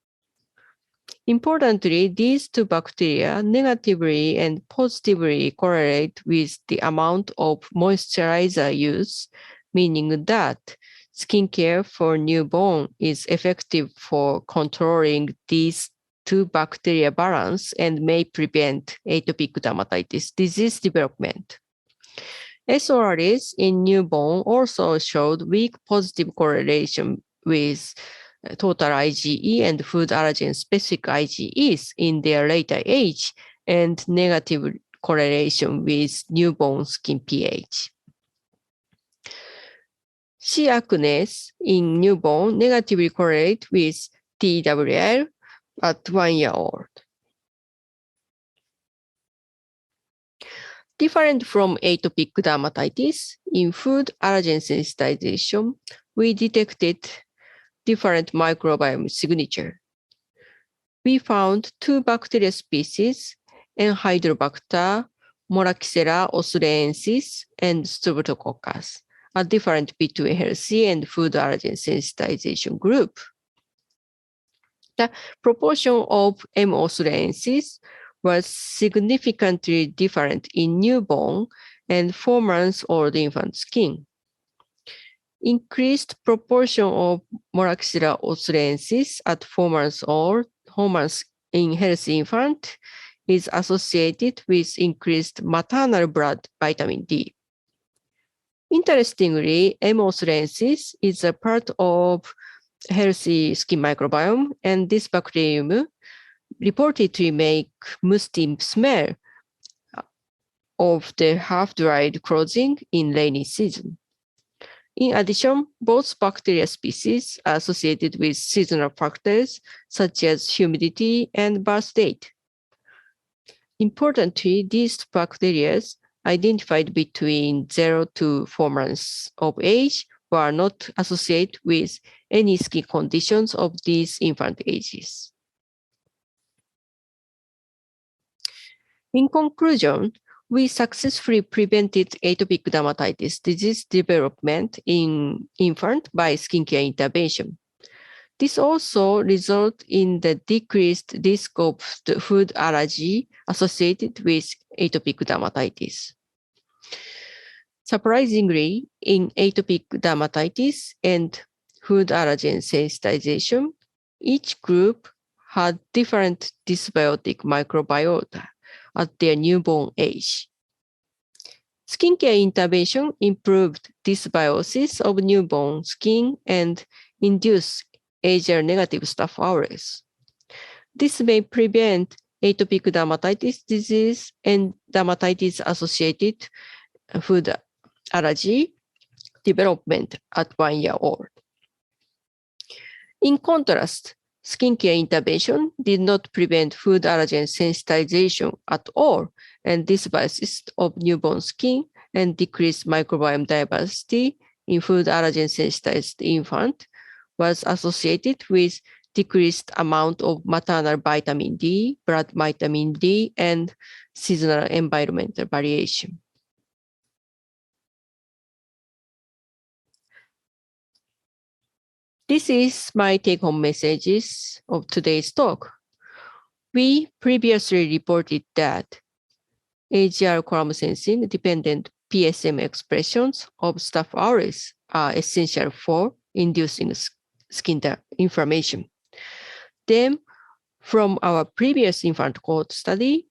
Importantly, these two bacteria negatively and positively correlate with the amount of moisturizer use, meaning that skincare for newborn is effective for controlling these two bacteria balance and may prevent atopic dermatitis disease development. S. oralis in newborn also showed weak positive correlation with total IgE and food allergen specific IgEs in their later age, and negative correlation with newborn skin pH. C. acnes in newborn negatively correlate with TWL at 1 year old. Different from atopic dermatitis, in food allergen sensitization, we detected different microbiome signature. We found two bacteria species, Enhydrobacter, Moraxella oslenensis, and Streptococcus, are different between healthy and food allergen sensitization group. The proportion of M. oslenensis was significantly different in newborn and 4 months old infant skin. Increased proportion of Moraxella oslenensis at 4 months old in healthy infant is associated with increased maternal blood vitamin D. Interestingly, M. oslenensis is a part of healthy skin microbiome, and this bacterium reportedly make musty smell of the half-dried clothing in rainy season. In addition, both bacteria species are associated with seasonal factors such as humidity and birth date. Importantly, these bacteria identified between 0 to 4 months of age were not associated with any skin conditions of these infant ages. In conclusion, we successfully prevented atopic dermatitis disease development in infant by skincare intervention. This also resulted in the decreased risk of the food allergy associated with atopic dermatitis. Surprisingly, in atopic dermatitis and food allergen sensitization, each group had different dysbiotic microbiota at their newborn age. Skincare intervention improved dysbiosis of newborn skin and induced Asia-negative Staph aureus. This may prevent atopic dermatitis disease and dermatitis-associated food allergy development at 1 year old. In contrast, skincare intervention did not prevent food allergen sensitization at all, and dysbiosis of newborn skin and decreased microbiome diversity in food allergen sensitized infant was associated with decreased amount of maternal vitamin D, blood vitamin D, and seasonal environmental variation. This is my take-home messages of today's talk. We previously reported that AGR column sensing dependent PSM expressions of Staph aureus are essential for inducing skin inflammation. Then, from our previous infant cohort study,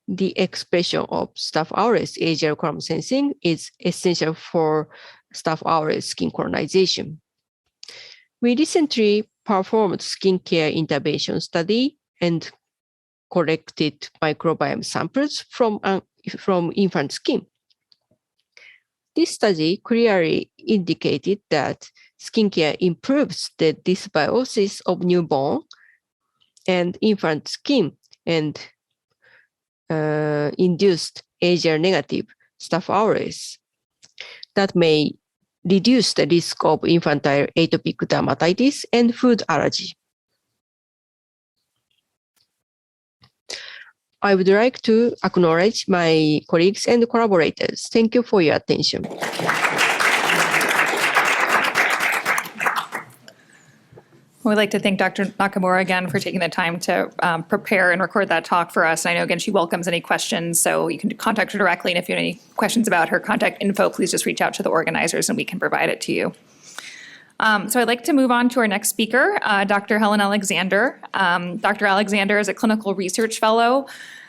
the expression of Staph aureus AGR column sensing is essential for Staph aureus skin colonization. We recently performed skincare intervention study and collected microbiome samples from infant skin. This study clearly indicated that skincare improves the dysbiosis of newborn and infant skin and induced Asia-negative Staph aureus that may reduce the risk of infantile atopic dermatitis and food allergy. I would like to acknowledge my colleagues and collaborators. Thank you for your attention. We'd like to thank Dr. Nakamura again for taking the time to prepare and record that talk for us. And I know, again, she welcomes any questions, so you can contact her directly. And if you have any questions about her contact info, please just reach out to the organizers and we can provide it to you. So I'd like to move on to our next speaker, Dr. Helen Alexander. Dr. Alexander is a clinical research fellow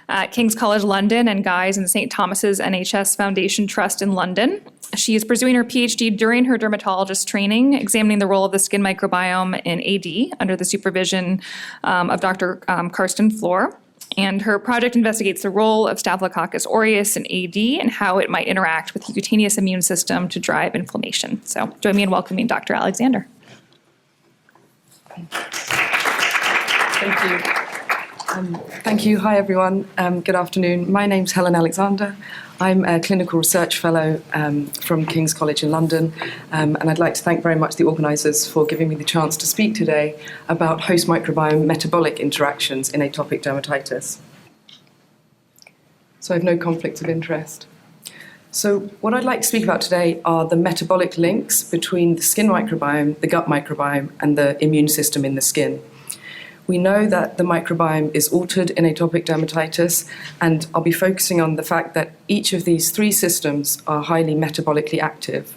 at King's College London and Guy's and St. Thomas's NHS Foundation Trust in London. She is pursuing her PhD during her dermatologist training, examining the role of the skin microbiome in AD under the supervision of Dr. Karsten Flohr. And her project investigates the role of Staphylococcus aureus in AD and how it might interact with the cutaneous immune system to drive inflammation. So join me in welcoming Dr. Alexander. Thank you. Thank you. Hi, everyone. Good afternoon. My name's Helen Alexander. I'm a clinical research fellow from King's College in London, and I'd like to thank very much the organisers for giving me the chance to speak today about host microbiome metabolic interactions in atopic dermatitis. So I have no conflicts of interest. So what I'd like to speak about today are the metabolic links between the skin microbiome, the gut microbiome, and the immune system in the skin. We know that the microbiome is altered in atopic dermatitis, and I'll be focusing on the fact that each of these three systems are highly metabolically active.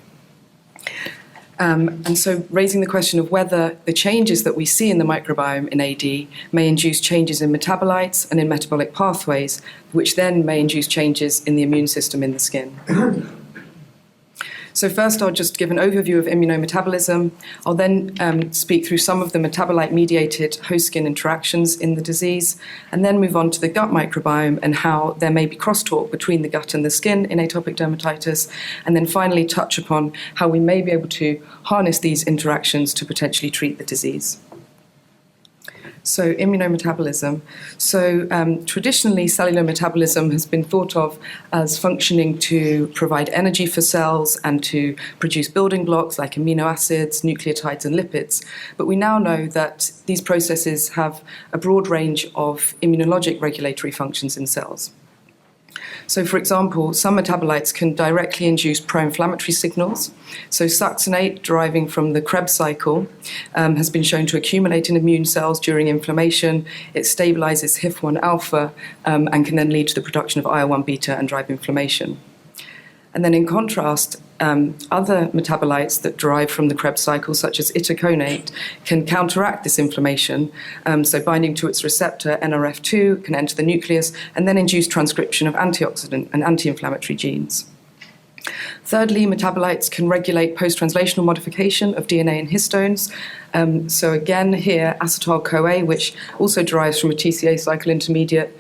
And so raising the question of whether the changes that we see in the microbiome in AD may induce changes in metabolites and in metabolic pathways, which then may induce changes in the immune system in the skin. So first, I'll just give an overview of immunometabolism. I'll then speak through some of the metabolite-mediated host-skin interactions in the disease, and then move on to the gut microbiome and how there may be crosstalk between the gut and the skin in atopic dermatitis, and then finally touch upon how we may be able to harness these interactions to potentially treat the disease. So immunometabolism. So traditionally, cellular metabolism has been thought of as functioning to provide energy for cells and to produce building blocks like amino acids, nucleotides, and lipids. But we now know that these processes have a broad range of immunologic regulatory functions in cells. So, for example, some metabolites can directly induce pro-inflammatory signals. So succinate, deriving from the Krebs cycle, has been shown to accumulate in immune cells during inflammation. It stabilizes HIF-1 alpha and can then lead to the production of IL-1 beta and drive inflammation. And then in contrast, other metabolites that derive from the Krebs cycle, such as itaconate, can counteract this inflammation. So binding to its receptor, NRF2, can enter the nucleus and then induce transcription of antioxidant and anti-inflammatory genes. Thirdly, metabolites can regulate post-translational modification of DNA and histones. So again, here, acetyl-CoA, which also derives from a TCA cycle intermediate,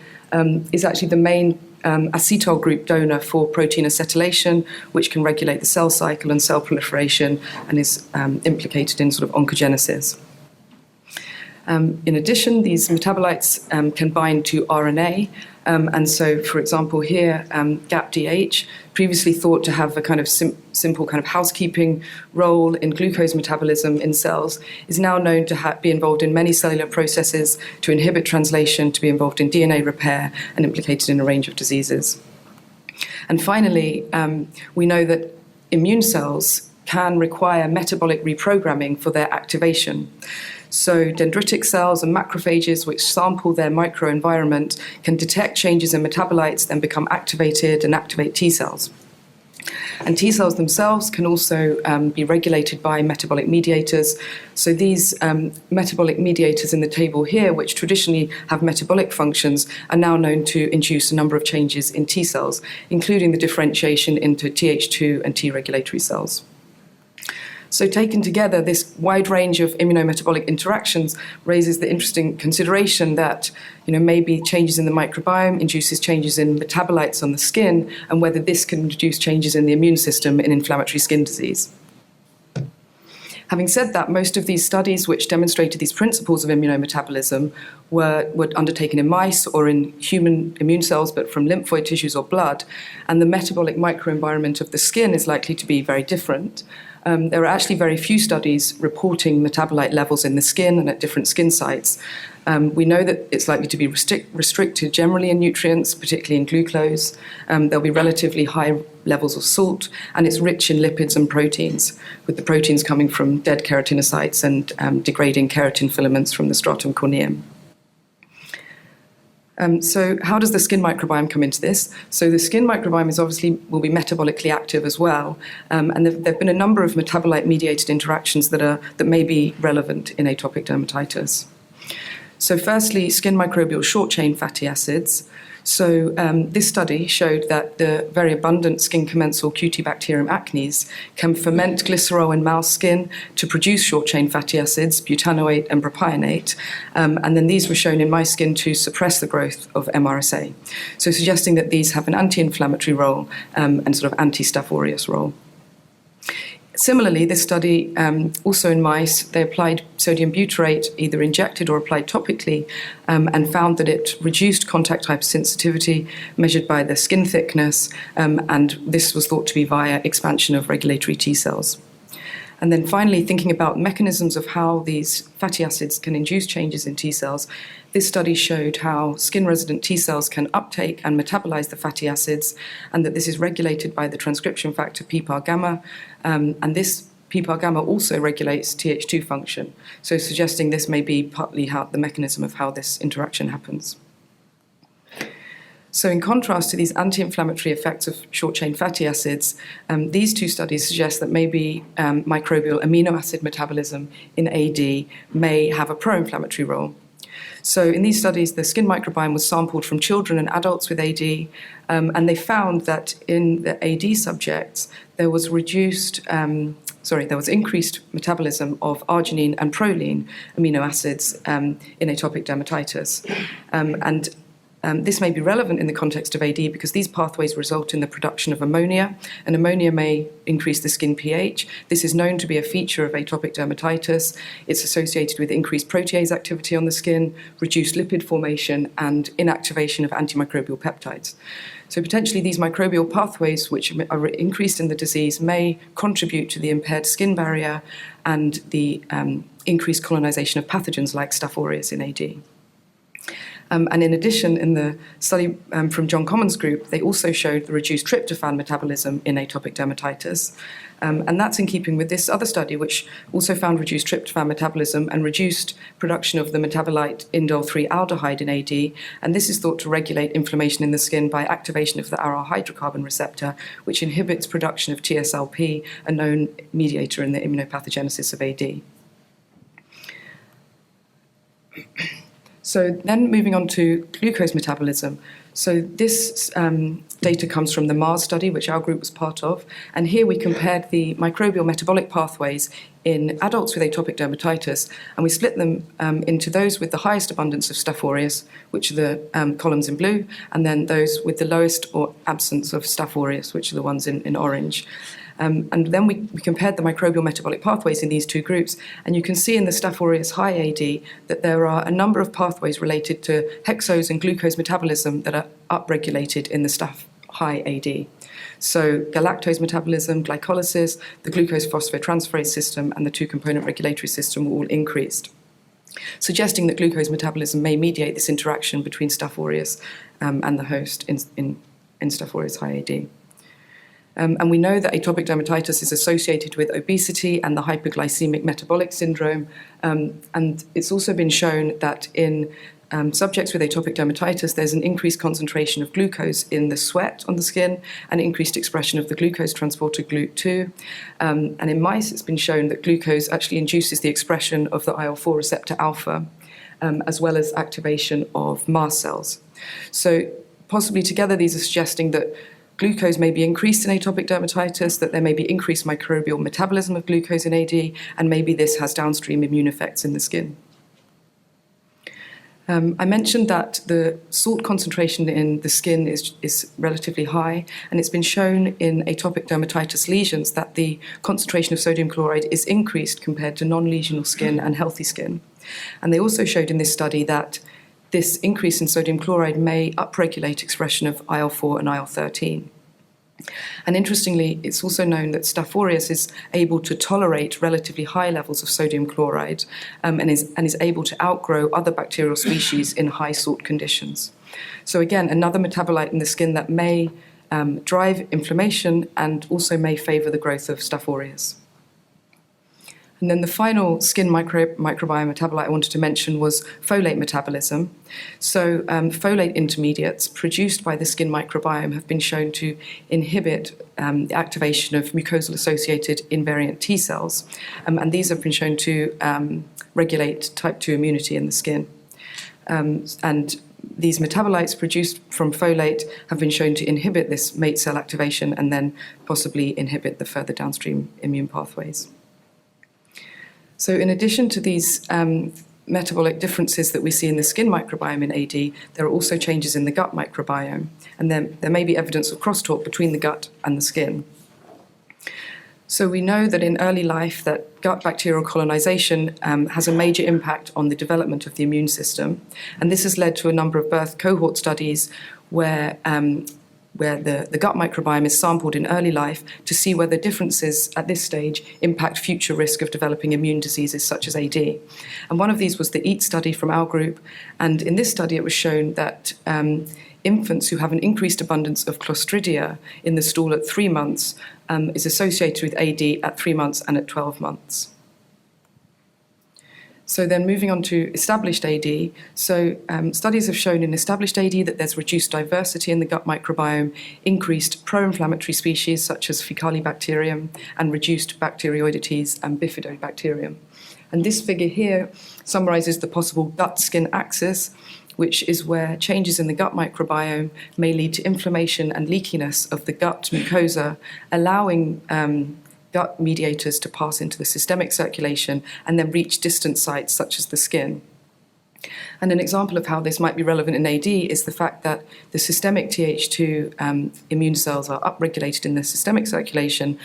is actually the main acetyl group donor for protein acetylation, which can regulate the cell cycle and cell proliferation and is implicated in sort of oncogenesis. In addition, these metabolites can bind to RNA. And so, for example, here, GAPDH, previously thought to have a kind of simple kind of housekeeping role in glucose metabolism in cells, is now known to be involved in many cellular processes, to inhibit translation, to be involved in DNA repair, and implicated in a range of diseases. And finally, we know that immune cells can require metabolic reprogramming for their activation. So dendritic cells and macrophages, which sample their microenvironment, can detect changes in metabolites, then become activated and activate T cells. And T cells themselves can also be regulated by metabolic mediators. So these metabolic mediators in the table here, which traditionally have metabolic functions, are now known to induce a number of changes in T cells, including the differentiation into Th2 and T regulatory cells. So taken together, this wide range of immunometabolic interactions raises the interesting consideration that, maybe changes in the microbiome induces changes in metabolites on the skin, and whether this can induce changes in the immune system in inflammatory skin disease. Having said that, most of these studies which demonstrated these principles of immunometabolism were undertaken in mice or in human immune cells, but from lymphoid tissues or blood, and the metabolic microenvironment of the skin is likely to be very different. There are actually very few studies reporting metabolite levels in the skin and at different skin sites. We know that it's likely to be restricted generally in nutrients, particularly in glucose. There'll be relatively high levels of salt, and it's rich in lipids and proteins, with the proteins coming from dead keratinocytes and degrading keratin filaments from the stratum corneum. So how does the skin microbiome come into this? So the skin microbiome will be metabolically active as well, and there have been a number of metabolite-mediated interactions that may be relevant in atopic dermatitis. So firstly, skin microbial short-chain fatty acids. So this study showed that the very abundant skin commensal Cutibacterium acnes can ferment glycerol in mouse skin to produce short-chain fatty acids, butanoate and propionate, and then these were shown in mice skin to suppress the growth of MRSA, so suggesting that these have an anti-inflammatory role and sort of anti-Staph aureus role. Similarly, this study, also in mice, they applied sodium butyrate, either injected or applied topically, and found that it reduced contact hypersensitivity measured by the skin thickness, and this was thought to be via expansion of regulatory T cells. And then finally, thinking about mechanisms of how these fatty acids can induce changes in T cells, this study showed how skin-resident T cells can uptake and metabolize the fatty acids, and that this is regulated by the transcription factor PPAR-gamma, and this PPAR-gamma also regulates Th2 function, so suggesting this may be partly the mechanism of how this interaction happens. So in contrast to these anti-inflammatory effects of short-chain fatty acids, these two studies suggest that maybe microbial amino acid metabolism in AD may have a pro-inflammatory role. So in these studies, the skin microbiome was sampled from children and adults with AD, and they found that in the AD subjects, there was increased metabolism of arginine and proline amino acids in atopic dermatitis. This may be relevant in the context of AD because these pathways result in the production of ammonia, and ammonia may increase the skin pH. This is known to be a feature of atopic dermatitis. It's associated with increased protease activity on the skin, reduced lipid formation, and inactivation of antimicrobial peptides. So potentially these microbial pathways, which are increased in the disease, may contribute to the impaired skin barrier and the increased colonization of pathogens like Staph aureus in AD. And in addition, in the study from John Common's group, they also showed the reduced tryptophan metabolism in atopic dermatitis. And that's in keeping with this other study, which also found reduced tryptophan metabolism and reduced production of the metabolite indole-3 aldehyde in AD. And this is thought to regulate inflammation in the skin by activation of the aryl hydrocarbon receptor, which inhibits production of TSLP, a known mediator in the immunopathogenesis of AD. So then moving on to glucose metabolism. So this data comes from the Mars study, which our group was part of. And here we compared the microbial metabolic pathways in adults with atopic dermatitis, and we split them into those with the highest abundance of Staph aureus, which are the columns in blue, and then those with the lowest or absence of Staph aureus, which are the ones in orange. And then we compared the microbial metabolic pathways in these two groups, and you can see in the Staph aureus high AD that there are a number of pathways related to hexose and glucose metabolism that are upregulated in the Staph high AD. So galactose metabolism, glycolysis, the glucose phosphotransferase system, and the two-component regulatory system were all increased, suggesting that glucose metabolism may mediate this interaction between Staph aureus and the host in Staph aureus high AD. And we know that atopic dermatitis is associated with obesity and the hyperglycemic metabolic syndrome. And it's also been shown that in subjects with atopic dermatitis, there's an increased concentration of glucose in the sweat on the skin and increased expression of the glucose transporter GLUT2. And in mice, it's been shown that glucose actually induces the expression of the IL-4 receptor alpha, as well as activation of mast cells. So possibly together, these are suggesting that glucose may be increased in atopic dermatitis, that there may be increased microbial metabolism of glucose in AD, and maybe this has downstream immune effects in the skin. I mentioned that the salt concentration in the skin is relatively high, and it's been shown in atopic dermatitis lesions that the concentration of sodium chloride is increased compared to non-lesional skin and healthy skin. And they also showed in this study that this increase in sodium chloride may upregulate expression of IL-4 and IL-13. And interestingly, it's also known that Staph aureus is able to tolerate relatively high levels of sodium chloride and is able to outgrow other bacterial species in high salt conditions. So again, another metabolite in the skin that may drive inflammation and also may favor the growth of Staph aureus. And then the final skin microbiome metabolite I wanted to mention was folate metabolism. So folate intermediates produced by the skin microbiome have been shown to inhibit the activation of mucosal-associated invariant T cells, and these have been shown to regulate type 2 immunity in the skin. And these metabolites produced from folate have been shown to inhibit this mate cell activation and then possibly inhibit the further downstream immune pathways. So in addition to these metabolic differences that we see in the skin microbiome in AD, there are also changes in the gut microbiome, and there may be evidence of crosstalk between the gut and the skin. So we know that in early life that gut bacterial colonization has a major impact on the development of the immune system, and this has led to a number of birth cohort studies where the gut microbiome is sampled in early life to see whether differences at this stage impact future risk of developing immune diseases such as AD. And one of these was the EAT study from our group, and in this study it was shown that infants who have an increased abundance of Clostridia in the stool at 3 months is associated with AD at 3 months and at 12 months. So then moving on to established AD, so studies have shown in established AD that there's reduced diversity in the gut microbiome, increased pro-inflammatory species such as Faecalibacterium, and reduced Bacteroidetes and Bifidobacterium. And this figure here summarizes the possible gut-skin axis, which is where changes in the gut microbiome may lead to inflammation and leakiness of the gut mucosa, allowing gut mediators to pass into the systemic circulation and then reach distant sites such as the skin. And an example of how this might be relevant in AD is the fact that the systemic Th2 immune cells are upregulated in the systemic circulation,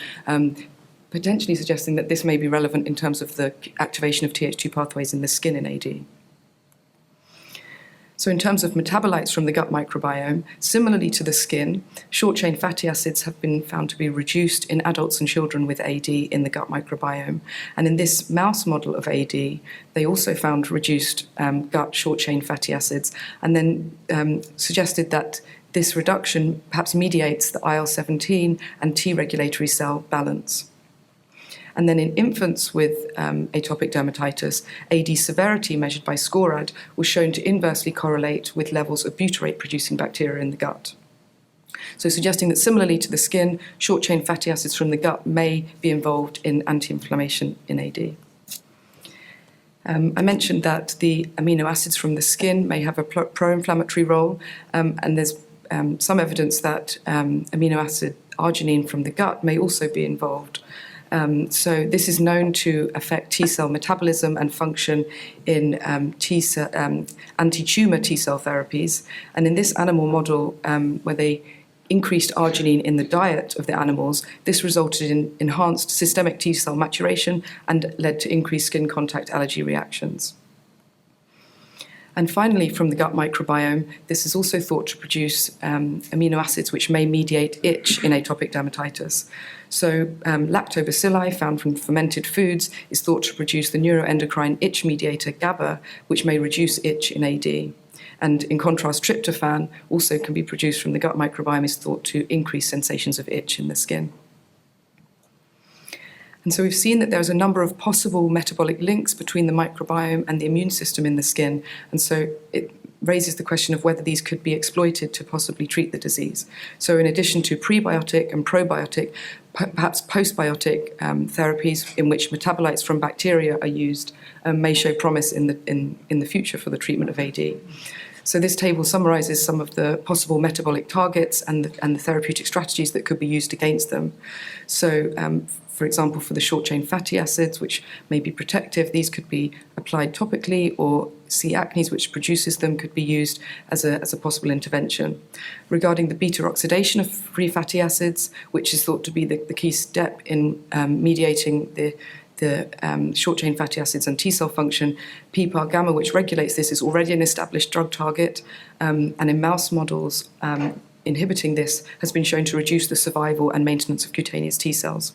potentially suggesting that this may be relevant in terms of the activation of Th2 pathways in the skin in AD. So in terms of metabolites from the gut microbiome, similarly to the skin, short-chain fatty acids have been found to be reduced in adults and children with AD in the gut microbiome. And in this mouse model of AD, they also found reduced gut short-chain fatty acids, and then suggested that this reduction perhaps mediates the IL-17 and T regulatory cell balance. And then in infants with atopic dermatitis, AD severity measured by SCORAD was shown to inversely correlate with levels of butyrate-producing bacteria in the gut. So suggesting that similarly to the skin, short-chain fatty acids from the gut may be involved in anti-inflammation in AD. I mentioned that the amino acids from the skin may have a pro-inflammatory role, and there's some evidence that amino acid arginine from the gut may also be involved. So this is known to affect T cell metabolism and function in anti-tumor T cell therapies. And in this animal model, where they increased arginine in the diet of the animals, this resulted in enhanced systemic T cell maturation and led to increased skin contact allergy reactions. And finally, from the gut microbiome, this is also thought to produce amino acids which may mediate itch in atopic dermatitis. So lactobacilli found from fermented foods is thought to produce the neuroendocrine itch mediator GABA, which may reduce itch in AD. And in contrast, tryptophan also can be produced from the gut microbiome, is thought to increase sensations of itch in the skin. And so we've seen that there's a number of possible metabolic links between the microbiome and the immune system in the skin. And so it raises the question of whether these could be exploited to possibly treat the disease. So in addition to prebiotic and probiotic, perhaps postbiotic therapies in which metabolites from bacteria are used may show promise in the future for the treatment of AD. So this table summarizes some of the possible metabolic targets and the therapeutic strategies that could be used against them. So, for example, for the short-chain fatty acids, which may be protective, these could be applied topically, or C. acnes, which produces them, could be used as a possible intervention. Regarding the beta oxidation of free fatty acids, which is thought to be the key step in mediating the short-chain fatty acids and T-cell function, PPAR gamma, which regulates this, is already an established drug target, and in mouse models, inhibiting this has been shown to reduce the survival and maintenance of cutaneous T-cells.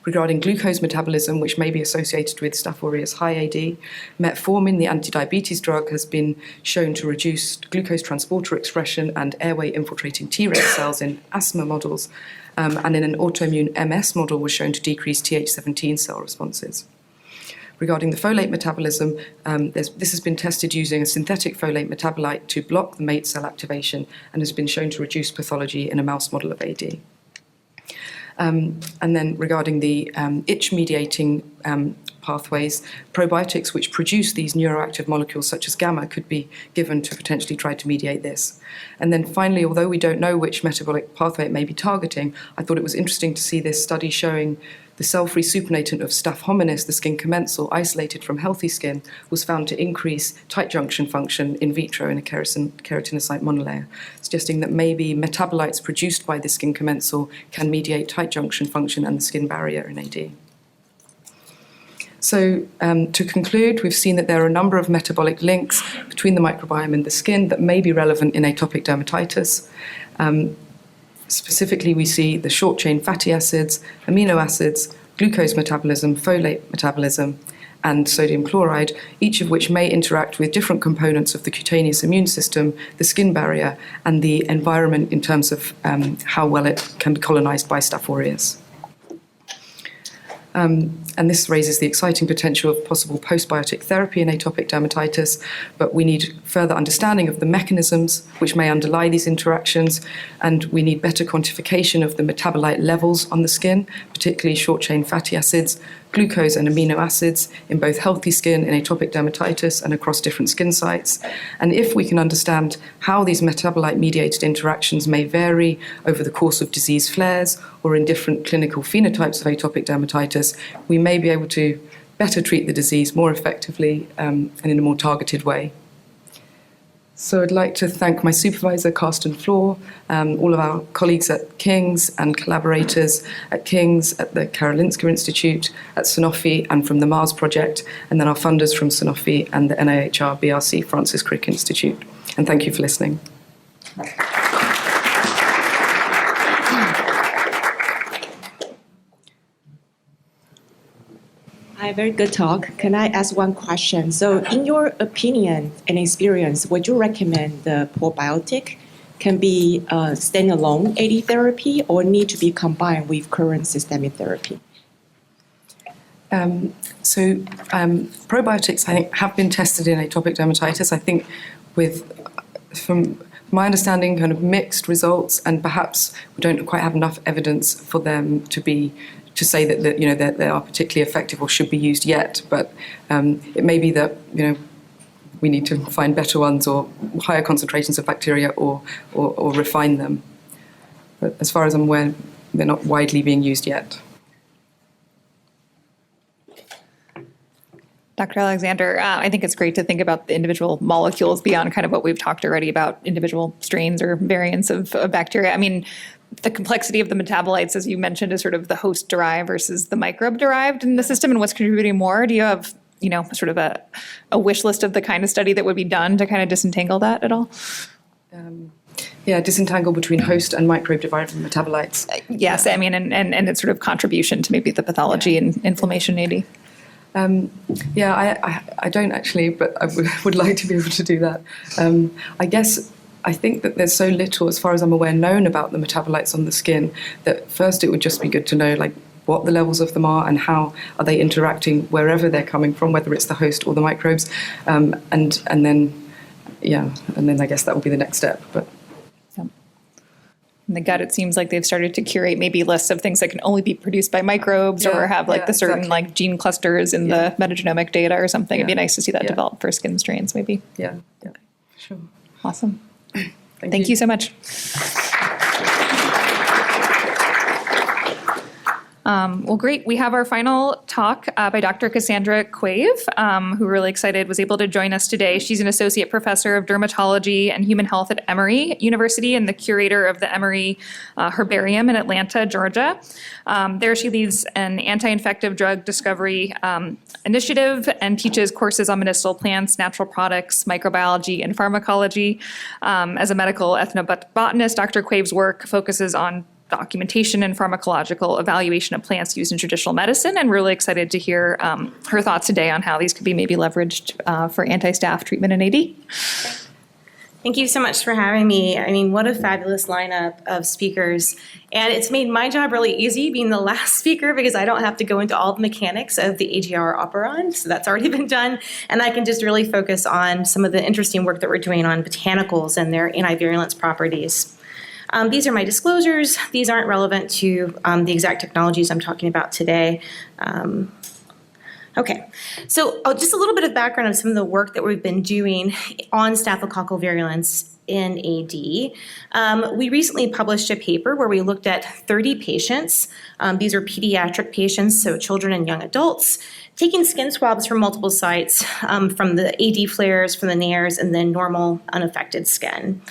Regarding glucose metabolism, which may be associated with Staph aureus high AD, metformin, the anti-diabetes drug, has been shown to reduce glucose transporter expression and airway infiltrating Treg cells in asthma models, and in an autoimmune MS model was shown to decrease Th17 cell responses. Regarding the folate metabolism, this has been tested using a synthetic folate metabolite to block the mate cell activation and has been shown to reduce pathology in a mouse model of AD. And then regarding the itch-mediating pathways, probiotics which produce these neuroactive molecules such as gamma could be given to potentially try to mediate this. And then finally, although we don't know which metabolic pathway it may be targeting, I thought it was interesting to see this study showing the cell-free supernatant of Staph hominis, the skin commensal, isolated from healthy skin, was found to increase tight junction function in vitro in a keratinocyte monolayer, suggesting that maybe metabolites produced by the skin commensal can mediate tight junction function and the skin barrier in AD. So to conclude, we've seen that there are a number of metabolic links between the microbiome and the skin that may be relevant in atopic dermatitis. Specifically, we see the short-chain fatty acids, amino acids, glucose metabolism, folate metabolism, and sodium chloride, each of which may interact with different components of the cutaneous immune system, the skin barrier, and the environment in terms of how well it can be colonized by Staph aureus. And this raises the exciting potential of possible postbiotic therapy in atopic dermatitis, but we need further understanding of the mechanisms which may underlie these interactions, and we need better quantification of the metabolite levels on the skin, particularly short-chain fatty acids, glucose and amino acids in both healthy skin and atopic dermatitis and across different skin sites. And if we can understand how these metabolite-mediated interactions may vary over the course of disease flares or in different clinical phenotypes of atopic dermatitis, we may be able to better treat the disease more effectively and in a more targeted way. So I'd like to thank my supervisor, Carsten Floor, all of our colleagues at King's and collaborators at King's, at the Karolinska Institute, at Sanofi, and from the Mars Project, and then our funders from Sanofi and the NIHR BRC Francis Crick Institute. And thank you for listening. Hi, very good talk. Can I ask one question? So in your opinion and experience, would you recommend the probiotic can be standalone AD therapy or need to be combined with current systemic therapy? Probiotics, I think, have been tested in atopic dermatitis. I think from my understanding, kind of mixed results, and perhaps we don't quite have enough evidence for them to say that they are particularly effective or should be used yet, but it may be that we need to find better ones or higher concentrations of bacteria or refine them. But as far as I'm aware, they're not widely being used yet. Dr. Alexander, I think it's great to think about the individual molecules beyond kind of what we've talked already about individual strains or variants of bacteria. I mean, the complexity of the metabolites, as you mentioned, is sort of the host-derived versus the microbe-derived in the system, and what's contributing more. Do you have, sort of a wish list of the kind of study that would be done to kind of disentangle that at all? Disentangle between host and microbe-derived metabolites. Yes, I mean, and its sort of contribution to maybe the pathology and inflammation AD. I don't actually, but I would like to be able to do that. I think that there's so little, as far as I'm aware, known about the metabolites on the skin that first it would just be good to know what the levels of them are and how are they interacting wherever they're coming from, whether it's the host or the microbes, and then I guess that will be the next step. But in the gut, it seems like they've started to curate maybe lists of things that can only be produced by microbes or have the certain gene clusters in the metagenomic data or something. It'd be nice to see that develop for skin strains, maybe. Yeah. Sure. Awesome. Thank you so much. Well, great. We have our final talk by Dr. Cassandra Quave, who we're really excited was able to join us today. She's an associate professor of dermatology and human health at Emory University and the curator of the Emory Herbarium in Atlanta, Georgia. There she leads an anti-infective drug discovery initiative and teaches courses on medicinal plants, natural products, microbiology, and pharmacology. As a medical ethnobotanist, Dr. Quave's work focuses on documentation and pharmacological evaluation of plants used in traditional medicine, and really excited to hear her thoughts today on how these could be maybe leveraged for anti-staph treatment in AD. Thank you so much for having me. I mean, what a fabulous lineup of speakers. And it's made my job really easy being the last speaker because I don't have to go into all the mechanics of the AGR operon. So that's already been done. And I can just really focus on some of the interesting work that we're doing on botanicals and their antivirulence properties. These are my disclosures. These aren't relevant to the exact technologies I'm talking about today. Okay, so just a little bit of background of some of the work that we've been doing on staphylococcal virulence in AD. We recently published a paper where we looked at 30 patients. These are pediatric patients, so children and young adults, taking skin swabs from multiple sites from the AD flares, from the nares, and then normal unaffected skin.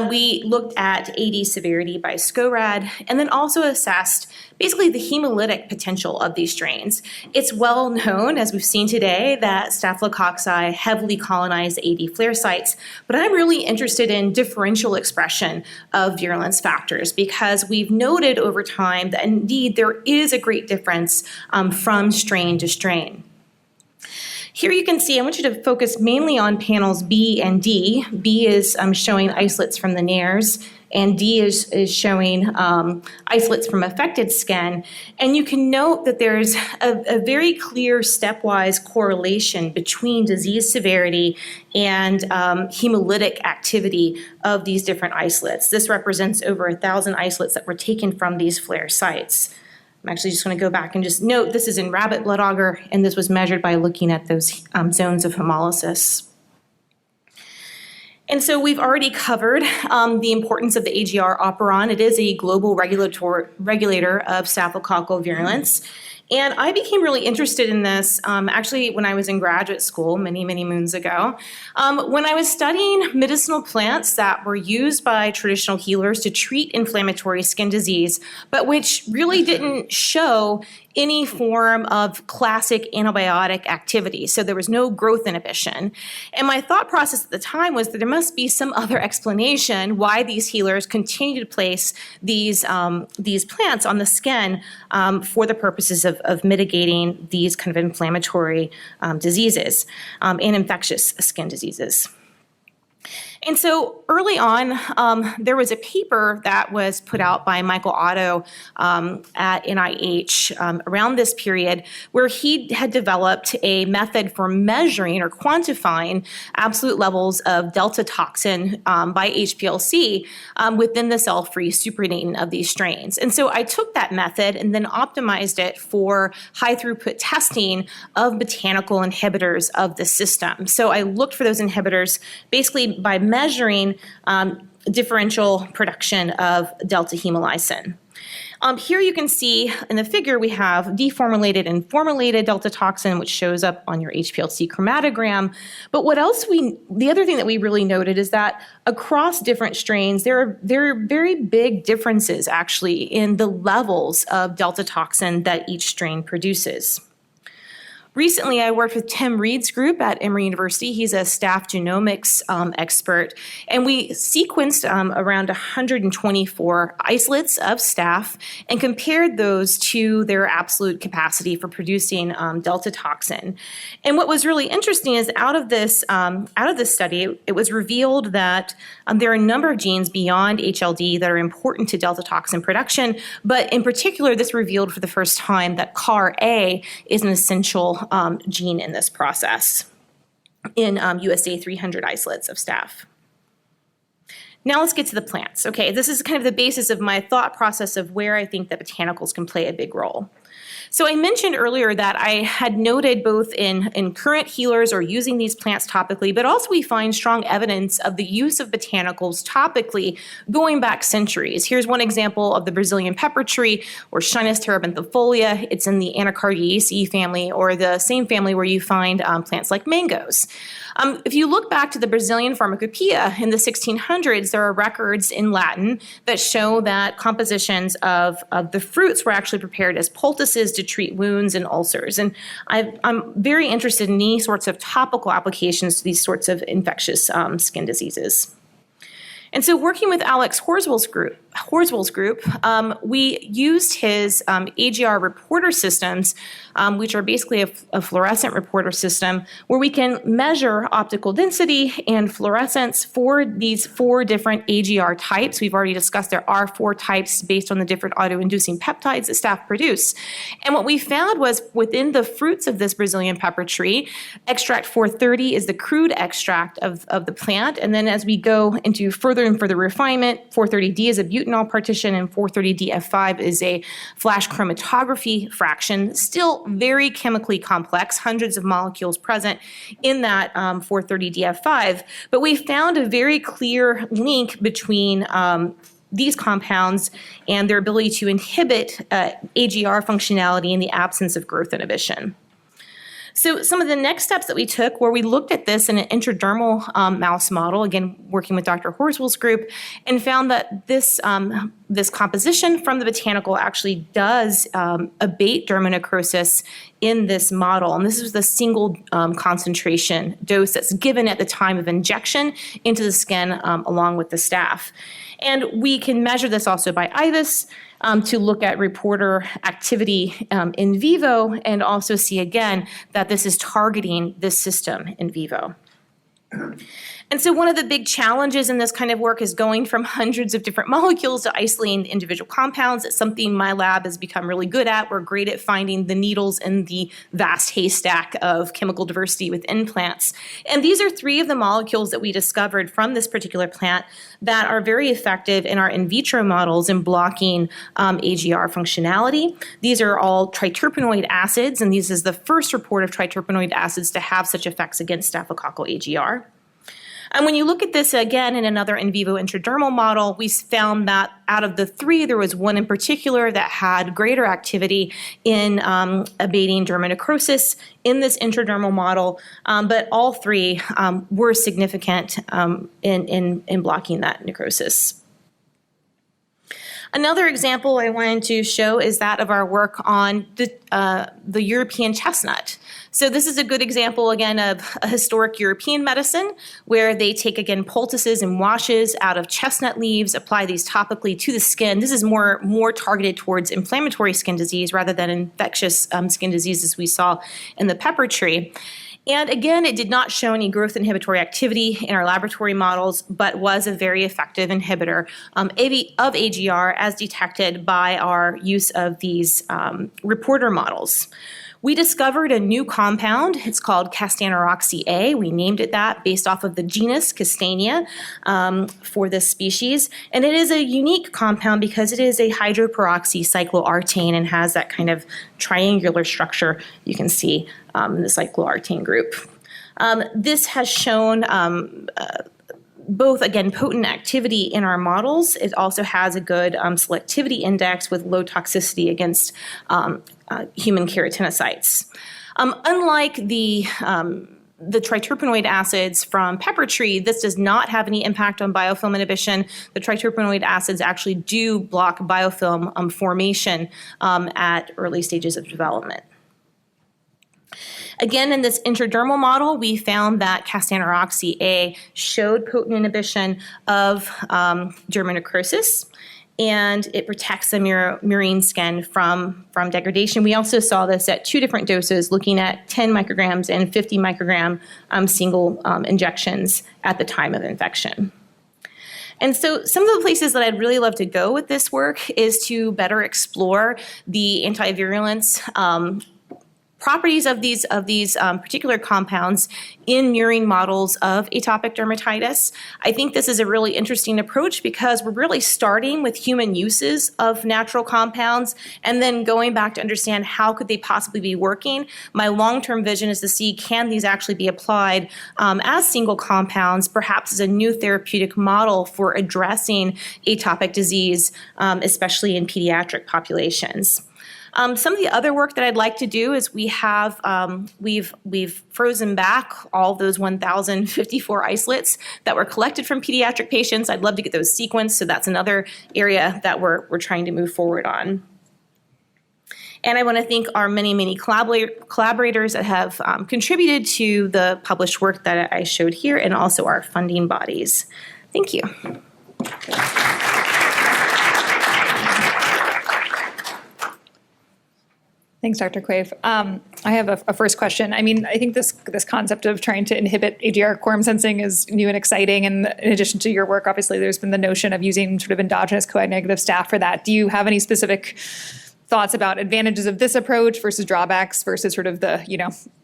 We looked at AD severity by SCORAD and then also assessed basically the hemolytic potential of these strains. It's well known, as we've seen today, that staphylococci heavily colonize AD flare sites, but I'm really interested in differential expression of virulence factors because we've noted over time that indeed there is a great difference from strain to strain. Here you can see, I want you to focus mainly on panels B and D. B is showing isolates from the nares, and D is showing isolates from affected skin. And you can note that there's a very clear stepwise correlation between disease severity and hemolytic activity of these different isolates. This represents over 1,000 isolates that were taken from these flare sites. I'm actually just going to go back and just note this is in rabbit blood agar, and this was measured by looking at those zones of hemolysis. And so we've already covered the importance of the AGR operon. It is a global regulator of staphylococcal virulence. And I became really interested in this actually when I was in graduate school many, many moons ago. When I was studying medicinal plants that were used by traditional healers to treat inflammatory skin disease, but which really didn't show any form of classic antibiotic activity. So there was no growth inhibition. And my thought process at the time was that there must be some other explanation why these healers continue to place these plants on the skin for the purposes of mitigating these kind of inflammatory diseases and infectious skin diseases. And so early on, there was a paper that was put out by Michael Otto at NIH around this period where he had developed a method for measuring or quantifying absolute levels of delta toxin by HPLC within the cell-free supernatant of these strains. And so I took that method and then optimized it for high-throughput testing of botanical inhibitors of the system. So I looked for those inhibitors basically by measuring differential production of delta hemolysin. Here you can see in the figure we have deformulated and formulated delta toxin, which shows up on your HPLC chromatogram. But what else the other thing that we really noted is that across different strains, there are very big differences actually in the levels of delta toxin that each strain produces. Recently, I worked with Tim Reed's group at Emory University. He's a staph genomics expert, and we sequenced around 124 isolates of staph and compared those to their absolute capacity for producing delta toxin. And what was really interesting is out of this study, it was revealed that there are a number of genes beyond HLD that are important to delta toxin production, but in particular, this revealed for the first time that CAR-A is an essential gene in this process in USA 300 isolates of staph. Now let's get to the plants. Okay, this is kind of the basis of my thought process of where I think that botanicals can play a big role. So I mentioned earlier that I had noted both in current healers or using these plants topically, but also we find strong evidence of the use of botanicals topically going back centuries. Here's one example of the Brazilian pepper tree, or Schinus terebinthifolia. It's in the Anacardiaceae family, or the same family where you find plants like mangoes. If you look back to the Brazilian Pharmacopoeia in the 1600s, there are records in Latin that show that compositions of the fruits were actually prepared as poultices to treat wounds and ulcers. And I'm very interested in any sorts of topical applications to these sorts of infectious skin diseases. And so working with Alex Horswell's group, we used his AGR reporter systems, which are basically a fluorescent reporter system, where we can measure optical density and fluorescence for these 4 different AGR types. We've already discussed there are 4 types based on the different auto-inducing peptides that staph produce. And what we found was within the fruits of this Brazilian pepper tree, extract 430 is the crude extract of the plant. And then as we go into further and further refinement, 430D is a butanol partition, and 430DF5 is a flash chromatography fraction, still very chemically complex, hundreds of molecules present in that 430DF5. But we found a very clear link between these compounds and their ability to inhibit AGR functionality in the absence of growth inhibition. So some of the next steps that we took were we looked at this in an intradermal mouse model, again, working with Dr. Horswell's group, and found that this composition from the botanical actually does abate dermonecrosis in this model. And this was the single concentration dose that's given at the time of injection into the skin along with the staph. And we can measure this also by IVUS to look at reporter activity in vivo, and also see again that this is targeting this system in vivo. And so one of the big challenges in this kind of work is going from hundreds of different molecules to isolating the individual compounds. It's something my lab has become really good at. We're great at finding the needles in the vast haystack of chemical diversity within plants. And these are 3 of the molecules that we discovered from this particular plant that are very effective in our in vitro models in blocking AGR functionality. These are all triterpenoid acids, and this is the first report of triterpenoid acids to have such effects against staphylococcal AGR. And when you look at this again in another in vivo intradermal model, we found that out of the 3, there was one in particular that had greater activity in abating dermonecrosis in this intradermal model, but all 3 were significant in blocking that necrosis. Another example I wanted to show is that of our work on the European chestnut. So this is a good example, again, of a historic European medicine where they take, again, poultices and washes out of chestnut leaves, apply these topically to the skin. This is more targeted towards inflammatory skin disease rather than infectious skin diseases we saw in the pepper tree. And again, it did not show any growth inhibitory activity in our laboratory models, but was a very effective inhibitor of AGR as detected by our use of these reporter models. We discovered a new compound. It's called Castaneroxy A. We named it that based off of the genus Castania for this species. And it is a unique compound because it is a hydroperoxy cycloartane and has that kind of triangular structure you can see in the cycloartane group. This has shown both, again, potent activity in our models. It also has a good selectivity index with low toxicity against human keratinocytes. Unlike the triterpenoid acids from pepper tree, this does not have any impact on biofilm inhibition. The triterpenoid acids actually do block biofilm formation at early stages of development. Again, in this intradermal model, we found that Castaneroxy A showed potent inhibition of dermonecrosis, and it protects the murine skin from degradation. We also saw this at 2 different doses, looking at 10 micrograms and 50 microgram single injections at the time of infection. And so some of the places that I'd really love to go with this work is to better explore the antivirulence properties of these particular compounds in murine models of atopic dermatitis. I think this is a really interesting approach because we're really starting with human uses of natural compounds and then going back to understand how could they possibly be working. My long-term vision is to see can these actually be applied as single compounds, perhaps as a new therapeutic model for addressing atopic disease, especially in pediatric populations. Some of the other work that I'd like to do is we've frozen back all those 1,054 isolates that were collected from pediatric patients. I'd love to get those sequenced, so that's another area that we're trying to move forward on. And I want to thank our many collaborators that have contributed to the published work that I showed here, and also our funding bodies. Thank you. Thanks, Dr. Quave. I have a first question. I mean, I think this concept of trying to inhibit AGR quorum sensing is new and exciting. And in addition to your work, obviously, there's been the notion of using sort of endogenous coag-negative staph for that. Do you have any specific thoughts about advantages of this approach versus drawbacks versus sort of the,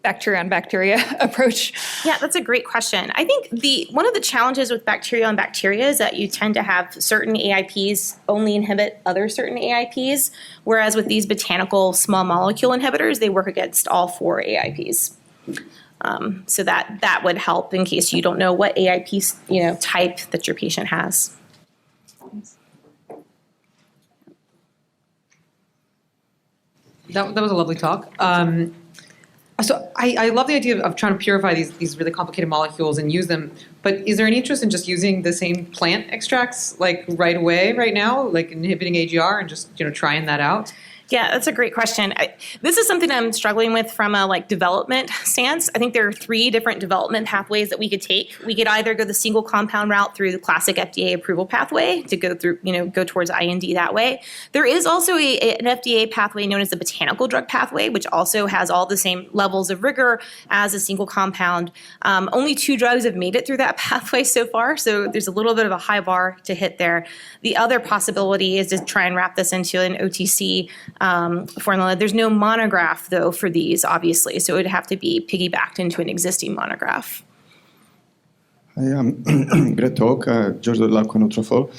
bacteria on bacteria approach? Yeah, that's a great question. I think one of the challenges with bacteria on bacteria is that you tend to have certain AIPs only inhibit other certain AIPs, whereas with these botanical small molecule inhibitors, they work against all 4 AIPs. So that would help in case you don't know what AIP type that your patient has. That was a lovely talk. So I love the idea of trying to purify these really complicated molecules and use them. But is there any interest in just using the same plant extracts like right away, right now, like inhibiting AGR and just trying that out? Yeah, that's a great question. This is something I'm struggling with from a development stance. I think there are 3 different development pathways that we could take. We could either go the single compound route through the classic FDA approval pathway to go through, go towards IND that way. There is also an FDA pathway known as the botanical drug pathway, which also has all the same levels of rigor as a single compound. Only 2 drugs have made it through that pathway so far, so there's a little bit of a high bar to hit there. The other possibility is to try and wrap this into an OTC formula. There's no monograph, though, for these, obviously, so it would have to be piggybacked into an existing monograph. Hi, great talk, Giorgio Dell'Acqua Nutrafol.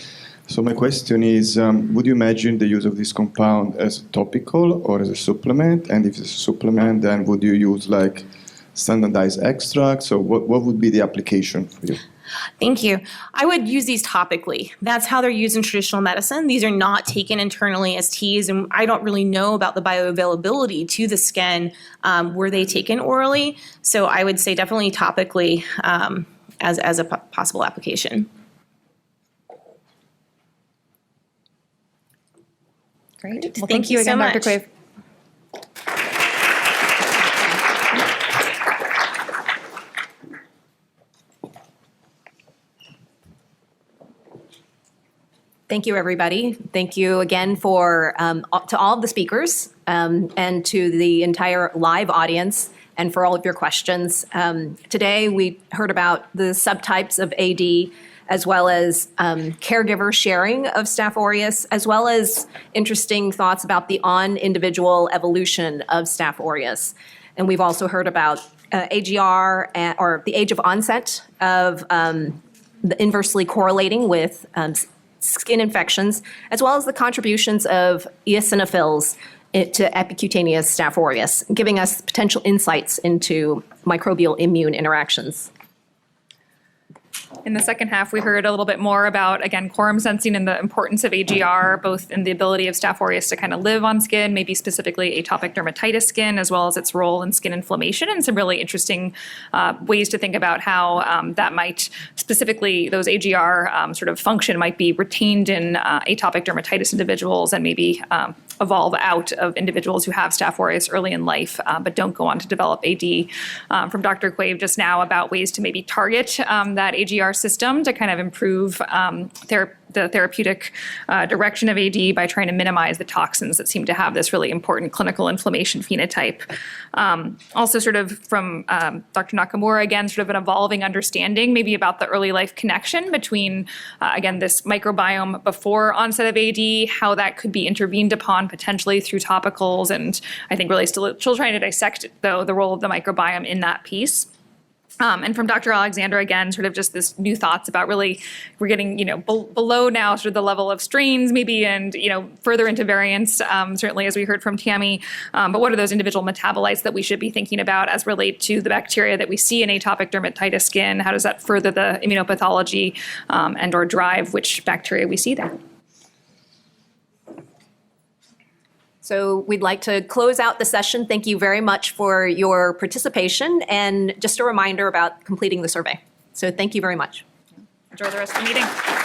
So my question is, would you imagine the use of this compound as topical or as a supplement? And if it's a supplement, then would you use standardized extracts? So what would be the application for you? Thank you. I would use these topically. That's how they're used in traditional medicine. These are not taken internally as teas, and I don't really know about the bioavailability to the skin. Were they taken orally? So I would say definitely topically as a possible application. Great. Well, thank you again, Dr. Quave. Thank you, everybody. Thank you again to all of the speakers and to the entire live audience and for all of your questions. Today, we heard about the subtypes of AD as well as caregiver sharing of Staph aureus, as well as interesting thoughts about the on-individual evolution of Staph aureus. And we've also heard about AGR, or the age of onset of inversely correlating with skin infections, as well as the contributions of eosinophils to epicutaneous Staph aureus, giving us potential insights into microbial immune interactions. In the second half, we heard a little bit more about, again, quorum sensing and the importance of AGR, both in the ability of Staph aureus to kind of live on skin, maybe specifically atopic dermatitis skin, as well as its role in skin inflammation, and some really interesting ways to think about how that might, specifically those AGR sort of function might be retained in atopic dermatitis individuals and maybe evolve out of individuals who have Staph aureus early in life but don't go on to develop AD. From Dr. Quave just now about ways to maybe target that AGR system to kind of improve the therapeutic direction of AD by trying to minimize the toxins that seem to have this really important clinical inflammation phenotype. Also sort of from Dr. Nakamura, again, sort of an evolving understanding maybe about the early life connection between, again, this microbiome before onset of AD, how that could be intervened upon potentially through topicals, and I think really still trying to dissect, though, the role of the microbiome in that piece. And from Dr. Alexander, again, sort of just this new thoughts about really, we're getting, below now sort of the level of strains maybe, and, further into variants, certainly as we heard from Tammy. But what are those individual metabolites that we should be thinking about as relate to the bacteria that we see in atopic dermatitis skin? How does that further the immunopathology and or drive which bacteria we see there? So we'd like to close out the session. Thank you very much for your participation, and just a reminder about completing the survey. So thank you very much. Enjoy the rest of the meeting.